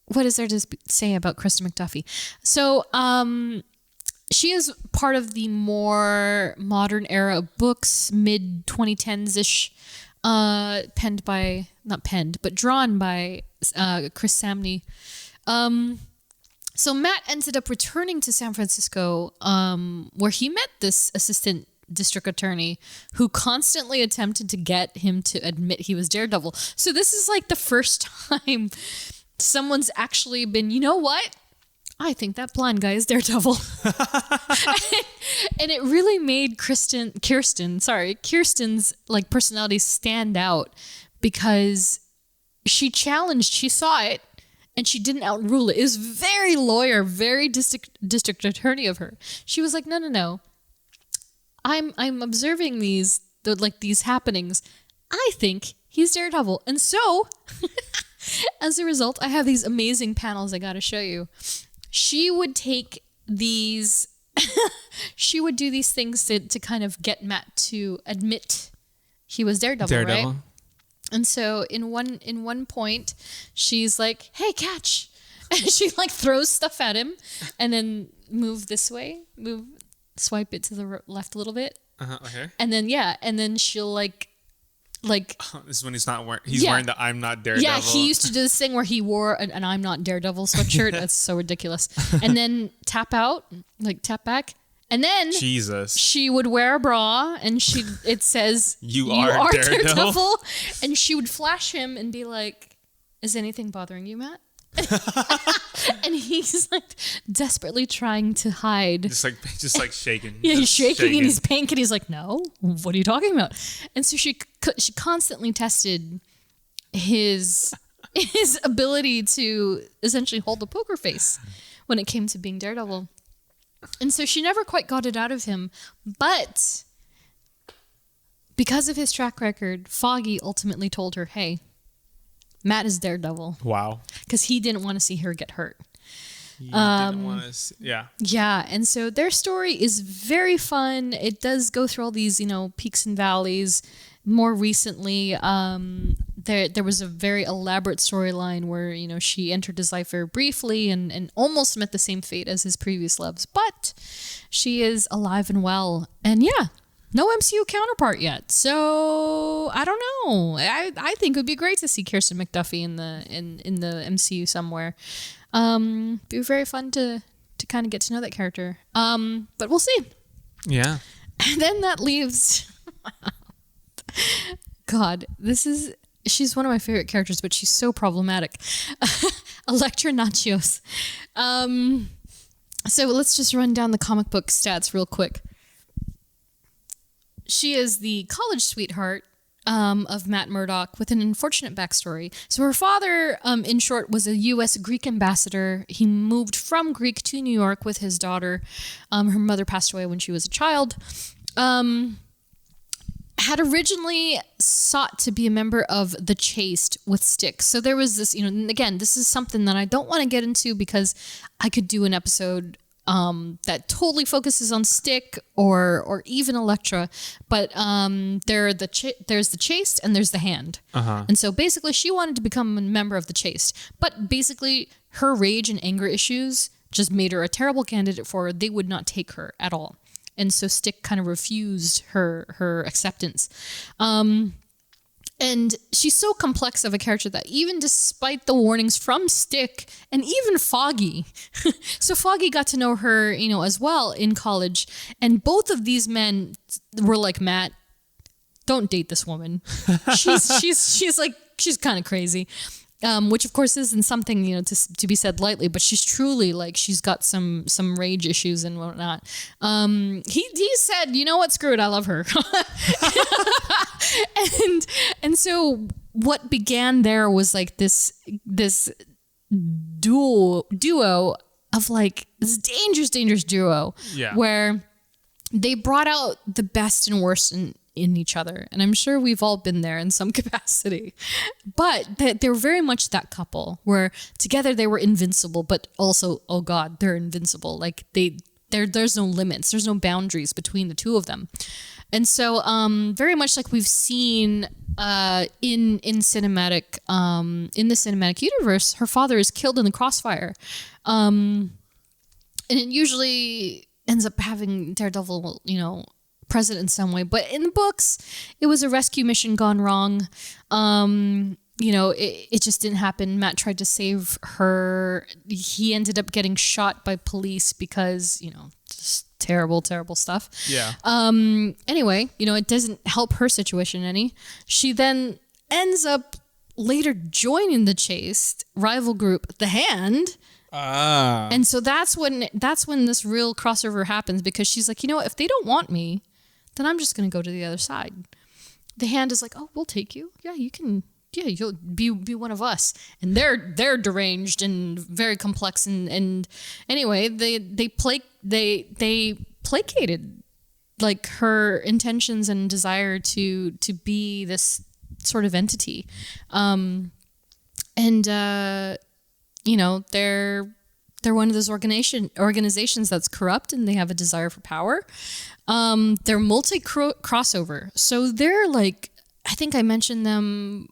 What is there to say about Kristen McDuffie? So, she is part of the more modern era of books, mid 2010s-ish, drawn by Chris Samney. So Matt ended up returning to San Francisco, where he met this assistant district attorney who constantly attempted to get him to admit he was Daredevil. So this is like the first time someone's actually been, you know what? I think that blonde guy is Daredevil. And it really made Kirsten's like personality stand out because she saw it and she didn't outrule it. It was very lawyer, very district attorney of her. She was like, no. I'm observing these happenings. I think he's Daredevil. And so as a result, I have these amazing panels I got to show you. She would take these, she would do these things to kind of get Matt to admit he was Daredevil, right? And so in one point, she's like, "Hey, catch!" And she like throws stuff at him, and then move this way, swipe it to the left a little bit, okay. And then she'll like. This is when he's not wearing. He's wearing the "I'm not Daredevil." Yeah, he used to do this thing where he wore an "I'm not Daredevil" sweatshirt. That's so ridiculous. And then tap back, and then she would wear a bra, and it says "You are Daredevil," and she would flash him and be like, "Is anything bothering you, Matt?" And he's like desperately trying to hide, just like shaking. Yeah, he's shaking and he's pink, and he's like, "No, what are you talking about?" And so she constantly tested his ability to essentially hold the poker face when it came to being Daredevil. And so she never quite got it out of him, but because of his track record, Foggy ultimately told her, hey, Matt is Daredevil. Wow. Because he didn't want to see her get hurt. He didn't want to. Yeah. Yeah, and so their story is very fun. It does go through all these, peaks and valleys. More recently, there was a very elaborate storyline where, she entered his life very briefly and almost met the same fate as his previous loves. But she is alive and well. And yeah, no MCU counterpart yet. So I don't know. I think it would be great to see Kirsten McDuffie in the MCU somewhere. Be very fun to kind of get to know that character. But we'll see. Yeah. And then that leaves God, she's one of my favorite characters, but she's so problematic. Electra Nachos. So let's just run down the comic book stats real quick. She is the college sweetheart of Matt Murdock with an unfortunate backstory. So her father, in short, was a U.S. Greek ambassador. He moved from Greek to New York with his daughter. Her mother passed away when she was a child. Had originally sought to be a member of the Chaste with Styx. So there was this, and again, this is something that I don't want to get into because I could do an episode that totally focuses on Stick or even Elektra, but there's the Chaste and there's the Hand. And so basically she wanted to become a member of the Chaste, but basically her rage and anger issues just made her a terrible candidate for they would not take her at all. And so Stick kind of refused her acceptance. And she's so complex of a character that even despite the warnings from Stick and even Foggy, so Foggy got to know her, as well in college. And both of these men were like, Matt, don't date this woman. She's kind of crazy. Which of course isn't something, to be said lightly, but she's truly she's got some rage issues and whatnot. He said, you know what, screw it, I love her. and so what began there was this duo of this dangerous duo, where they brought out the best and worst in each other. And I'm sure we've all been there in some capacity. But they're very much that couple where together they were invincible, but also, oh God, they're invincible. There's no limits. There's no boundaries between the two of them. And so very much like we've seen in the cinematic universe, her father is killed in the crossfire. And it usually ends up having Daredevil, present in some way, but in the books it was a rescue mission gone wrong. It just didn't happen. Matt tried to save her. He ended up getting shot by police because just terrible stuff. Anyway, it doesn't help her situation any. She then ends up later joining the Chaste rival group, the Hand. And so that's when this real crossover happens, because she's like, if they don't want me, then I'm just going to go to the other side. The Hand is like, oh, we'll take you. Yeah, you can. Yeah, you'll be one of us. And they're deranged and very complex. And anyway, they placated her intentions and desire to be this sort of entity. They're one of those organizations that's corrupt and they have a desire for power. They're multi-crossover. So they're I think I mentioned them,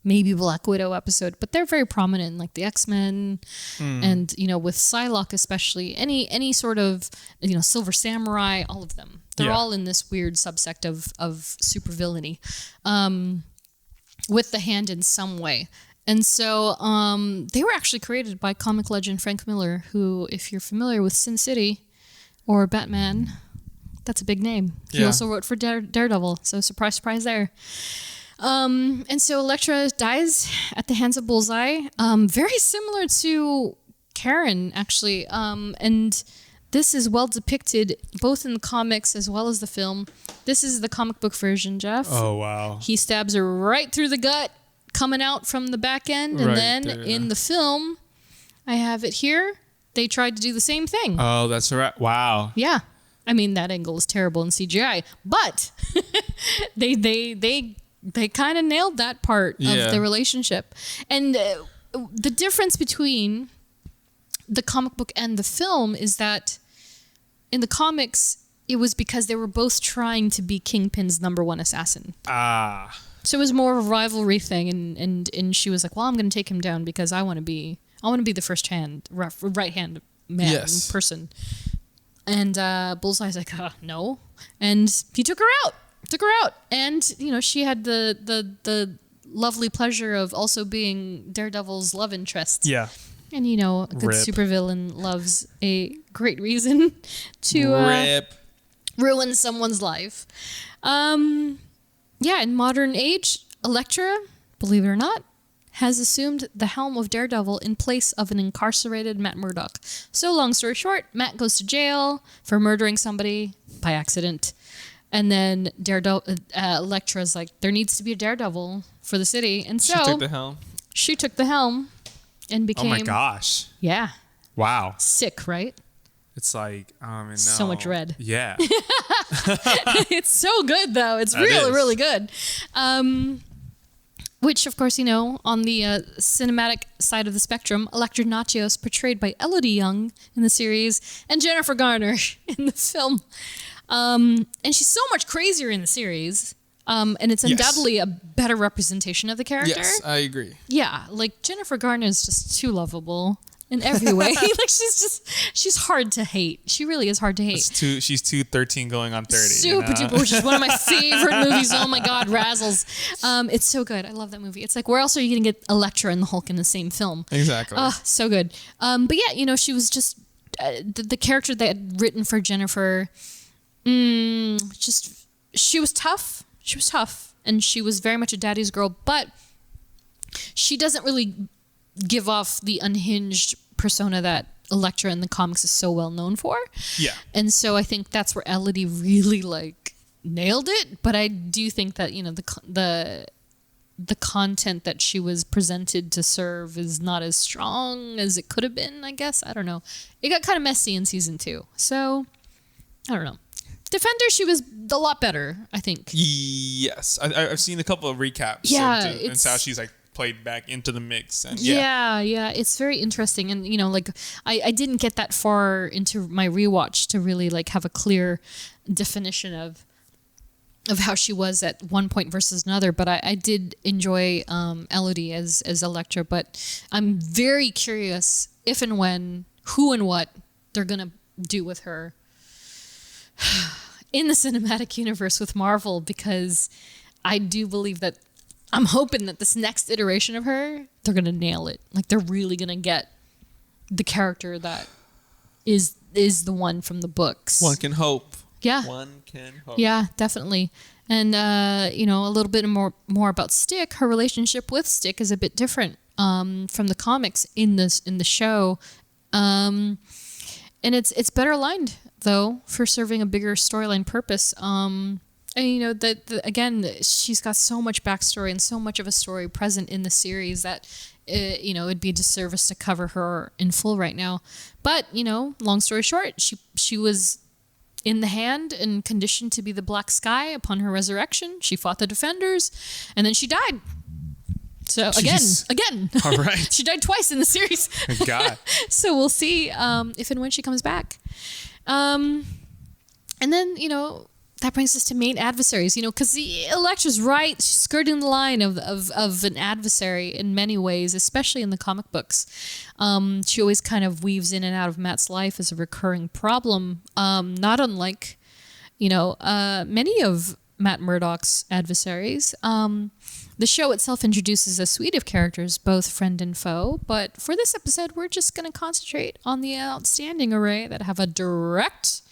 maybe Black Widow episode, but they're very prominent in the X-Men and, with Psylocke especially, any sort of, Silver Samurai, all of them. They're all in this weird subsect of supervillainy with the Hand in some way. And so they were actually created by comic legend Frank Miller, who, if you're familiar with Sin City or Batman, that's a big name. He also wrote for Daredevil, so surprise there. And so Elektra dies at the hands of Bullseye, very similar to Karen, actually. And this is well depicted both in the comics as well as the film. This is the comic book version, Jeff. Oh, wow. He stabs her right through the gut, coming out from the back end. And then in the film, I have it here, they tried to do the same thing. Oh, that's right. Wow. Yeah. I mean, that angle is terrible in CGI, but they kind of nailed that part of the relationship. And the difference between the comic book and the film is that in the comics, it was because they were both trying to be Kingpin's #1 assassin. So it was more of a rivalry thing, and she was like, "Well, I'm going to take him down because I want to be the right hand man person." And Bullseye's like, "No," and he took her out. And she had the lovely pleasure of also being Daredevil's love interest. Yeah. And a good supervillain loves a great reason to ruin someone's life. In modern age, Elektra, believe it or not, has assumed the helm of Daredevil in place of an incarcerated Matt Murdock. So long story short, Matt goes to jail for murdering somebody by accident. And then Elektra's like, there needs to be a Daredevil for the city. And so she took the helm and became... Oh my gosh. Yeah. Wow. Sick, right? It's like, no. So much red. Yeah. It's so good, though. It's really good. Which, of course, on the cinematic side of the spectrum, Elektra Natchios, portrayed by Elodie Young in the series, and Jennifer Garner in the film. And she's so much crazier in the series. And it's undoubtedly a better representation of the character. Yes, I agree. Yeah, like Jennifer Garner is just too lovable in every way. Like she's hard to hate. She really is hard to hate. She's 213 going on 30. Super duper, which is one of my favorite movies. Oh my God, razzles. It's so good. I love that movie. It's like, where else are you going to get Elektra and the Hulk in the same film? Exactly. So good. But yeah, she was just the character they had written for Jennifer. She was tough. She was tough, and she was very much a daddy's girl, but she doesn't really give off the unhinged persona that Elektra in the comics is so well known for. Yeah. And so I think that's where Elodie really nailed it. But I do think that the content that she was presented to serve is not as strong as it could have been. I guess, I don't know. It got kind of messy in season 2, so I don't know. Defender, she was a lot better, I think. Yes, I've seen a couple of recaps. Yeah, and how she's played back into the mix. And yeah, it's very interesting. And I didn't get that far into my rewatch to really have a clear definition of how she was at one point versus another. But I did enjoy Elodie as Elektra. But I'm very curious if and when, who and what they're gonna do with her in the cinematic universe with Marvel, because I do believe that I'm hoping that this next iteration of her, they're going to nail it. They're really going to get the character that is the one from the books. One can hope. Yeah. One can hope. Yeah, definitely. And, a little bit more about Stick. Her relationship with Stick is a bit different from the comics in the show. And it's better aligned, though, for serving a bigger storyline purpose. And again, she's got so much backstory and so much of a story present in the series that it'd be a disservice to cover her in full right now. But long story short, she was in the hand and conditioned to be the Black Sky upon her resurrection. She fought the Defenders, and then she died. So again, all right, she died twice in the series. God. So we'll see if and when she comes back. And then that brings us to main adversaries. Because the Elektra's right, she's skirting the line of an adversary in many ways, especially in the comic books. She always kind of weaves in and out of Matt's life as a recurring problem. Not unlike many of Matt Murdock's adversaries. The show itself introduces a suite of characters, both friend and foe, but for this episode, we're just going to concentrate on the outstanding array that have a direct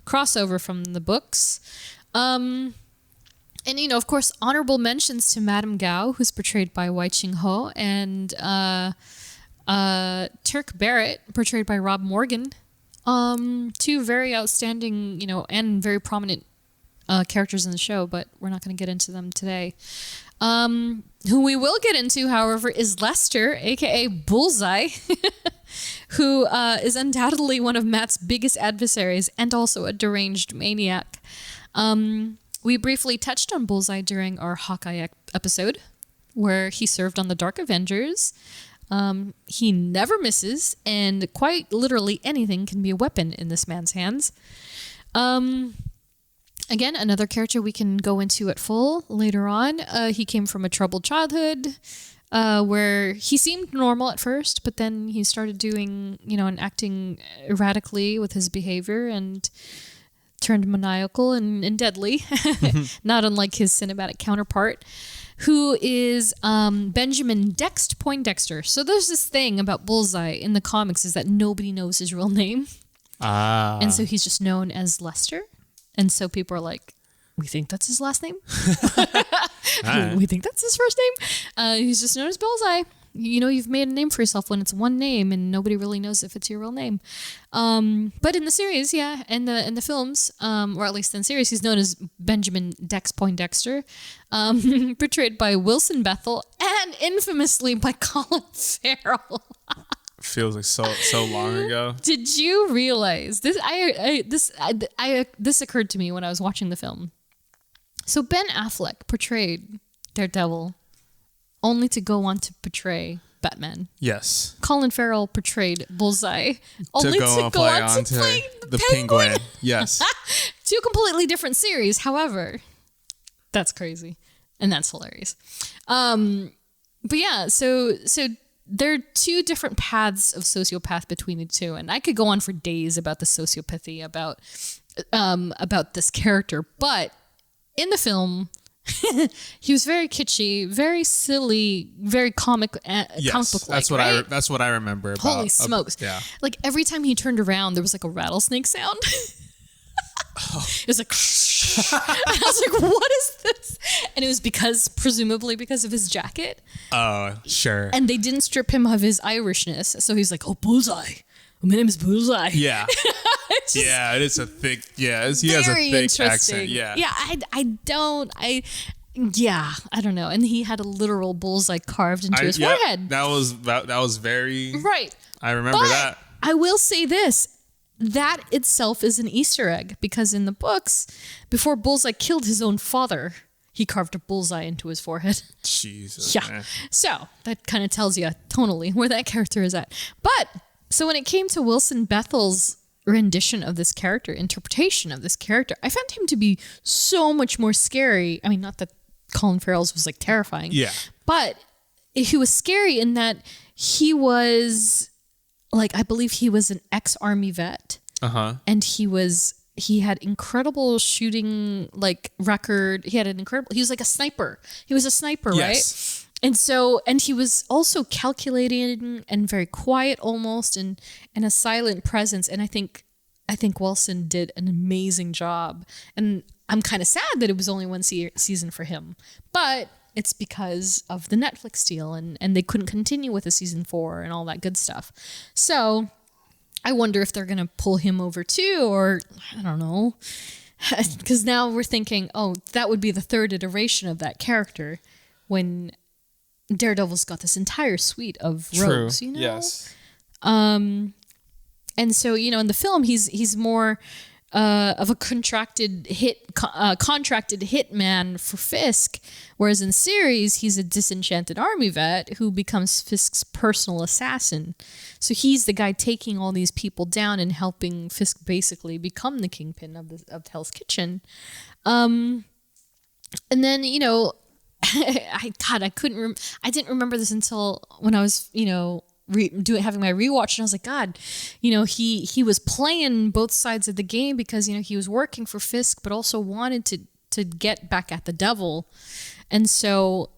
crossover from the books. And, of course, honorable mentions to Madame Gao, who's portrayed by Wai Ching Ho, and Turk Barrett, portrayed by Rob Morgan. Two very outstanding, and very prominent characters in the show, but we're not going to get into them today. Who we will get into, however, is Lester, a.k.a. Bullseye, who is undoubtedly one of Matt's biggest adversaries and also a deranged maniac. We briefly touched on Bullseye during our Hawkeye episode, where he served on the Dark Avengers. He never misses, and quite literally anything can be a weapon in this man's hands. Again, another character we can go into at full later on. He came from a troubled childhood, where he seemed normal at first, but then he started doing, and acting erratically with his behavior and turned maniacal and deadly, not unlike his cinematic counterpart, who is Benjamin Dext Poindexter. So there's this thing about Bullseye in the comics is that nobody knows his real name. And so he's just known as Lester. And so people are like, we think that's his last name. We think that's his first name. He's just known as Bullseye. You've made a name for yourself when it's one name and nobody really knows if it's your real name. But in the series, in the films, or at least in the series, he's known as Benjamin Dex Poindexter, portrayed by Wilson Bethel and infamously by Colin Farrell. Feels like so long ago. Did you realize this? This occurred to me when I was watching the film. So Ben Affleck portrayed Daredevil, only to go on to portray Batman. Yes. Colin Farrell portrayed Bullseye, only to go on to play the Penguin. Yes. Two completely different series. However, that's crazy, and that's hilarious. But yeah, so there are two different paths of sociopath between the two, and I could go on for days about the sociopathy about this character. But in the film, he was very kitschy, very silly, very comic book like. That's what I remember about. Holy smokes! Yeah, like every time he turned around, there was like a rattlesnake sound. It was like, and I was like, what is this? And it was presumably because of his jacket. Oh, sure. And they didn't strip him of his Irishness. So he's like, oh, Bullseye. My name is Bullseye. Yeah. Yeah, it is a thick, he has a thick accent. Yeah. Yeah, I don't know. And he had a literal bullseye carved into his forehead. That was very... Right. I remember that. I will say this. That itself is an Easter egg, because in the books, before Bullseye killed his own father, he carved a bullseye into his forehead. Jesus. Yeah. Man. So that kind of tells you tonally where that character is at. But so when it came to Wilson Bethel's rendition of this character, interpretation of this character, I found him to be so much more scary. I mean, not that Colin Farrell's was like terrifying. Yeah. But he was scary in that he was... like, I believe he was an ex-army vet. Uh-huh. And he had incredible shooting, record. He was like a sniper. He was a sniper, yes. Right? And he was also calculating and very quiet almost, and a silent presence. And I think Wilson did an amazing job. And I'm kind of sad that it was only one season for him. But... it's because of the Netflix deal, and they couldn't continue with a season 4 and all that good stuff. So I wonder if they're going to pull him over too, or I don't know. Because now we're thinking, oh, that would be the third iteration of that character when Daredevil's got this entire suite of rogues, True. Yes. And so, in the film, he's more... of a contracted hitman for Fisk, whereas in the series he's a disenchanted army vet who becomes Fisk's personal assassin. So he's the guy taking all these people down and helping Fisk basically become the kingpin of Hell's Kitchen. And then I didn't remember this until when I was having my rewatch, and I was like, God, he was playing both sides of the game because he was working for Fisk, but also wanted to get back at the devil, and so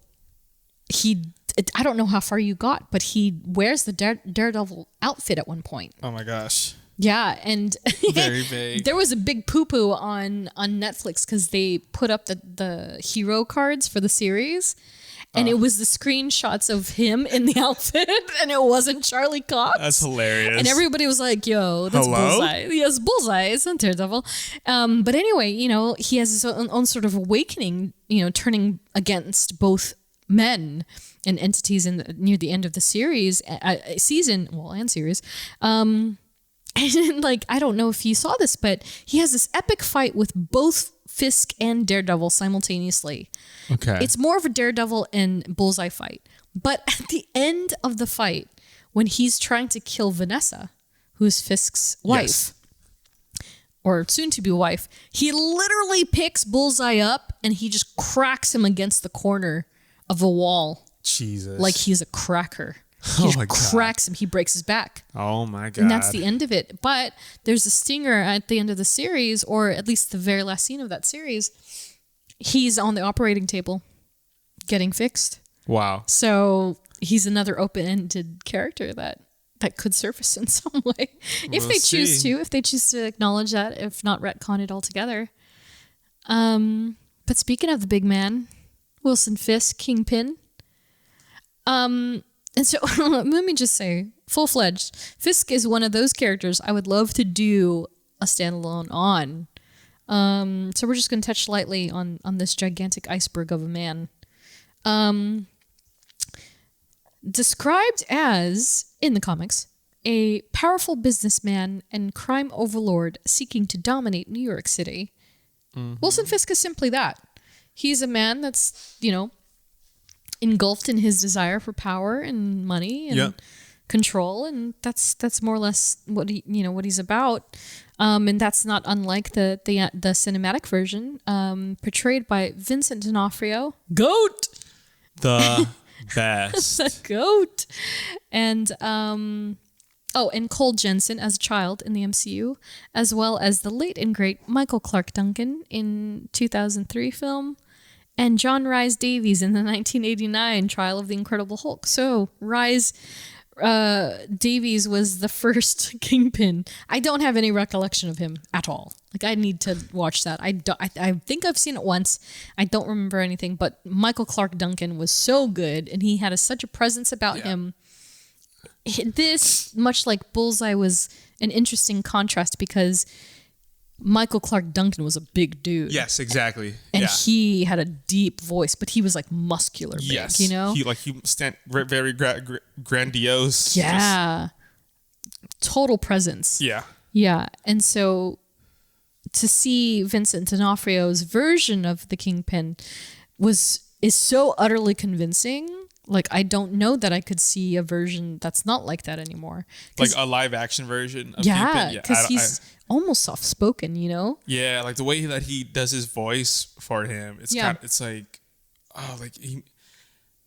I don't know how far you got, but he wears the Daredevil outfit at one point. Oh my gosh. Yeah, and very vague. There was a big poo-poo on Netflix because they put up the hero cards for the series. And it was the screenshots of him in the outfit, and it wasn't Charlie Cox. That's hilarious. And everybody was like, yo, that's Bullseye. Yes, Bullseye. It's not Daredevil. But anyway, he has his own sort of awakening, turning against both men and entities near the end of the series, season, and series. And like, I don't know if you saw this, but he has this epic fight with both Fisk and Daredevil simultaneously. Okay. It's more of a Daredevil and Bullseye fight. But at the end of the fight, when he's trying to kill Vanessa, who's Fisk's wife, or soon-to-be wife, he literally picks Bullseye up and he just cracks him against the corner of a wall. Jesus. Like he's a cracker. He just cracks him. He breaks his back. Oh my God. And that's the end of it. But there's a stinger at the end of the series, or at least the very last scene of that series. He's on the operating table getting fixed. Wow. So he's another open-ended character that could surface in some way. If they choose to acknowledge that, if not retcon it altogether. But speaking of the big man, Wilson Fisk, Kingpin. And so let me just say, full-fledged, Fisk is one of those characters I would love to do a standalone on. So we're just going to touch lightly on this gigantic iceberg of a man. Described as, in the comics, a powerful businessman and crime overlord seeking to dominate New York City. Wilson Fisk is simply that. He's a man that's, engulfed in his desire for power and money and control, and that's more or less what he's about. And that's not unlike the cinematic version, portrayed by Vincent D'Onofrio, GOAT, the best, the GOAT, and and Cole Jensen as a child in the MCU, as well as the late and great Michael Clark Duncan in 2003 film. And John Rhys Davies in the 1989 Trial of the Incredible Hulk. So Rhys Davies was the first Kingpin. I don't have any recollection of him at all. Like, I need to watch that. I think I've seen it once. I don't remember anything. But Michael Clark Duncan was so good, and he had such a presence about him. This, much like Bullseye, was an interesting contrast because Michael Clark Duncan was a big dude. Yes, exactly. And he had a deep voice, but he was like muscular big, yes. He stand very grandiose. Yeah. Total presence. Yeah. Yeah. And so to see Vincent D'Onofrio's version of the Kingpin is so utterly convincing. Like, I don't know that I could see a version that's not like that anymore. Like a live action version of Kingpin? Yeah, because he's almost soft spoken, Yeah, like the way that he does his voice for him, it's it's like,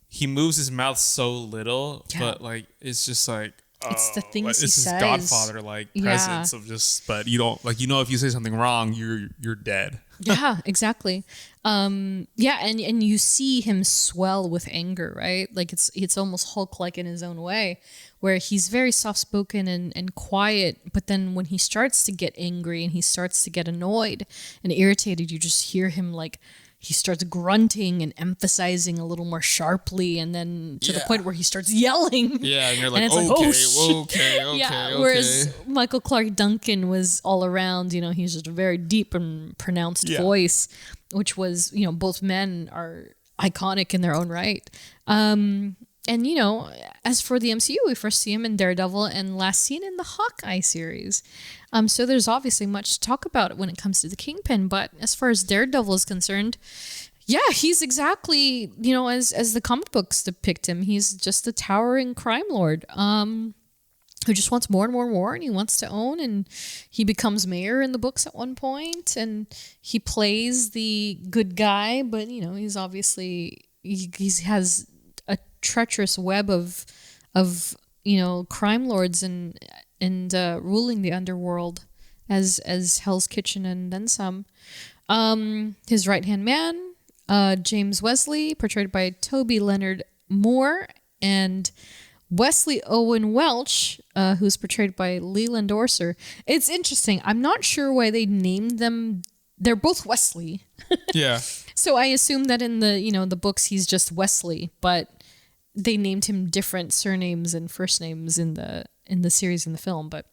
he moves his mouth so little, but like it's just like, it's the things he says. It's his Godfather like presence of just, but you don't if you say something wrong, you're dead. Yeah, exactly. And you see him swell with anger, right? Like it's almost Hulk-like in his own way, where he's very soft-spoken and quiet, but then when he starts to get angry and he starts to get annoyed and irritated, you just hear him like he starts grunting and emphasizing a little more sharply, and then to the point where he starts yelling. Yeah, and you're like, okay. Yeah, whereas Michael Clark Duncan was all around, he's just a very deep and pronounced voice, which was, both men are iconic in their own right. And, as for the MCU, we first see him in Daredevil and last seen in the Hawkeye series. So there's obviously much to talk about when it comes to the Kingpin. But as far as Daredevil is concerned, he's exactly, as the comic books depict him. He's just a towering crime lord who just wants more and more and more, and he wants to own. And he becomes mayor in the books at one point, and he plays the good guy. But, he's obviously, he has a treacherous web of crime lords and ruling the underworld as Hell's Kitchen and then some. His right-hand man, James Wesley, portrayed by Toby Leonard Moore, and Wesley Owen Welch, who's portrayed by Leland Orser. It's interesting. I'm not sure why they named them. They're both Wesley. Yeah. So I assume that in the the books he's just Wesley, but they named him different surnames and first names in the series and the film. But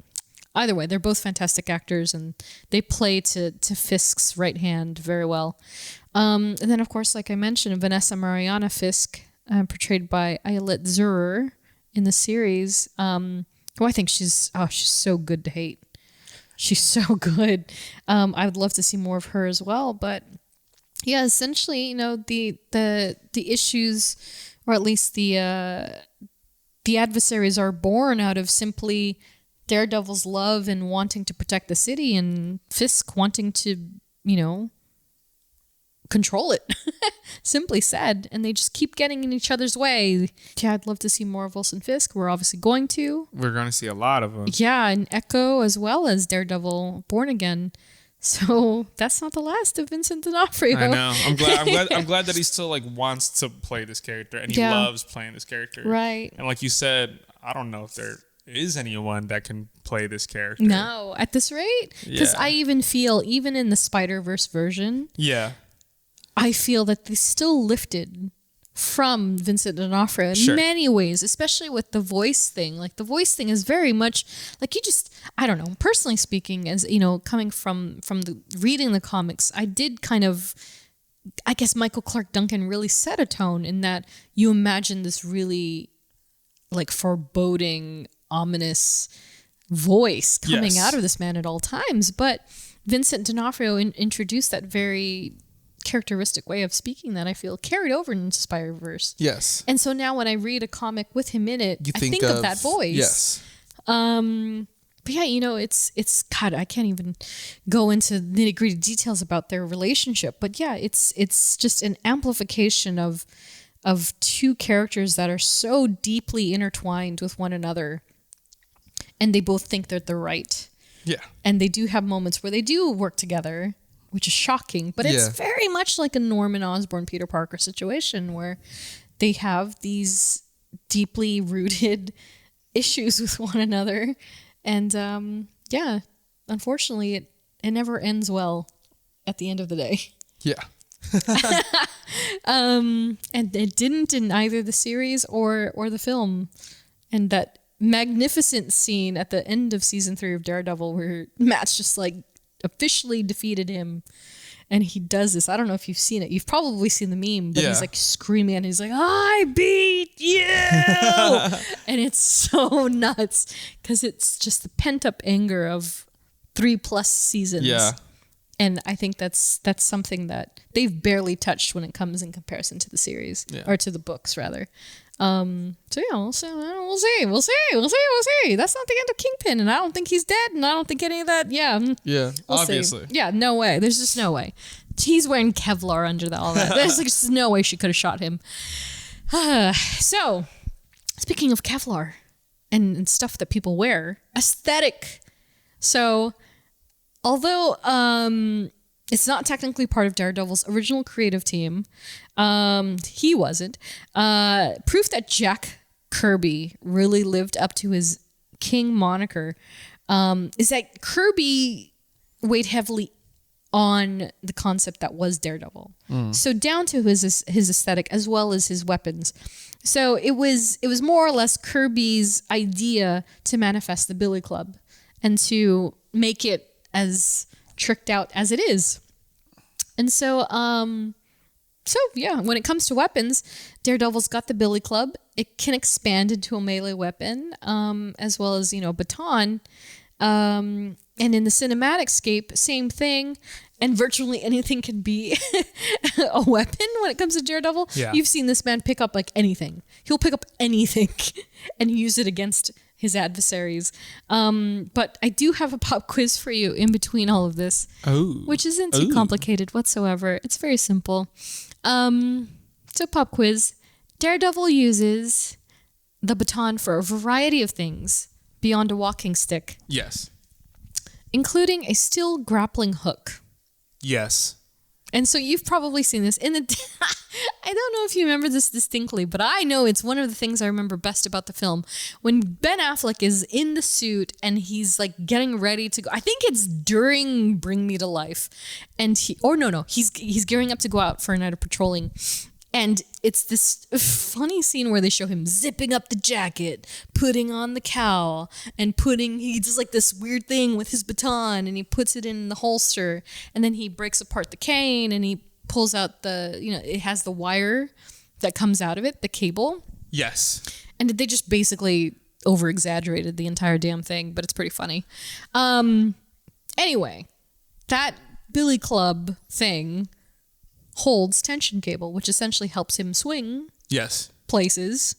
either way, they're both fantastic actors, and they play to Fisk's right hand very well. And then, of course, like I mentioned, Vanessa Mariana Fisk, portrayed by Ayelet Zurer in the series, who I think she's so good to hate. She's so good. I would love to see more of her as well. But yeah, essentially, you know, the issues, or at least the adversaries, are born out of simply Daredevil's love and wanting to protect the city, and Fisk wanting to, you know, control it, simply said. And they just keep getting in each other's way. Yeah, I'd love to see more of Wilson Fisk. We're obviously going to. We're going to see a lot of them. Yeah, and Echo as well as Daredevil Born Again. So that's not the last of Vincent D'Onofrio. I know. I'm glad that he still like wants to play this character, and he loves playing this character. Right. And like you said, I don't know if there is anyone that can play this character. No, at this rate, because I even feel, even in the Spider-Verse version, I feel that they still lifted from Vincent D'Onofrio in many ways, especially with the voice thing. Like, the voice thing is very much like, you just, I don't know, personally speaking, as you know, coming from reading the comics, I did kind of, I guess Michael Clark Duncan really set a tone in that you imagine this really like foreboding, ominous voice coming out of this man at all times. But Vincent D'Onofrio introduced that very characteristic way of speaking that I feel carried over into Spider-Verse. Yes. And so now when I read a comic with him in it, I think of that voice. Yes. But yeah, you know, it's God, I can't even go into nitty-gritty details about their relationship. But yeah, it's just an amplification of two characters that are so deeply intertwined with one another, and they both think that they're right. Yeah. And they do have moments where they do work together, which is shocking, but it's very much like a Norman Osborn, Peter Parker situation where they have these deeply rooted issues with one another. And yeah, unfortunately, it never ends well at the end of the day. Yeah. And it didn't in either the series or the film. And that magnificent scene at the end of season 3 of Daredevil where Matt's just like officially defeated him, and he does this. I don't know if you've seen it. You've probably seen the meme, but he's like screaming and he's like, "I beat you!" And it's so nuts because it's just the pent up anger of 3+ seasons. Yeah. And I think that's something that they've barely touched when it comes in comparison to the series or to the books rather. So yeah, we'll see. That's not the end of Kingpin, and I don't think he's dead, and I don't think any of that. Yeah, obviously. See. Yeah, no way. There's just no way. He's wearing Kevlar under all that. There's like just no way she could have shot him. So, speaking of Kevlar and stuff that people wear, aesthetic. So, although it's not technically part of Daredevil's original creative team, he wasn't. Proof that Jack Kirby really lived up to his King moniker is that Kirby weighed heavily on the concept that was Daredevil. So down to his aesthetic as well as his weapons. So it was more or less Kirby's idea to manifest the Billy Club and to make it as tricked out as it is. And so yeah, when it comes to weapons, Daredevil's got the Billy Club. It can expand into a melee weapon, as well as, baton. And in the cinematic scape, same thing. And virtually anything can be a weapon when it comes to Daredevil. Yeah. You've seen this man pick up like anything. He'll pick up anything and use it against his adversaries. But I do have a pop quiz for you in between all of this, which isn't too complicated whatsoever. It's very simple. So pop quiz. Daredevil uses the baton for a variety of things beyond a walking stick. Yes. Including a steel grappling hook. Yes. And so you've probably seen this in the... I don't know if you remember this distinctly, but I know it's one of the things I remember best about the film. When Ben Affleck is in the suit and he's like getting ready to go... I think it's during Bring Me to Life. And he's gearing up to go out for a night of patrolling. And it's this funny scene where they show him zipping up the jacket, putting on the cowl, and he does like this weird thing with his baton, and he puts it in the holster, and then he breaks apart the cane, and he pulls out it has the wire that comes out of it, the cable. Yes. And they just basically over exaggerated the entire damn thing, but it's pretty funny. Anyway, that billy club thing holds tension cable, which essentially helps him swing Yes. places.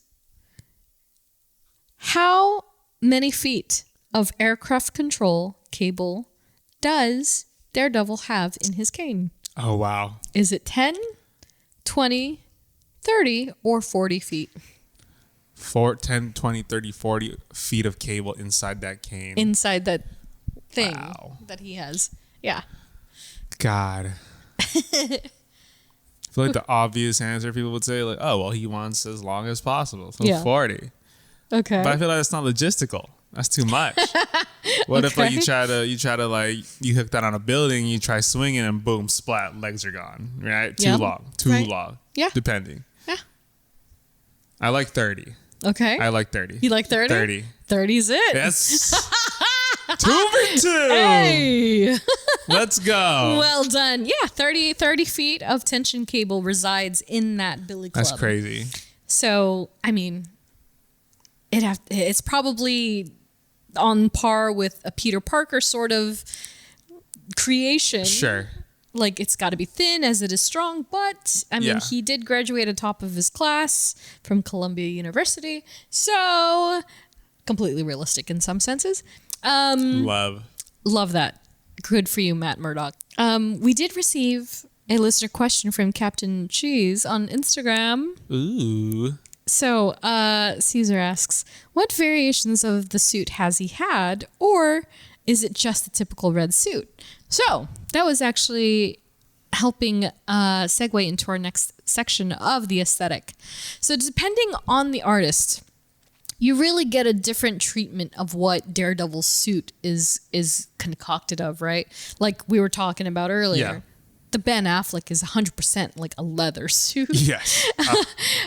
How many feet of aircraft control cable does Daredevil have in his cane? Oh, wow. Is it 10, 20, 30, or 40 feet? 10, 20, 30, 40 feet of cable inside that cane. Inside that thing Wow. that he has. Yeah. God. I feel like the obvious answer people would say, like, oh, well, he wants as long as possible. So Yeah. 40. Okay. But I feel like that's not logistical. That's too much. What if like you try to like you hook that on a building, you try swinging and boom, splat, legs are gone. Right? Too Yeah. long. Right. Long. Yeah. Depending. Yeah. I like 30. Okay. I like 30. You like 30? 30. 30's it. Yes. 2 for 2. Hey. Let's go. Well done. Yeah, 30 feet of tension cable resides in that billy club. That's crazy. So, I mean, it's probably on par with a Peter Parker sort of creation. Sure. Like, it's got to be thin as it is strong, but I mean, Yeah. he did graduate atop of his class from Columbia University, so completely realistic in some senses. Love. Love that. Good for you, Matt Murdock. We did receive a listener question from Captain Cheese on Instagram. Ooh. So, Caesar asks, what variations of the suit has he had, or is it just the typical red suit? So, that was actually helping segue into our next section of the aesthetic. So, depending on the artist, you really get a different treatment of what Daredevil's suit is concocted of, right? Like we were talking about earlier. Yeah. The Ben Affleck is 100% like a leather suit. Yes.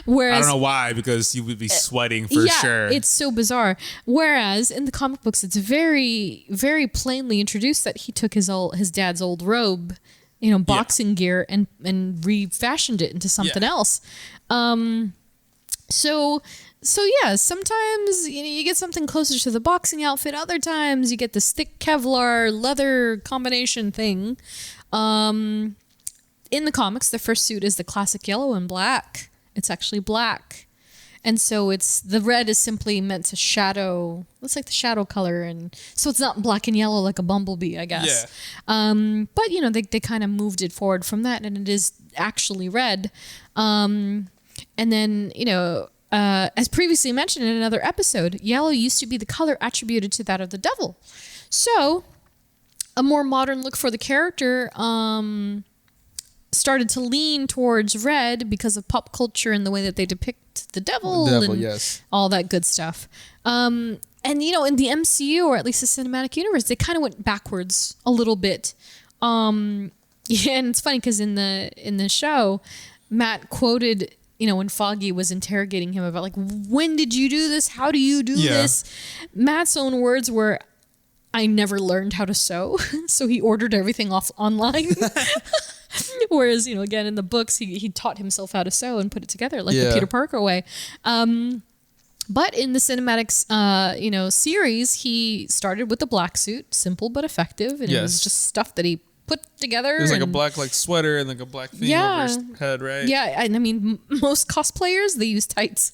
Whereas I don't know why, because you would be sweating for sure. it's so bizarre. Whereas in the comic books, it's very, very plainly introduced that he took his dad's old robe, boxing gear, and refashioned it into something else. So yeah, sometimes you get something closer to the boxing outfit. Other times you get this thick Kevlar leather combination thing. In the comics, the first suit is the classic yellow and black. It's actually black. And so the red is simply meant to shadow. Looks like the shadow color, and so it's not black and yellow like a bumblebee, I guess. Yeah. But they kind of moved it forward from that, and it is actually red. And then as previously mentioned in another episode, yellow used to be the color attributed to that of the devil. So a more modern look for the character started to lean towards red because of pop culture and the way that they depict the devil and yes. all that good stuff. And in the MCU, or at least the cinematic universe, they kind of went backwards a little bit. And it's funny because in the show, Matt quoted, when Foggy was interrogating him about, like, when did you do this? How do you do this? Matt's own words were, I never learned how to sew. So he ordered everything off online. Whereas, again, in the books, he taught himself how to sew and put it together like the Peter Parker way. But in the cinematics, series, he started with the black suit, simple but effective. And it was just stuff that he put together. It was like a black sweater and like a black thing over his head, right? Yeah, and I mean, most cosplayers, they use tights.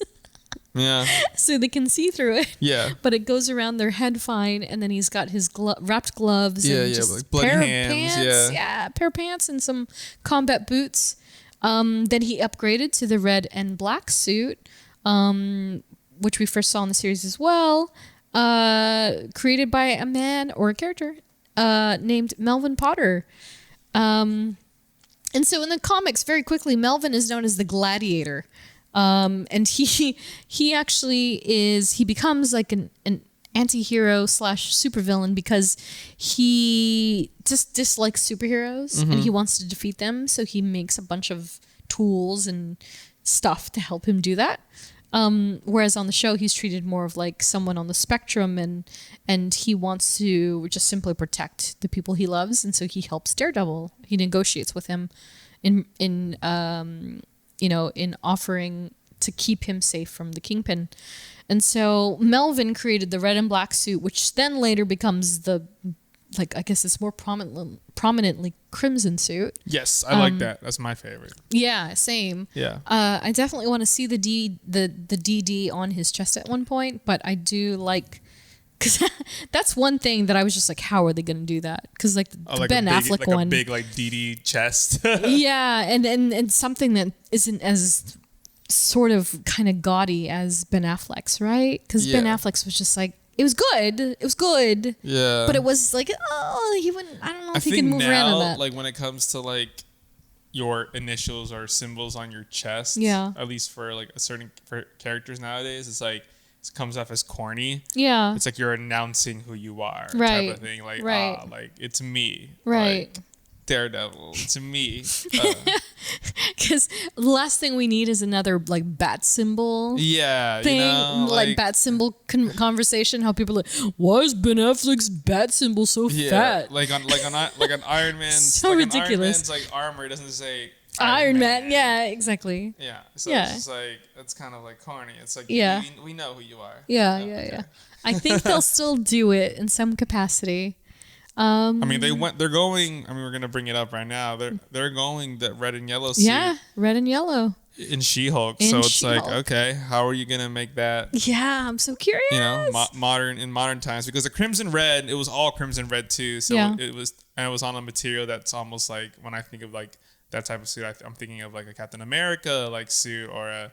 Yeah. So they can see through it. Yeah. But it goes around their head fine, and then he's got his wrapped gloves and just like bloody pair hands, of pants. Yeah, pair of pants and some combat boots. Then he upgraded to the red and black suit, which we first saw in the series as well, created by a man or a character named Melvin Potter. And so in the comics, very quickly, Melvin is known as the Gladiator. And he actually he becomes like an anti-hero / supervillain because he just dislikes superheroes and he wants to defeat them. So he makes a bunch of tools and stuff to help him do that. Whereas on the show, he's treated more of like someone on the spectrum and he wants to just simply protect the people he loves. And so he helps Daredevil. He negotiates with him in in offering to keep him safe from the Kingpin. And so Melvin created the red and black suit, which then later becomes the, I guess it's more prominently crimson suit. Yes, I like that. That's my favorite. Yeah, same. Yeah. I definitely want to see the DD on his chest at one point, but I do like, because that's one thing that I was just like, how are they going to do that? Because the Ben Affleck one, a big DD chest. yeah, and something that isn't as sort of kind of gaudy as Ben Affleck's, right? Because Ben Affleck's was just like, it was good. Yeah. But it was like, he wouldn't, I don't know if he could move around in that. Like when it comes to your initials or symbols on your chest, at least for for characters nowadays, it's like, it comes off as corny. Yeah. It's like you're announcing who you are, right. type of thing. It's me. Right. Daredevil, it's me. Because the last thing we need is another bat symbol. Yeah, thing, bat symbol conversation. How people are like, why is Ben Affleck's bat symbol so fat? Like on Iron Man. So ridiculous. Iron Man's armor doesn't say Iron Man. Yeah, exactly. Yeah, so it's just it's kind of corny. It's like we know who you are. Yeah. I think they'll still do it in some capacity. I mean, they're going. I mean, we're gonna bring it up right now. They're going the red and yellow suit. Yeah, red and yellow in She-Hulk. So it's like, okay, how are you gonna make that? Yeah, I'm so curious. Modern times, because the crimson red, it was all crimson red too. So it was on a material that's almost like, when I think of that type of suit, I'm thinking of a Captain America suit, or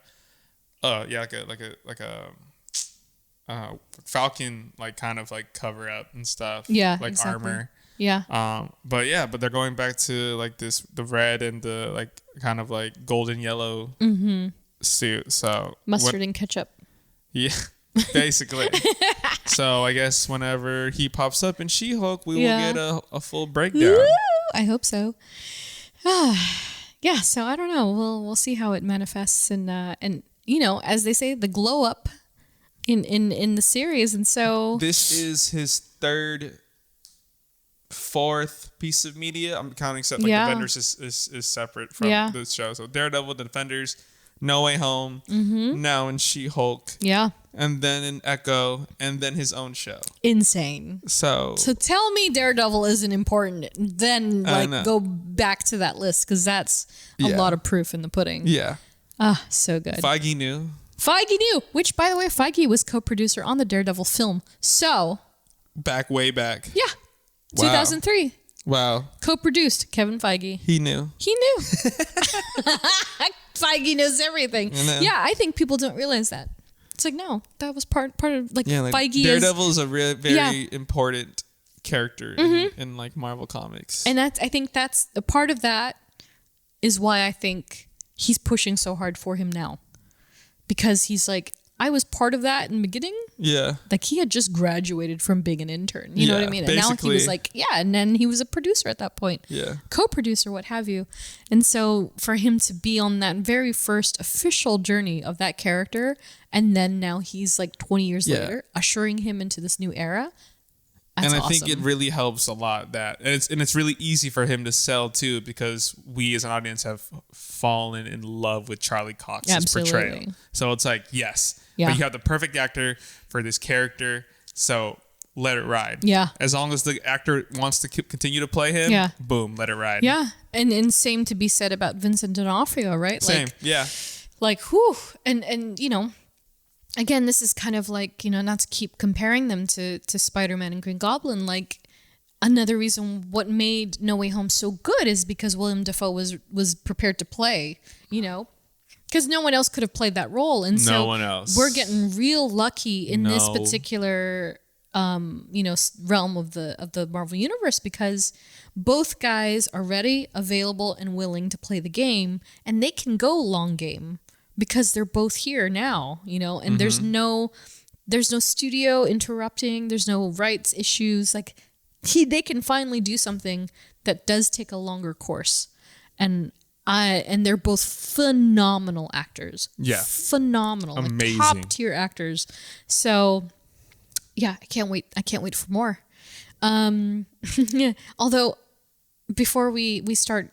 Falcon kind of cover up and stuff. Yeah, exactly. Armor. Yeah. But they're going back to the red and the kind of golden yellow suit. So mustard and ketchup. Yeah, basically. So I guess whenever he pops up in She-Hulk, we will get a full breakdown. Woo! I hope so. Yeah. So I don't know. We'll see how it manifests, and as they say, the glow up in the series. And so this is his fourth piece of media. I'm counting except Defenders is separate from the show. So Daredevil, The Defenders, No Way Home, now in She-Hulk, and then in Echo, and then his own show. Insane. So tell me Daredevil isn't important, then go back to that list, because that's a lot of proof in the pudding. Yeah. So good. Feige knew, which, by the way, Feige was co-producer on the Daredevil film. So way back. Yeah. Wow. 2003. Wow. Co-produced, Kevin Feige. He knew. Feige knows everything. Yeah, I think people don't realize that. It's like, no, that was part of Feige. Daredevil is a very important character in Marvel Comics. And I think that's a part of that is why I think he's pushing so hard for him now. Because he's like, I was part of that in the beginning. Yeah. He had just graduated from being an intern. You know what I mean? And basically. now he was and then he was a producer at that point. Yeah. Co-producer, what have you. And so for him to be on that very first official journey of that character, and then now he's 20 years later, ushering him into this new era. That's and I awesome. think it really helps a lot it's really easy for him to sell too, because we as an audience have fallen in love with Charlie Cox's portrayal. So it's yes. Yeah. But you have the perfect actor for this character, so let it ride. Yeah. As long as the actor wants to continue to play him, boom, let it ride. Yeah. And same to be said about Vincent D'Onofrio, right? Same. Yeah. Whew. And again, this is kind of not to keep comparing them to Spider-Man and Green Goblin. Another reason what made No Way Home so good is because Willem Dafoe was prepared to play, because no one else could have played that role. And so no one else. We're getting real lucky in this particular, realm of the Marvel Universe, because both guys are ready, available, and willing to play the game, and they can go long game. Because they're both here now, and there's no studio interrupting. There's no rights issues. They can finally do something that does take a longer course, and they're both phenomenal actors. Yeah, phenomenal, amazing, top tier actors. So, yeah, I can't wait. I can't wait for more. Although, before we start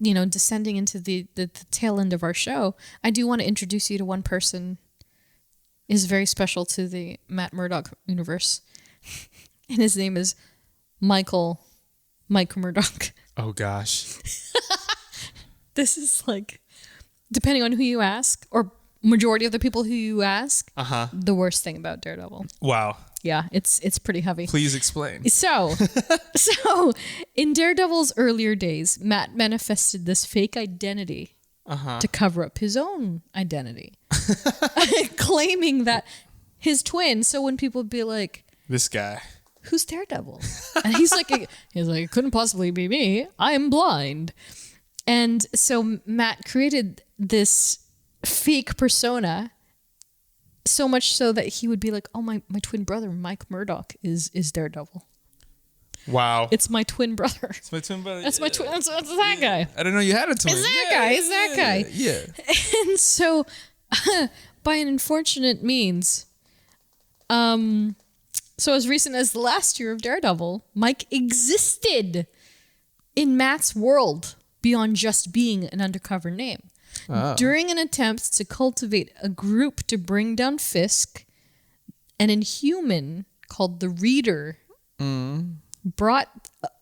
descending into the tail end of our show, I do want to introduce you to one person is very special to the Matt Murdock universe. And his name is Mike Murdock. Oh gosh. This is like, depending on who you ask, or majority of the people who you ask, the worst thing about Daredevil. Wow. Yeah, it's pretty heavy. Please explain. So in Daredevil's earlier days, Matt manifested this fake identity to cover up his own identity, claiming that his twin. So when people be like, this guy, who's Daredevil? And he's like, it couldn't possibly be me. I'm blind. And so Matt created this fake persona, so much so that he would be like, oh, my twin brother, Mike Murdock, is Daredevil. Wow. It's my twin brother. It's my twin brother. That's my twin. That's that guy. I didn't know you had a twin. It's that guy. It's that guy. Yeah. And so, by an unfortunate means, so as recent as the last year of Daredevil, Mike existed in Matt's world beyond just being an undercover name. Oh. During an attempt to cultivate a group to bring down Fisk, an Inhuman called the Reader brought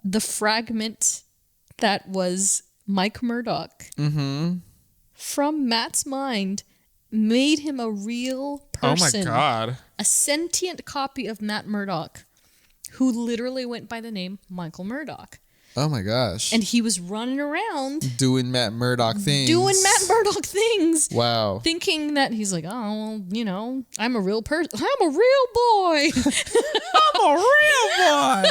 the fragment that was Mike Murdock from Matt's mind, made him a real person. Oh my God. A sentient copy of Matt Murdock, who literally went by the name Michael Murdock. Oh my gosh. And he was running around doing Matt Murdock things. Wow. Thinking that he's like, oh, well, I'm a real person. I'm a real boy. I'm a real boy.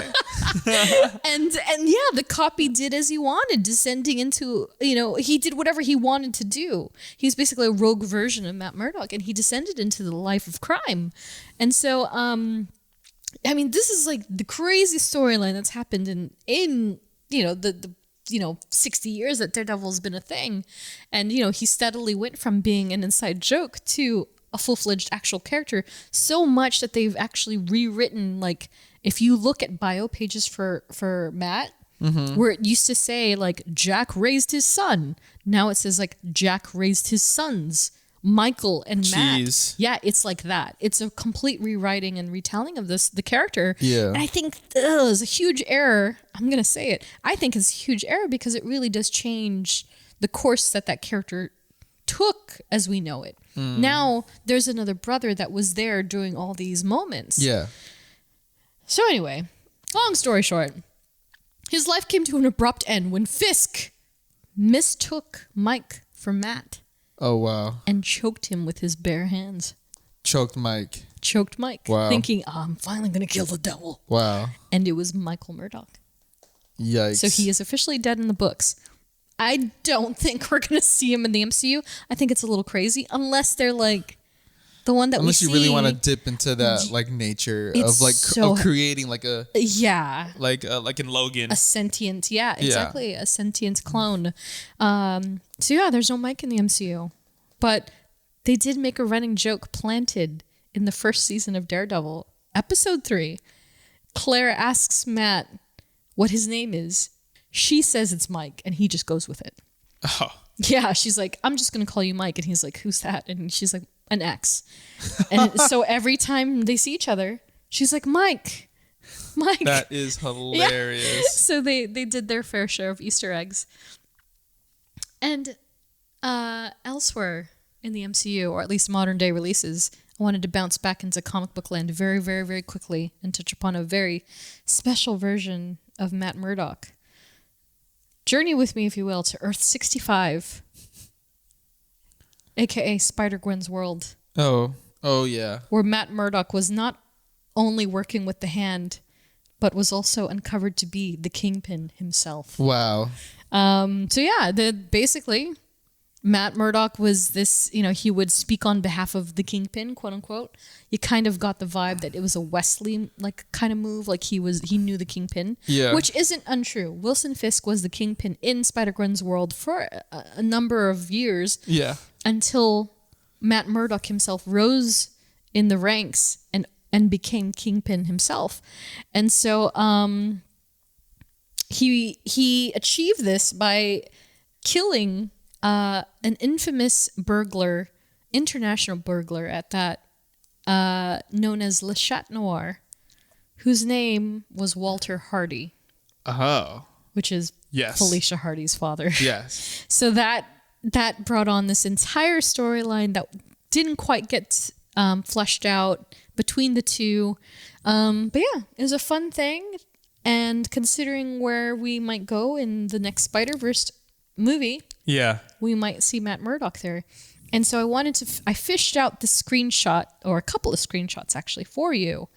and yeah, the copy did as he wanted, descending into, he did whatever he wanted to do. He's basically a rogue version of Matt Murdock, and he descended into the life of crime. And so, this is like the crazy storyline that's happened in the 60 years that Daredevil's been a thing. And, he steadily went from being an inside joke to a full-fledged actual character, so much that they've actually rewritten, like, if you look at bio pages for Matt, where it used to say, like, Jack raised his son, now it says, like, Jack raised his sons, Michael and Matt. Yeah, it's like that. It's a complete rewriting and retelling of the character. Yeah. And I think it's a huge error. I'm going to say it. I think it's a huge error because it really does change the course that character took as we know it. Now, there's another brother that was there during all these moments. Yeah. So anyway, long story short, his life came to an abrupt end when Fisk mistook Mike for Matt. Oh, wow. And choked him with his bare hands. Choked Mike. Wow. Thinking, I'm finally going to kill the devil. Wow. And it was Michael Murdock. Yikes. So he is officially dead in the books. I don't think we're going to see him in the MCU. I think it's a little crazy, unless they're like the one that unless we see. Unless you really want to dip into that like nature of like of creating like a like in Logan a sentient exactly a sentient clone. So yeah, there's no Mike in the MCU, but they did make a running joke planted in the first season of Daredevil, episode 3. Claire asks Matt what his name is. She says it's Mike, and he just goes with it. Oh. Yeah, she's like, I'm just going to call you Mike. And he's like, who's that? And she's like, an ex. And so every time they see each other, she's like, Mike. That is hilarious. Yeah. So they did their fair share of Easter eggs. And elsewhere in the MCU, or at least modern day releases, I wanted to bounce back into comic book land very, very, very quickly and touch upon a very special version of Matt Murdock. Journey with me, if you will, to Earth 65, a.k.a. Spider-Gwen's world. Oh, yeah. Where Matt Murdock was not only working with the Hand, but was also uncovered to be the Kingpin himself. Wow. So yeah, basically, Matt Murdock was this, he would speak on behalf of the Kingpin, quote unquote. You kind of got the vibe that it was a Wesley kind of move, like he knew the Kingpin. Yeah. Which isn't untrue. Wilson Fisk was the Kingpin in Spider-Gwen's world for a number of years. Yeah. Until Matt Murdock himself rose in the ranks and became Kingpin himself. And so he achieved this by killing an infamous burglar, international burglar at that, known as Le Chat Noir, whose name was Walter Hardy. Oh. Which is Yes. Felicia Hardy's father. Yes. So that brought on this entire storyline that didn't quite get fleshed out between the two. But yeah, it was a fun thing. And considering where we might go in the next Spider-Verse movie, Yeah. we might see Matt Murdock there. And so I wanted to, I fished out the screenshot, or a couple of screenshots actually, for you.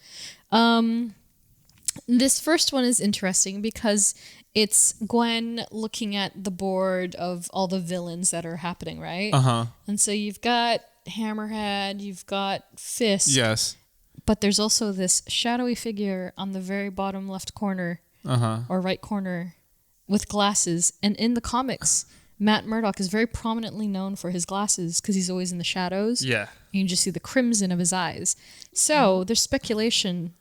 This first one is interesting because it's Gwen looking at the board of all the villains that are happening, right? Uh-huh. And so you've got Hammerhead, you've got Fisk. Yes. But there's also this shadowy figure on the very bottom left corner or right corner with glasses. And in the comics, Matt Murdock is very prominently known for his glasses because he's always in the shadows. Yeah. And you just see the crimson of his eyes. So there's speculation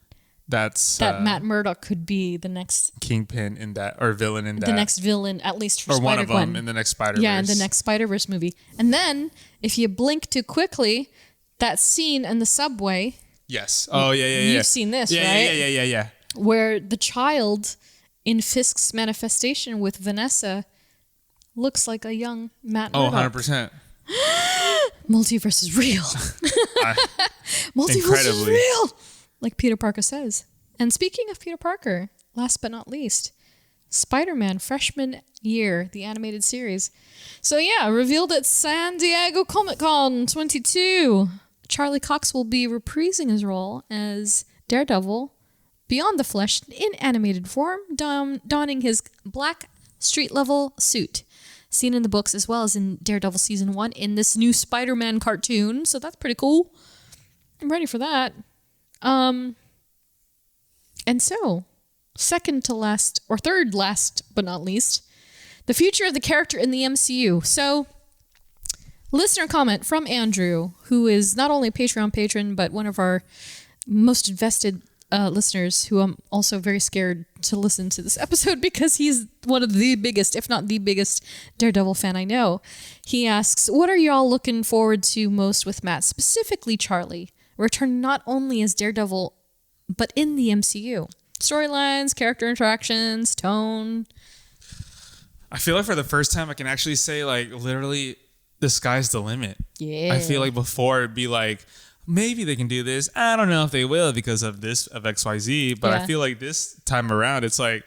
that Matt Murdock could be the next Kingpin in that, or villain in that. the next villain, at least for or Spider-Gwen. one of them in the next Spider-Verse. Yeah, in the next Spider-Verse movie. And then, if you blink too quickly, that scene in the subway. Yes. Oh, yeah. You've seen this, right? Yeah. Where the child in Fisk's manifestation with Vanessa looks like a young Matt Oh, Murdock. 100%. Multiverse is real. Multiverse is Incredibly. real. Like Peter Parker says. And speaking of Peter Parker, last but not least, Spider-Man freshman year, the animated series. So yeah, revealed at San Diego Comic-Con 22. Charlie Cox will be reprising his role as Daredevil beyond the flesh in animated form, donning his black street-level suit. Seen in the books as well as in Daredevil Season 1 in this new Spider-Man cartoon. So that's pretty cool. I'm ready for that. And so, second to last, or third last but not least, the future of the character in the MCU. So, listener comment from Andrew, who is not only a Patreon patron, but one of our most invested listeners, who I'm also very scared to listen to this episode because he's one of the biggest, if not the biggest, Daredevil fan I know. He asks, what are y'all looking forward to most with Matt, specifically Charlie, returning not only as Daredevil, but in the MCU? Storylines, character interactions, tone. I feel like for the first time I can actually say, like, literally, the sky's the limit. Yeah. I feel like before it'd be like, maybe they can do this. I don't know if they will because of this, of XYZ. But Yeah. I feel like this time around, it's like,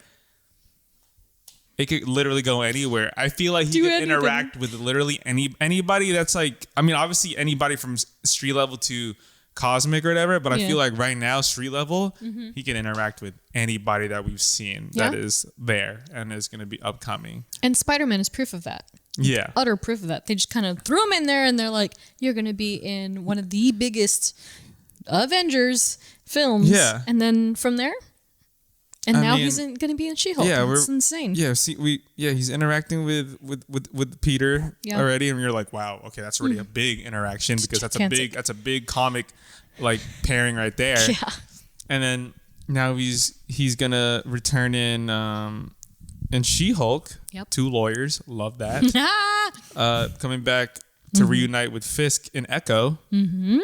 it could literally go anywhere. I feel like he Do could anything. interact with literally anybody that's like, I mean, obviously anybody from street level to cosmic or whatever, but I Yeah. feel like right now, street level, he can interact with anybody that we've seen that Yeah. is there and is going to be upcoming. And Spider-Man is proof of that. Yeah. Utter proof of that. They just kind of threw him in there and they're like, you're going to be in one of the biggest Avengers films. Yeah. And then from there, and I now mean, he's going to be in She-Hulk. yeah, It's insane. Yeah, he's interacting with Peter Yeah. already, and you're like, wow, okay, that's already a big interaction because that's Gigantic. a big comic like pairing right there. Yeah. And then now he's gonna return in She-Hulk. Yep. 2 lawyers, love that. Coming back to reunite with Fisk and Echo. Mm-hmm.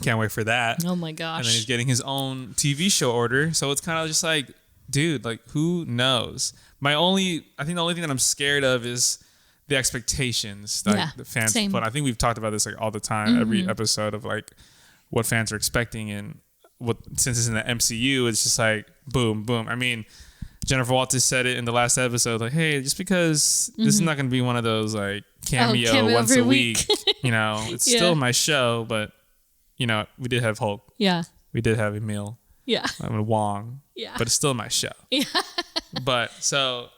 Can't wait for that. Oh my And then gosh. he's getting his own TV show order. So it's kind of just like, dude, like, who knows? I think the only thing that I'm scared of is the expectations that Yeah, the fans same. put. I think we've talked about this like all the time, every episode of like what fans are expecting, and what, since it's in the MCU, it's just like boom, boom. I mean, Jennifer Walters said it in the last episode, like, hey, just because this is not going to be one of those like cameo cameo once every a week, week. it's Yeah. still my show, but we did have Hulk. Yeah. We did have Emil. Yeah. I mean, Wong. Yeah. But it's still my show. Yeah. But so,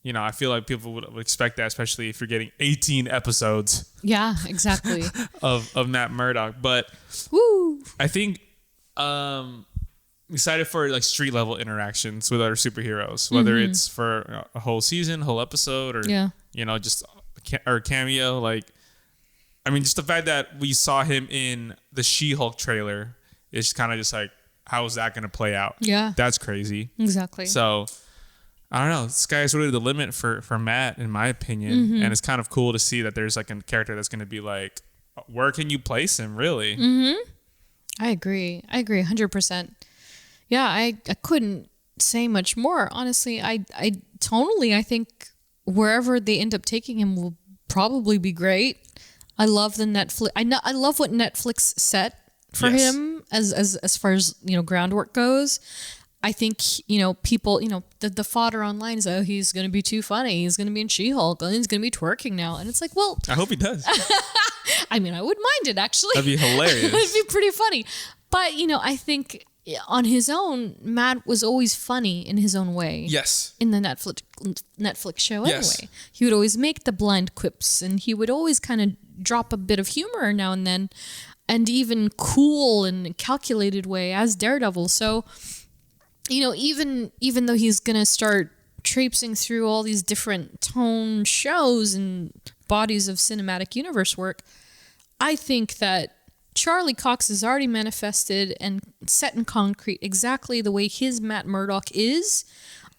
I feel like people would expect that, especially if you're getting 18 episodes Yeah, exactly. of Matt Murdock. But Woo. I think excited for like street level interactions with other superheroes, whether it's for a whole season, whole episode, or Yeah. just or cameo. Like, I mean, just the fact that we saw him in the She-Hulk trailer is kind of just like, how is that going to play out? Yeah. That's crazy. Exactly. So I don't know. Sky's really the limit for Matt, in my opinion. And it's kind of cool to see that there's like a character that's going to be like, where can you place him, really? I agree 100%. Yeah, I couldn't say much more. Honestly, I tonally, I think wherever they end up taking him will probably be great. I love the Netflix. I love what Netflix set for him as far as, you know, groundwork goes. I think, you know, people, you know, the fodder online is, oh, he's going to be too funny. He's going to be in She-Hulk. And he's going to be twerking now. And it's like, well, I hope he does. I mean, I wouldn't mind it, actually. That'd be hilarious. It'd be pretty funny. But, you know, I think on his own, Matt was always funny in his own way. Yes. In the Netflix show Yes. anyway. He would always make the blind quips, and he would always kind of drop a bit of humor now and then, and even cool and calculated way as Daredevil. So, you know, even though he's going to start traipsing through all these different tone shows and bodies of cinematic universe work, I think that Charlie Cox has already manifested and set in concrete exactly the way his Matt Murdock is.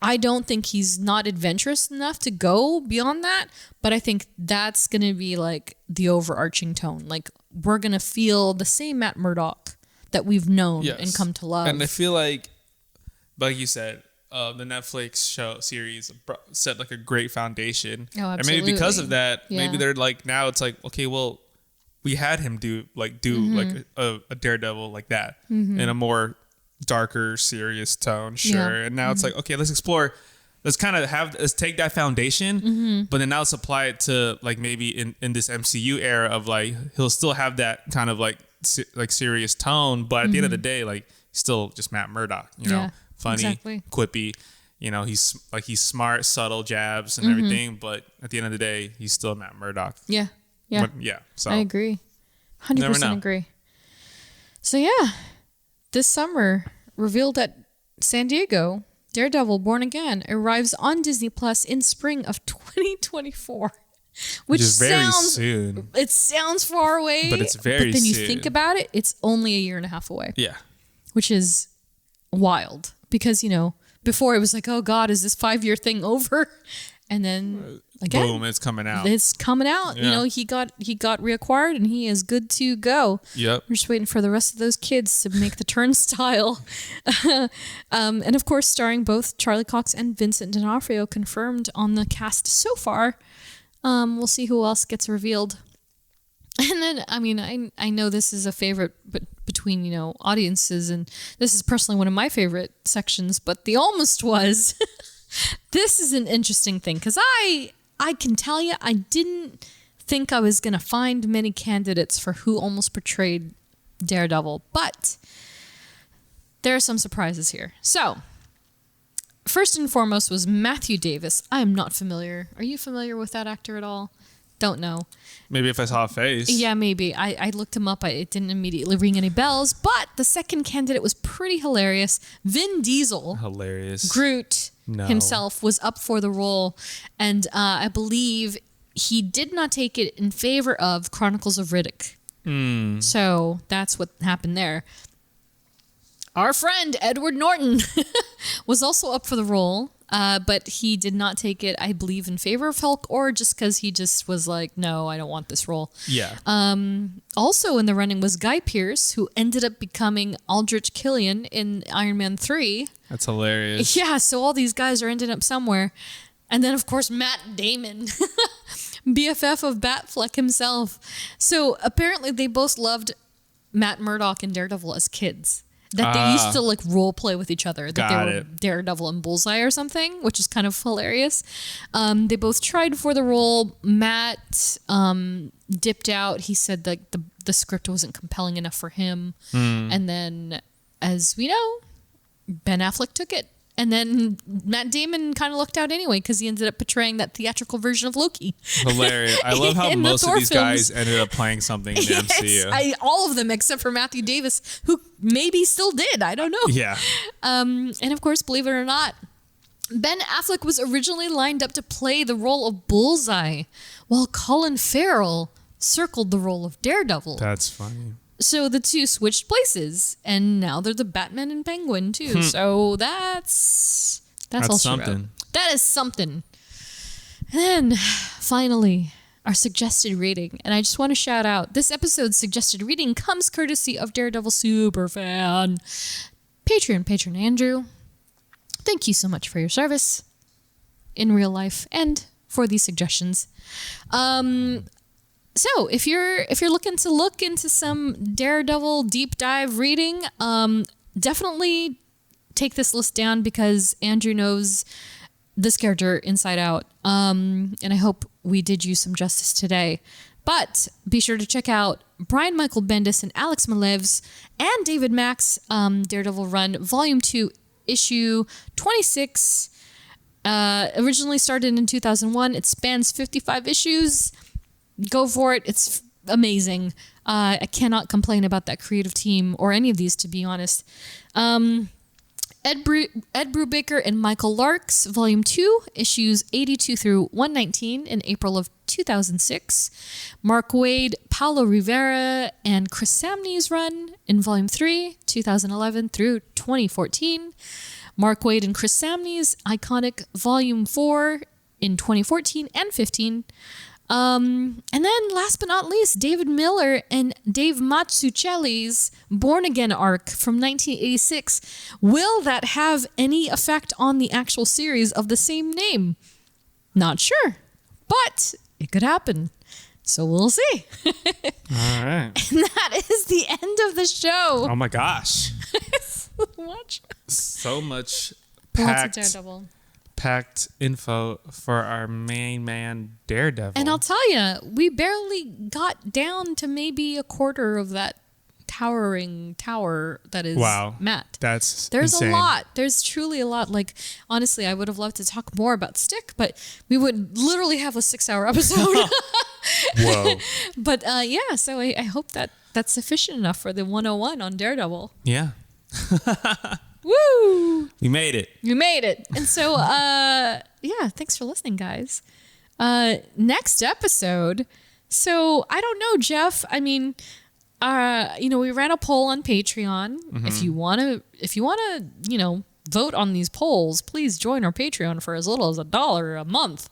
I don't think he's not adventurous enough to go beyond that, but I think that's going to be like the overarching tone. Like, we're going to feel the same Matt Murdock that we've known and come to love. And I feel like you said, the Netflix show series set like a great foundation. Oh, absolutely. And maybe because of that, maybe Yeah. they're like, now it's like, okay, well, we had him do like a Daredevil like that in a more darker, serious tone, sure. Yeah. And now it's like, okay, let's explore. Let's take that foundation, but then now let's apply it to like maybe in this MCU era of like, he'll still have that kind of like serious tone, but at the end of the day, like, still just Matt Murdock, you know, funny, quippy, you know, he's smart, subtle jabs and everything, but at the end of the day, he's still Matt Murdock. Yeah. Yeah. Yeah. So I agree. 100% agree. So yeah, this summer, revealed at San Diego, Daredevil Born Again arrives on Disney Plus in spring of 2024. Which is very sounds soon. It sounds far away, But it's very But then you soon. think about it, it's only a year and a half away. Yeah. Which is wild because, you know, before it was like, oh God, is this 5-year thing over? And then again, Boom, it's coming out. It's coming out. Yeah. You know, he got reacquired and he is good to go. Yep. We're just waiting for the rest of those kids to make the turnstile. And of course, starring both Charlie Cox and Vincent D'Onofrio confirmed on the cast so far. We'll see who else gets revealed. And then, I mean, I know this is a favorite between, you know, audiences, and this is personally one of my favorite sections, but the almost was. This is an interesting thing because I can tell you, I didn't think I was going to find many candidates for who almost portrayed Daredevil, but there are some surprises here. So, first and foremost was Matthew Davis. I am not familiar. Are you familiar with that actor at all? Don't know. Maybe if I saw a face. Yeah, maybe. I looked him up. It didn't immediately ring any bells, but the second candidate was pretty hilarious. Vin Diesel. Hilarious. Groot No. himself was up for the role, and I believe he did not take it in favor of Chronicles of Riddick. So that's what happened there. Our friend Edward Norton was also up for the role, but he did not take it, I believe, in favor of Hulk, or just because he just was like, no, I don't want this role. Yeah. Also in the running was Guy Pearce, who ended up becoming Aldrich Killian in Iron Man 3. That's hilarious. Yeah, so all these guys are ending up somewhere. And then, of course, Matt Damon, BFF of Batfleck himself. So apparently they both loved Matt Murdock and Daredevil as kids. That they used to like role play with each other. That they were Daredevil and Bullseye or something, which is kind of hilarious. They both tried for the role. Matt dipped out. He said that the script wasn't compelling enough for him. And then, as we know, Ben Affleck took it. And then Matt Damon kind of lucked out anyway because he ended up portraying that theatrical version of Loki. Hilarious. I love how In the most of Thor these films. guys ended up playing something in the MCU. All of them except for Matthew Davis, who maybe still did. I don't know. Yeah. And of course, believe it or not, Ben Affleck was originally lined up to play the role of Bullseye, while Colin Farrell circled the role of Daredevil. That's funny. So the two switched places, and now they're the Batman and Penguin too. So that's That's all she wrote. something. That is something. And then, finally, our suggested reading. And I just want to shout out, this episode's suggested reading comes courtesy of Daredevil Superfan, patron Andrew. Thank you so much for your service in real life and for these suggestions. So if you're looking to look into some Daredevil deep dive reading, definitely take this list down because Andrew knows this character inside out. And I hope we did you some justice today. But be sure to check out Brian Michael Bendis and Alex Malev's and David Mack's Daredevil run, Volume 2, Issue 26. Originally started in 2001. It spans 55 issues. Go for it. It's amazing. I cannot complain about that creative team or any of these, to be honest. Ed Brubaker and Michael Lark's Volume 2, Issues 82 through 119 in April of 2006. Mark Waid, Paulo Rivera, and Chris Samney's run in Volume 3, 2011 through 2014. Mark Waid and Chris Samney's iconic Volume 4 in 2014 and 15. And then last but not least, David Miller and Dave Mazzucchelli's Born Again arc from 1986. Will that have any effect on the actual series of the same name? Not sure, but it could happen. So we'll see. All right. And that is the end of the show. Oh my gosh. So much packed info for our main man Daredevil. And I'll tell you, we barely got down to maybe a quarter of that towering tower that is Matt. There's insane. A lot. There's truly a lot. Like, honestly, I would have loved to talk more about Stick, but we would literally have a 6-hour episode. Whoa. But yeah, so I hope that that's sufficient enough for the 101 on Daredevil. Yeah. Woo! We made it. You made it. And so, yeah, thanks for listening, guys. Next episode. So, I don't know, Jeff. I mean, we ran a poll on Patreon. Mm-hmm. If you want to, vote on these polls, please join our Patreon for as little as $1 a month.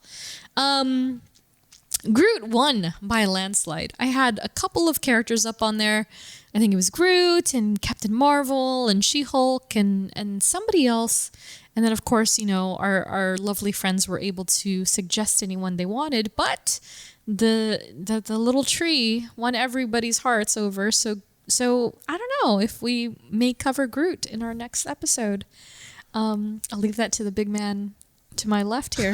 Groot won by a landslide. I had a couple of characters up on there. I think it was Groot and Captain Marvel and She-Hulk and somebody else. And then, of course, our lovely friends were able to suggest anyone they wanted. But the little tree won everybody's hearts over. So I don't know if we may cover Groot in our next episode. I'll leave that to the big man to my left here.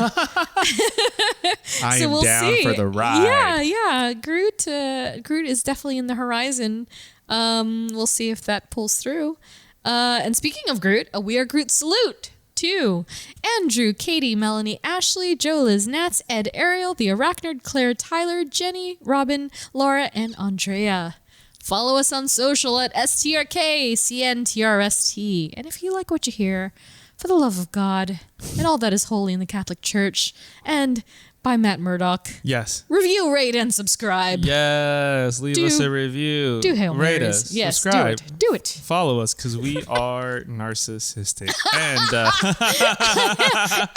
I am down for the ride. Yeah. Groot is definitely in the horizon. We'll see if that pulls through. And speaking of Groot, a We Are Groot salute to Andrew, Katie, Melanie, Ashley, Joe, Liz, Nats, Ed, Ariel, the Arachnid, Claire, Tyler, Jenny, Robin, Laura, and Andrea. Follow us on social at STRKCNTRST. And if you like what you hear, for the love of God and all that is holy in the Catholic Church, and by Matt Murdock. Yes. Review, rate, and subscribe. Yes. Leave us a review. Do Hail Rate Marys. us. Yes, subscribe. Do it. Follow us because we are narcissistic. And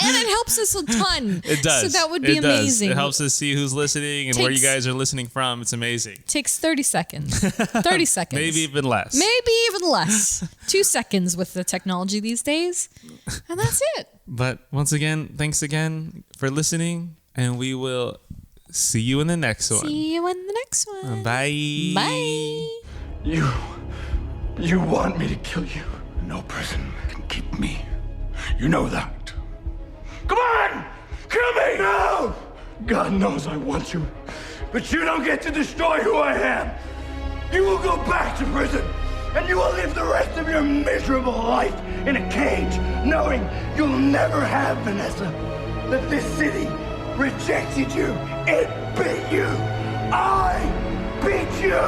and it helps us a ton. It does. So that would be amazing. It helps us see who's listening and where you guys are listening from. It's amazing. Takes 30 seconds. 30 seconds. Maybe even less. 2 seconds with the technology these days. And that's it. But once again, thanks again for listening. And we will see you in the next one. See you in the next one. Bye. Bye. You want me to kill you? No prison can keep me. You know that. Come on! Kill me! No! God knows I want you. But you don't get to destroy who I am. You will go back to prison. And you will live the rest of your miserable life in a cage, knowing you'll never have Vanessa. That this city rejected you. It beat you. I beat you.